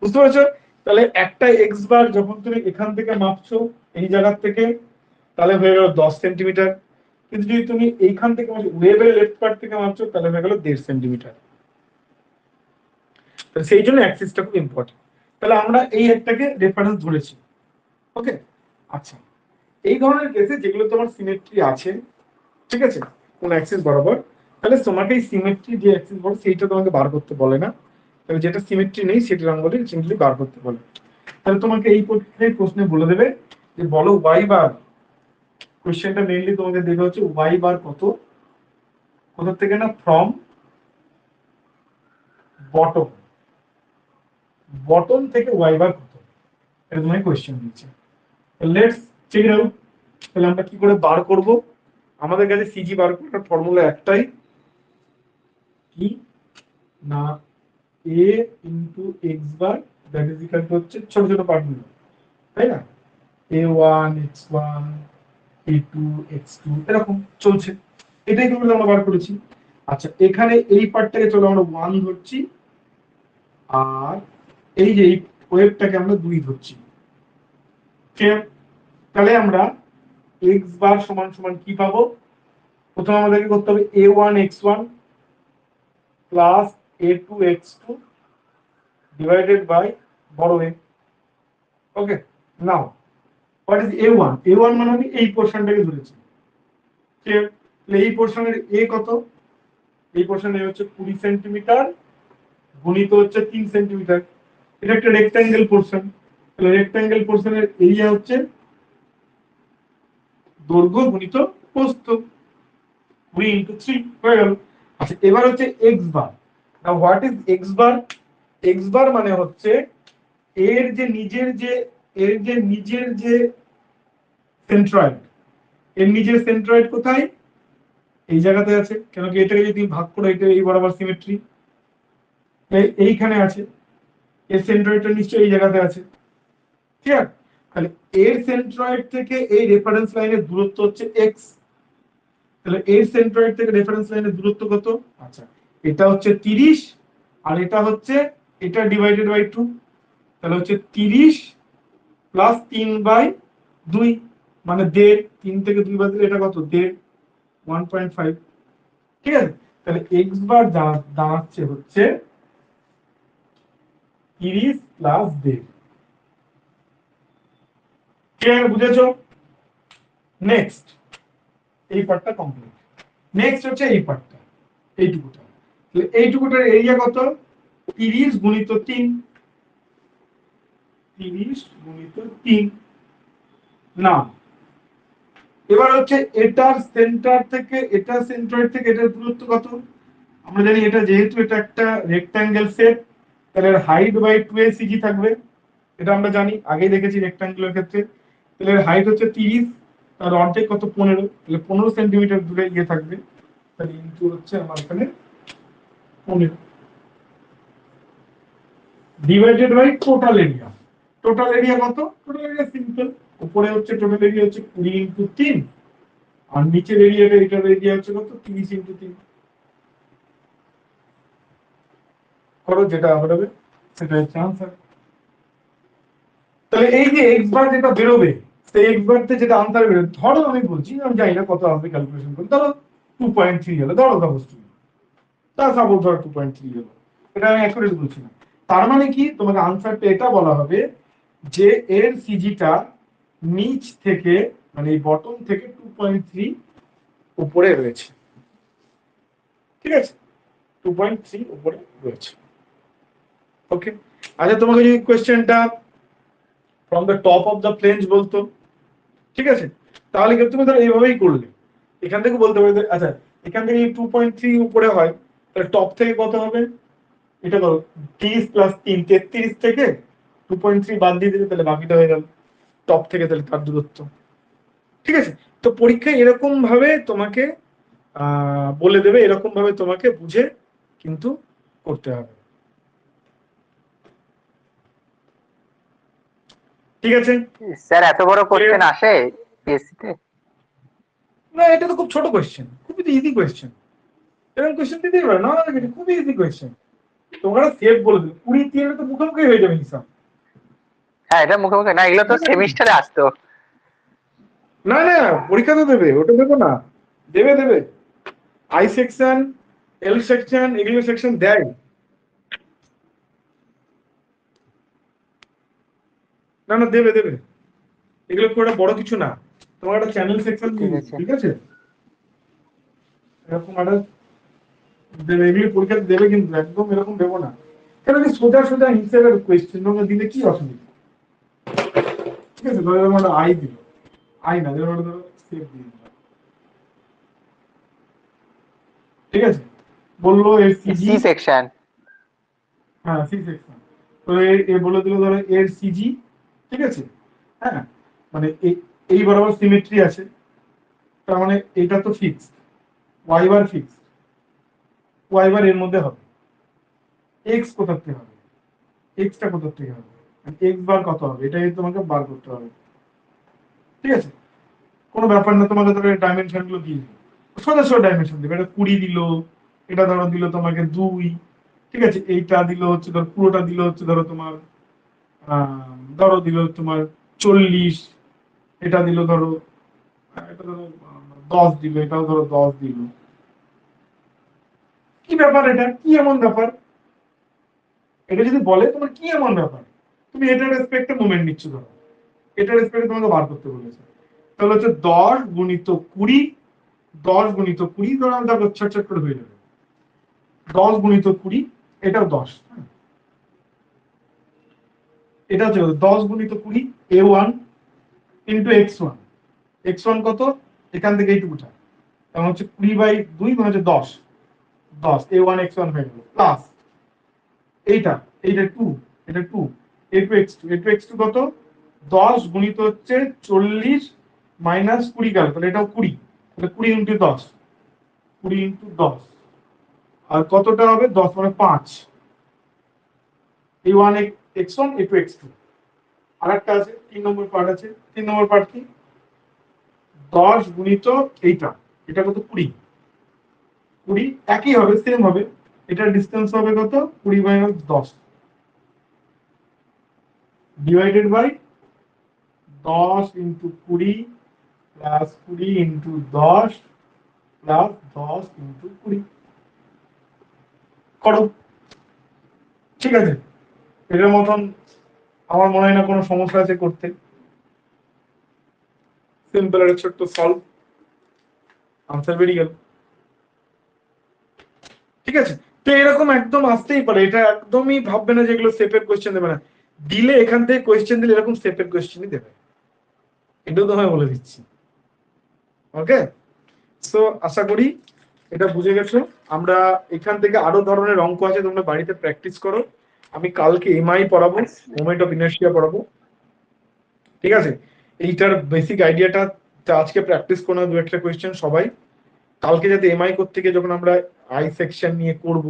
বুঝতে পারছো? তাহলে একটা এক্স বার যখন তুমি এখান থেকে মাপছো এই জায়গার থেকে, তাহলে হয়ে গেল 10 সেন্টিমিটার। কিন্তু যদি তুমি এইখান থেকে ওয়েভের লেফট পার্ট থেকে মাপছো, তাহলে হয়ে গেল 1.5 সেন্টিমিটার। সেই জন্য অ্যাক্সিসটা খুব ইম্পর্টেন্ট। তাহলে আমরা এই একটাকে রেফারেন্স ধরেছি। ওকে, আচ্ছা, এই ধরনের কেসে যেগুলো তোমার সিমেট্রি আছে, ঠিক আছে, কোন অ্যাক্সিস বরাবর, তাহলে তোমাকে এই সিমেট্রি যে অ্যাক্সিস বলে সেইটা তোমাকে বার করতে বলে না, তবে যেটা সিমেট্রি নেই সেটা বলে সিম্পলি বার করতে বলে। তাহলে তোমাকে এই প্রশ্নে বলে দেবে যে বলো ওয়াই বার, কোশ্চেনটা মেইনলি তোমাকে দেবে হচ্ছে ওয়াই বার কত, কোথা থেকে? না ফ্রম বটম, বটম থেকে ওয়াই বার কত, এটা তোমাকে কোশ্চেন দিচ্ছে। Let's check it out. তাহলে আমরা কি করে বার করব? আমাদের কাছে সিজি বার করার ফর্মুলা একটাই, কি না a into x bar, that is equal to হচ্ছে ছোট ছোট পার্টগুলো, তাই না, a1 x1 a2 x2 এরকম চলছে, এটাই কিন্তু আমরা বার করেছি। আচ্ছা, এখানে এই পার্টটাকে চলো আমরা 1 ধরছি, আর এই যে এই ওয়েভটাকে আমরা 2 ধরছি। তাহলে আমরা এক্স বার সমান সমান কি পাবো? প্রথমে আমাদেরকে করতে হবে a1 x1 plus a2 x2 divided by বড় ওয়েভ। Okay, now what is a1? a1 মানে আমি এই পোরশনটাকে ধরেছি। এই পোরশনের এ কত? এই পোরশনের হচ্ছে 20 সেন্টিমিটার গুণিত হচ্ছে 3 সেন্টিমিটার। এটা একটা রেক্ট্যাঙ্গেল পোরশন, তাহলে রেক্ট্যাঙ্গেল পোরশনের এরিয়া হচ্ছে দৈর্ঘ্য গুণিত প্রস্থ, 20 ইন্টু 3 হয়ে গেল। আচ্ছা এবার হচ্ছে x bar. Now what is x bar? X bar মানে হচ্ছে এর যে নিজের যে সেন্ট্রয়েড, এর নিজের সেন্ট্রয়েড কোথায়? এই জায়গাতে আছে, কেন কি এটাকে যদি ভাগ করো এটা এই বরাবর সিমেট্রি, এইখানে আছে, এর সেন্ট্রয়েডটা নিশ্চয়ই এই জায়গাতে আছে, ঠিক আছে? তাহলে এর সেন্ট্রয়েড থেকে এই রেফারেন্স লাইনের দূরত্ব হচ্ছে এক্স। তাহলে এর সেন্ট্রয়েড থেকে রেফারেন্স লাইনের দূরত্ব কত? আচ্ছা এটা হচ্ছে 30 আর এটা হচ্ছে এটা ডিভাইডেড বাই 2, তাহলে হচ্ছে 30 প্লাস 3/2 মানে 1.5, 3 থেকে 2 বাদ দিলে এটা কত? 1.5, 1.5, ঠিক আছে? তাহলে এক্স বার দাঁড়াচ্ছে হচ্ছে 30 প্লাস 1.5। ক্লিয়ার? বুঝেছো? নেক্সট এই পার্টটা কমপ্লিট। নেক্সট হচ্ছে এই পার্টটা, এইটুকুটা। তাহলে এইটুকুটার এরিয়া কত? 30 গুণিত 3, 30 গুণিত 3। না এবার হচ্ছে এটার সেন্টার থেকে এটার সেন্ট্রয়েড থেকে এটার দূরত্ব কত? আমরা জানি এটা যেহেতু এটা একটা রেক্ট্যাঙ্গেল শেপ, তাহলে এর হাইট বাই 2a সিজি থাকবে, এটা আমরা জানি, আগেই দেখেছি রেক্ট্যাঙ্গুলার ক্ষেত্রে। তাহলে এর হাইট হচ্ছে 30, তার অর্ধেক কত? 15, তাহলে 15 সেন্টিমিটার দূরে ইয়ে থাকবে, তাহলে ইনটু হচ্ছে আমার এখানে 15 divided by total area. Total area কত? টোটাল এরিয়া সিম্পল, উপরে হচ্ছে টোটাল এরিয়া হচ্ছে 20 ইন্টু 3 আর নিচের এরিয়াটা এটার এরিয়া হচ্ছে কত? 30 ইন্টু 3 করো, যেটা হবে সেটা হচ্ছে আনসার। তাহলে এই যে এক্স বার যেটা বেরোবে, সেই এক্স বার তে যেটা আনসার বেরোবে, ধরো আমি বলছি, আমি জানি না কত আসবে ক্যালকুলেশন করে, ধরো 2.3 হলো, ধরো সাপোজ তুমি, তা সাপোজ ধরো 2.3 হলো, এটা আমি অ্যাকুরেট বলছি না। তার মানে কি তোমাকে আনসারটা এটা বলা হবে যে এর সিজিটা নিচ থেকে মানে এই বটম থেকে 2.3 উপরে রয়েছে, ঠিক আছে? 2.3 উপরে রয়েছে। ওকে, আচ্ছা তোমাকে যদি কোয়েশ্চেনটা from the top of the planes বলতো, ঠিক আছে, তাহলে কিন্তু তুমি ধরো এইভাবেই করলে, এখান থেকে বলতে পারবে আচ্ছা এখান থেকে 2.3 উপরে হয়, তাহলে টপ থেকে কত হবে? এটা করো 30 প্লাস 3, 33 থেকে 2.3 বাদ দিয়ে দিলে তাহলে বাকিটা হয়ে গেল টপ থেকে, তাহলে তার দূরত্ব, ঠিক আছে? তো পরীক্ষায় এরকম ভাবে তোমাকে বলে দেবে, এরকম ভাবে তোমাকে বুঝে কিন্তু করতে হবে, ঠিক আছে? স্যার এত বড় কোশ্চেন আসে পিএসসি তে? না এটা তো খুব ছোট কোয়েশ্চেন, খুবই ইজি কোয়েশ্চেন, এরকম কোয়েশ্চেন দিতেই পারে না, খুবই ইজি কোয়েশ্চেন। তোমরা সেভ বলে দেবে 20 তো মুখোমুখি হয়ে যাবে হিসাব। হ্যাঁ এটা মুখে মুখে না, এগুলো তো সেমিস্টারে আসতো। না না পরীক্ষা তো দেবে, ওটা দেবো না, দেবে দেবে আই সেকশন, এল সেকশন, এগুলো সেকশন দেয়। না না দেবে দেবে, এগুলো খুব একটা বড় কিছু না, তোমার একটা চ্যানেল সেকশন ঠিক দিয়ে আছে। ঠিক আছে? এরকম একটা দেবে, এগুলো পরীক্ষা দেবে কিন্তু একদম এরকম দেবো না, কেন কি সোজা সোজা হিসেবের কোয়েশ্চেন তোমাকে দিলে কি অসুবিধা, ঠিক আছে? ধরো এরকম একটা আই দিল, আই না ধরো ধরো সেভ দিয়ে দিল, ঠিক আছে? বললো এর সিজি, সি সেকশন। হ্যাঁ সি সেকশন, তো এ বলে দিল ধরো এর সিজি, ঠিক আছে? হ্যাঁ মানে এই বরাবর সিমেট্রি আছে, তার মানে এটা তো fix, y bar fix, y bar এর মধ্যে হবে, এক্স কোথা থেকে হবে, এক্সটা কোথা থেকে হবে, এক্স বার কত হবে এটাই তোমাকে বার করতে হবে, ঠিক আছে? কোনো ব্যাপার না, তোমাকে ধরো ডাইমেনশন গুলো দিয়ে দিল, সোজা সোজা ডাইমেনশন দেবে, এটা 20 দিল, এটা ধরো দিল তোমাকে 2, ঠিক আছে? এইটা দিল হচ্ছে ধরো পুরোটা দিল হচ্ছে ধরো তোমার ধরো দিল তোমার 40, এটা দিল ধরো এটা ধরো 10 দিল, এটাও ধরো 10 দিল, কি ব্যাপার, এটা কি এমন ব্যাপার? এটা যদি বলে তোমার কি এমন ব্যাপার, তুমি এটার রেসপেক্টে মোমেন্ট নিচ্ছ, ধরো এটার রেসপেক্টে তোমাকে বার করতে বলেছে, তাহলে হচ্ছে 10 গুণিত 20, 10 গুণিত 20 ধরো আমি তারপর ছোট ছোট করে হয়ে যাবে, 10 গুণিত 20 এটাও 10, এটা হচ্ছে 10 গুণিত 20 a1 ইন্টু x1, x1 কত? এখান থেকে এইটুকুটা তখন হচ্ছে 20/2 মানে হচ্ছে 10, a1x1 হয়ে গেল প্লাস এইটা 2, এটা 2, a2x2 কত 10 গুণিত হচ্ছে 40 মাইনাস 20 গেল, তাহলে এটাও 20, তাহলে 20 ইন্টু 10, 20 ইন্টু 10 আর কতটা হবে 10 মানে 5, a1x1 a2x2। আর একটা আছে 3 নম্বর পার্ট আছে, 3 নম্বর পার্ট কি 10 গুণিত এইটা, এটা কত 20, 20 একই হবে, সেম হবে, এটার ডিসটেন্স হবে কত 20 minus 10 divided by 10 into 20 plus 20 into 10 plus 10 into 20 করো। ঠিক আছে, এটার মতন আমার মনে হয় না কোনো সমস্যা আছে করতে, সিম্পল একটা ছোট্ট সলভ, আনসার বেরিয়ে গেল। ঠিক আছে, তো এরকম একদম আসতেই পারে, এটা একদমই ভাববে না যে এগুলো সেপের কোয়েশ্চেন দেবে না, দিলে এখান থেকে কোয়েশ্চেন দিলে এরকম সেপের কোয়েশ্চেনই দেবে, এটাও তোমায় বলে দিচ্ছি। ওকে, সো আশা করি এটা বুঝে গেছো। আমরা এখান থেকে আরো ধরনের অঙ্ক আছে, তোমরা বাড়িতে প্র্যাকটিস করো। আমি কালকে এমআই পড়াবো, মোমেন্ট অফ ইনার্শিয়া পড়াবো। ঠিক আছে, এইটার বেসিক আইডিয়াটা আজকে প্র্যাকটিস করো, দু একটা কোয়েশ্চেন সবাই, কালকে যাতে এমআই করতে গিয়ে যখন আমরা আই সেকশন নিয়ে করব,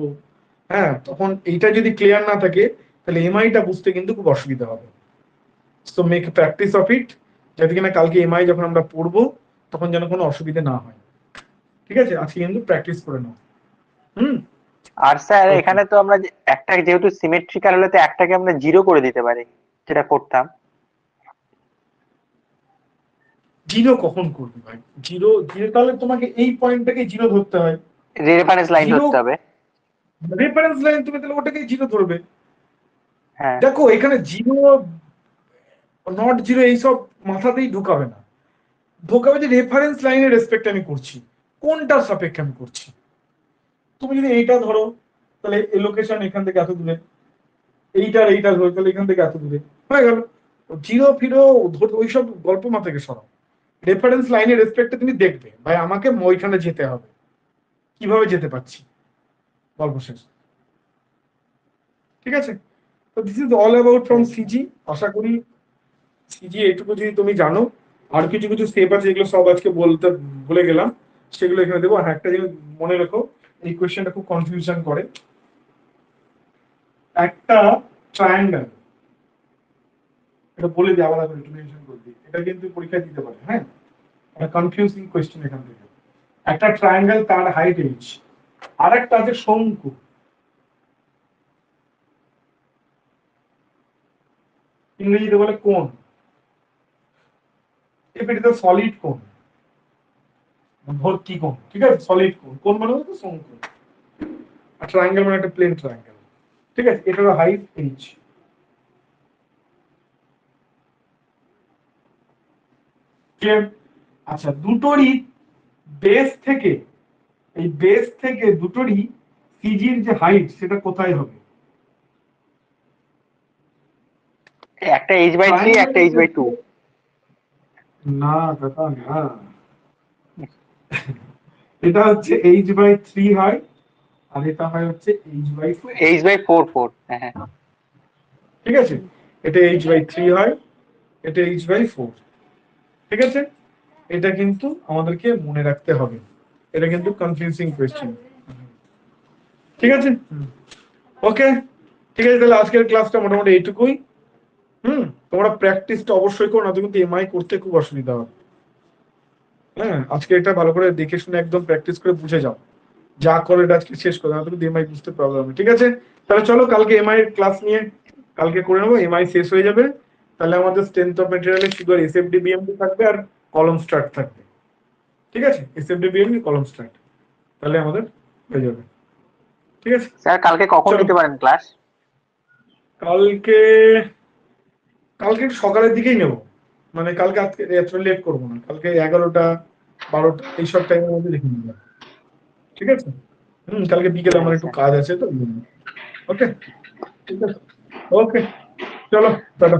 হ্যাঁ, তখন এইটা যদি ক্লিয়ার না থাকে তাহলে এমআইটা বুঝতে কিন্তু খুব অসুবিধা হবে। So make practice of it, যাতে কিনা কালকে এমআই যখন আমরা পড়বো তখন যেন কোনো অসুবিধা না হয়। ঠিক আছে, আজকে কিন্তু প্র্যাকটিস করে নাও। আর স্যার Okay. এখানে তো আমরা একটা যেহেতু সিমেট্রিক্যাল হলে তো একটাকে আমরা জিরো করে দিতে পারি, যেটা করতাম। জিরো কখন করবি ভাই, জিরো জিরো তাহলে তোমাকে এই পয়েন্টটাকে জিরো ধরতে হয়, রেফারেন্স লাইন জিরো ধরতে হবে। রেফারেন্স লাইন, তুমি তাহলে ওটাকে জিরো ধরবে। হ্যাঁ, দেখো এখানে জিরো নট জিরো এইসব মাথাতেই ঢুকাবে না, ঢোকাবে যে রেফারেন্স লাইনের রেসপেক্ট আমি করছি, কোনটার সাপেক্ষে আমি করছি। তুমি যদি এইটা ধরো তাহলে এই লোকেশন এখান থেকে এত দূরে, এইটা ধরো তাহলে এখান থেকে এত দূরে, হয়ে গেল। জিরো ফিরো ওইসব গল্প মাথা থেকে সরাও, রেফারেন্স লাইনের রেসপেক্টে তুমি দেখবে ভাই আমাকে ওইখানে যেতে হবে, কিভাবে যেতে পারছি, গল্প শেষ। ঠিক আছে, তো this is all about from CG. আশা করি সিজি এইটুকু যদি তুমি জানো, আর কিছু কিছু স্টেপ আছে যেগুলো সব আজকে বলতে ভুলে গেলাম, সেগুলো এখানে দেবো। আর একটা জিনিস মনে রেখো, এই কোয়েশ্চেনটা খুব কনফিউশন করে, একটা ট্রায়াঙ্গেল, এটা বলে দিই আলাদা করে একটু মেনশন করে দিই, এটা কিন্তু পরীক্ষায় দিতে পারে, হ্যাঁ, একটা কনফিউজিং কোয়েশ্চেন এখান থেকে। একটা ট্রায়াঙ্গেল, তার হাইট এইচ, আর একটা আছে শঙ্কু, ইংরেজিতে বলে কোণ, if it is a solid কোণ, ভর্তি কোণ, ঠিক আছে, সলিড কোণ, কোণ মানে হচ্ছে শঙ্কু, আর ট্রায়াঙ্গেল মানে একটা প্লেন ট্রায়াঙ্গেল। ঠিক আছে, এটার হাইট এইচ। আচ্ছা, দুটোরই বেস থেকে, এই বেস থেকে দুটোরই সিজির যে হাইট সেটা কোথায় হবে? একটা h/3 একটা h/2। না কথা না, এটা হচ্ছে h/3 হয়, আর এটা হয় হচ্ছে h/4। h/4 হ্যাঁ হ্যাঁ। ঠিক আছে, এটা h/3 হয়, এটা h/4। ঠিক আছে, এটা কিন্তু আমাদেরকে মনে রাখতে হবে, এটা কিন্তু কনফিউজিং কোয়েশ্চেন। ঠিক আছে, ওকে, ঠিক আছে, তাহলে আজকের ক্লাসটা মোটামুটি এইটুকুই। তোমরা প্র্যাকটিসটা অবশ্যই করো, না তো কিন্তু এমআই করতে খুব অসুবিধা হবে। হ্যাঁ, আজকে এটা ভালো করে দেখে শুনে একদম প্র্যাকটিস করে বুঝে যাও, যা করো এটা আজকে শেষ করো, না তো কিন্তু এমআই বুঝতে প্রবলেম হবে। ঠিক আছে, তাহলে চলো কালকে এমআই এর ক্লাস নিয়ে কালকে করে নেবো, এমআই শেষ হয়ে যাবে, তাহলে আমাদের স্ট্রেংথ অফ মেটেরিয়ালে শুধু আর এসএফডি বিএমডি থাকবে আর কলম স্টার্ট থাকবে। ঠিক আছে, এসএফডি বিএমডি কলম স্টার্ট, তাহলে আমাদের হয়ে যাবে। ঠিক আছে স্যার কালকে কখন চলো, নিতে পারেন ক্লাস? কালকে কালকে একটু সকালের দিকেই নেবো, মানে কালকে আজকে এত লেট করবো না, কালকে 11টা 12টা এইসব টাইমের মধ্যে লিখে নিবো। ঠিক আছে, কালকে বিকেলে আমার একটু কাজ আছে তো। ওকে, ঠিক আছে, ওকে, চলো টাটা।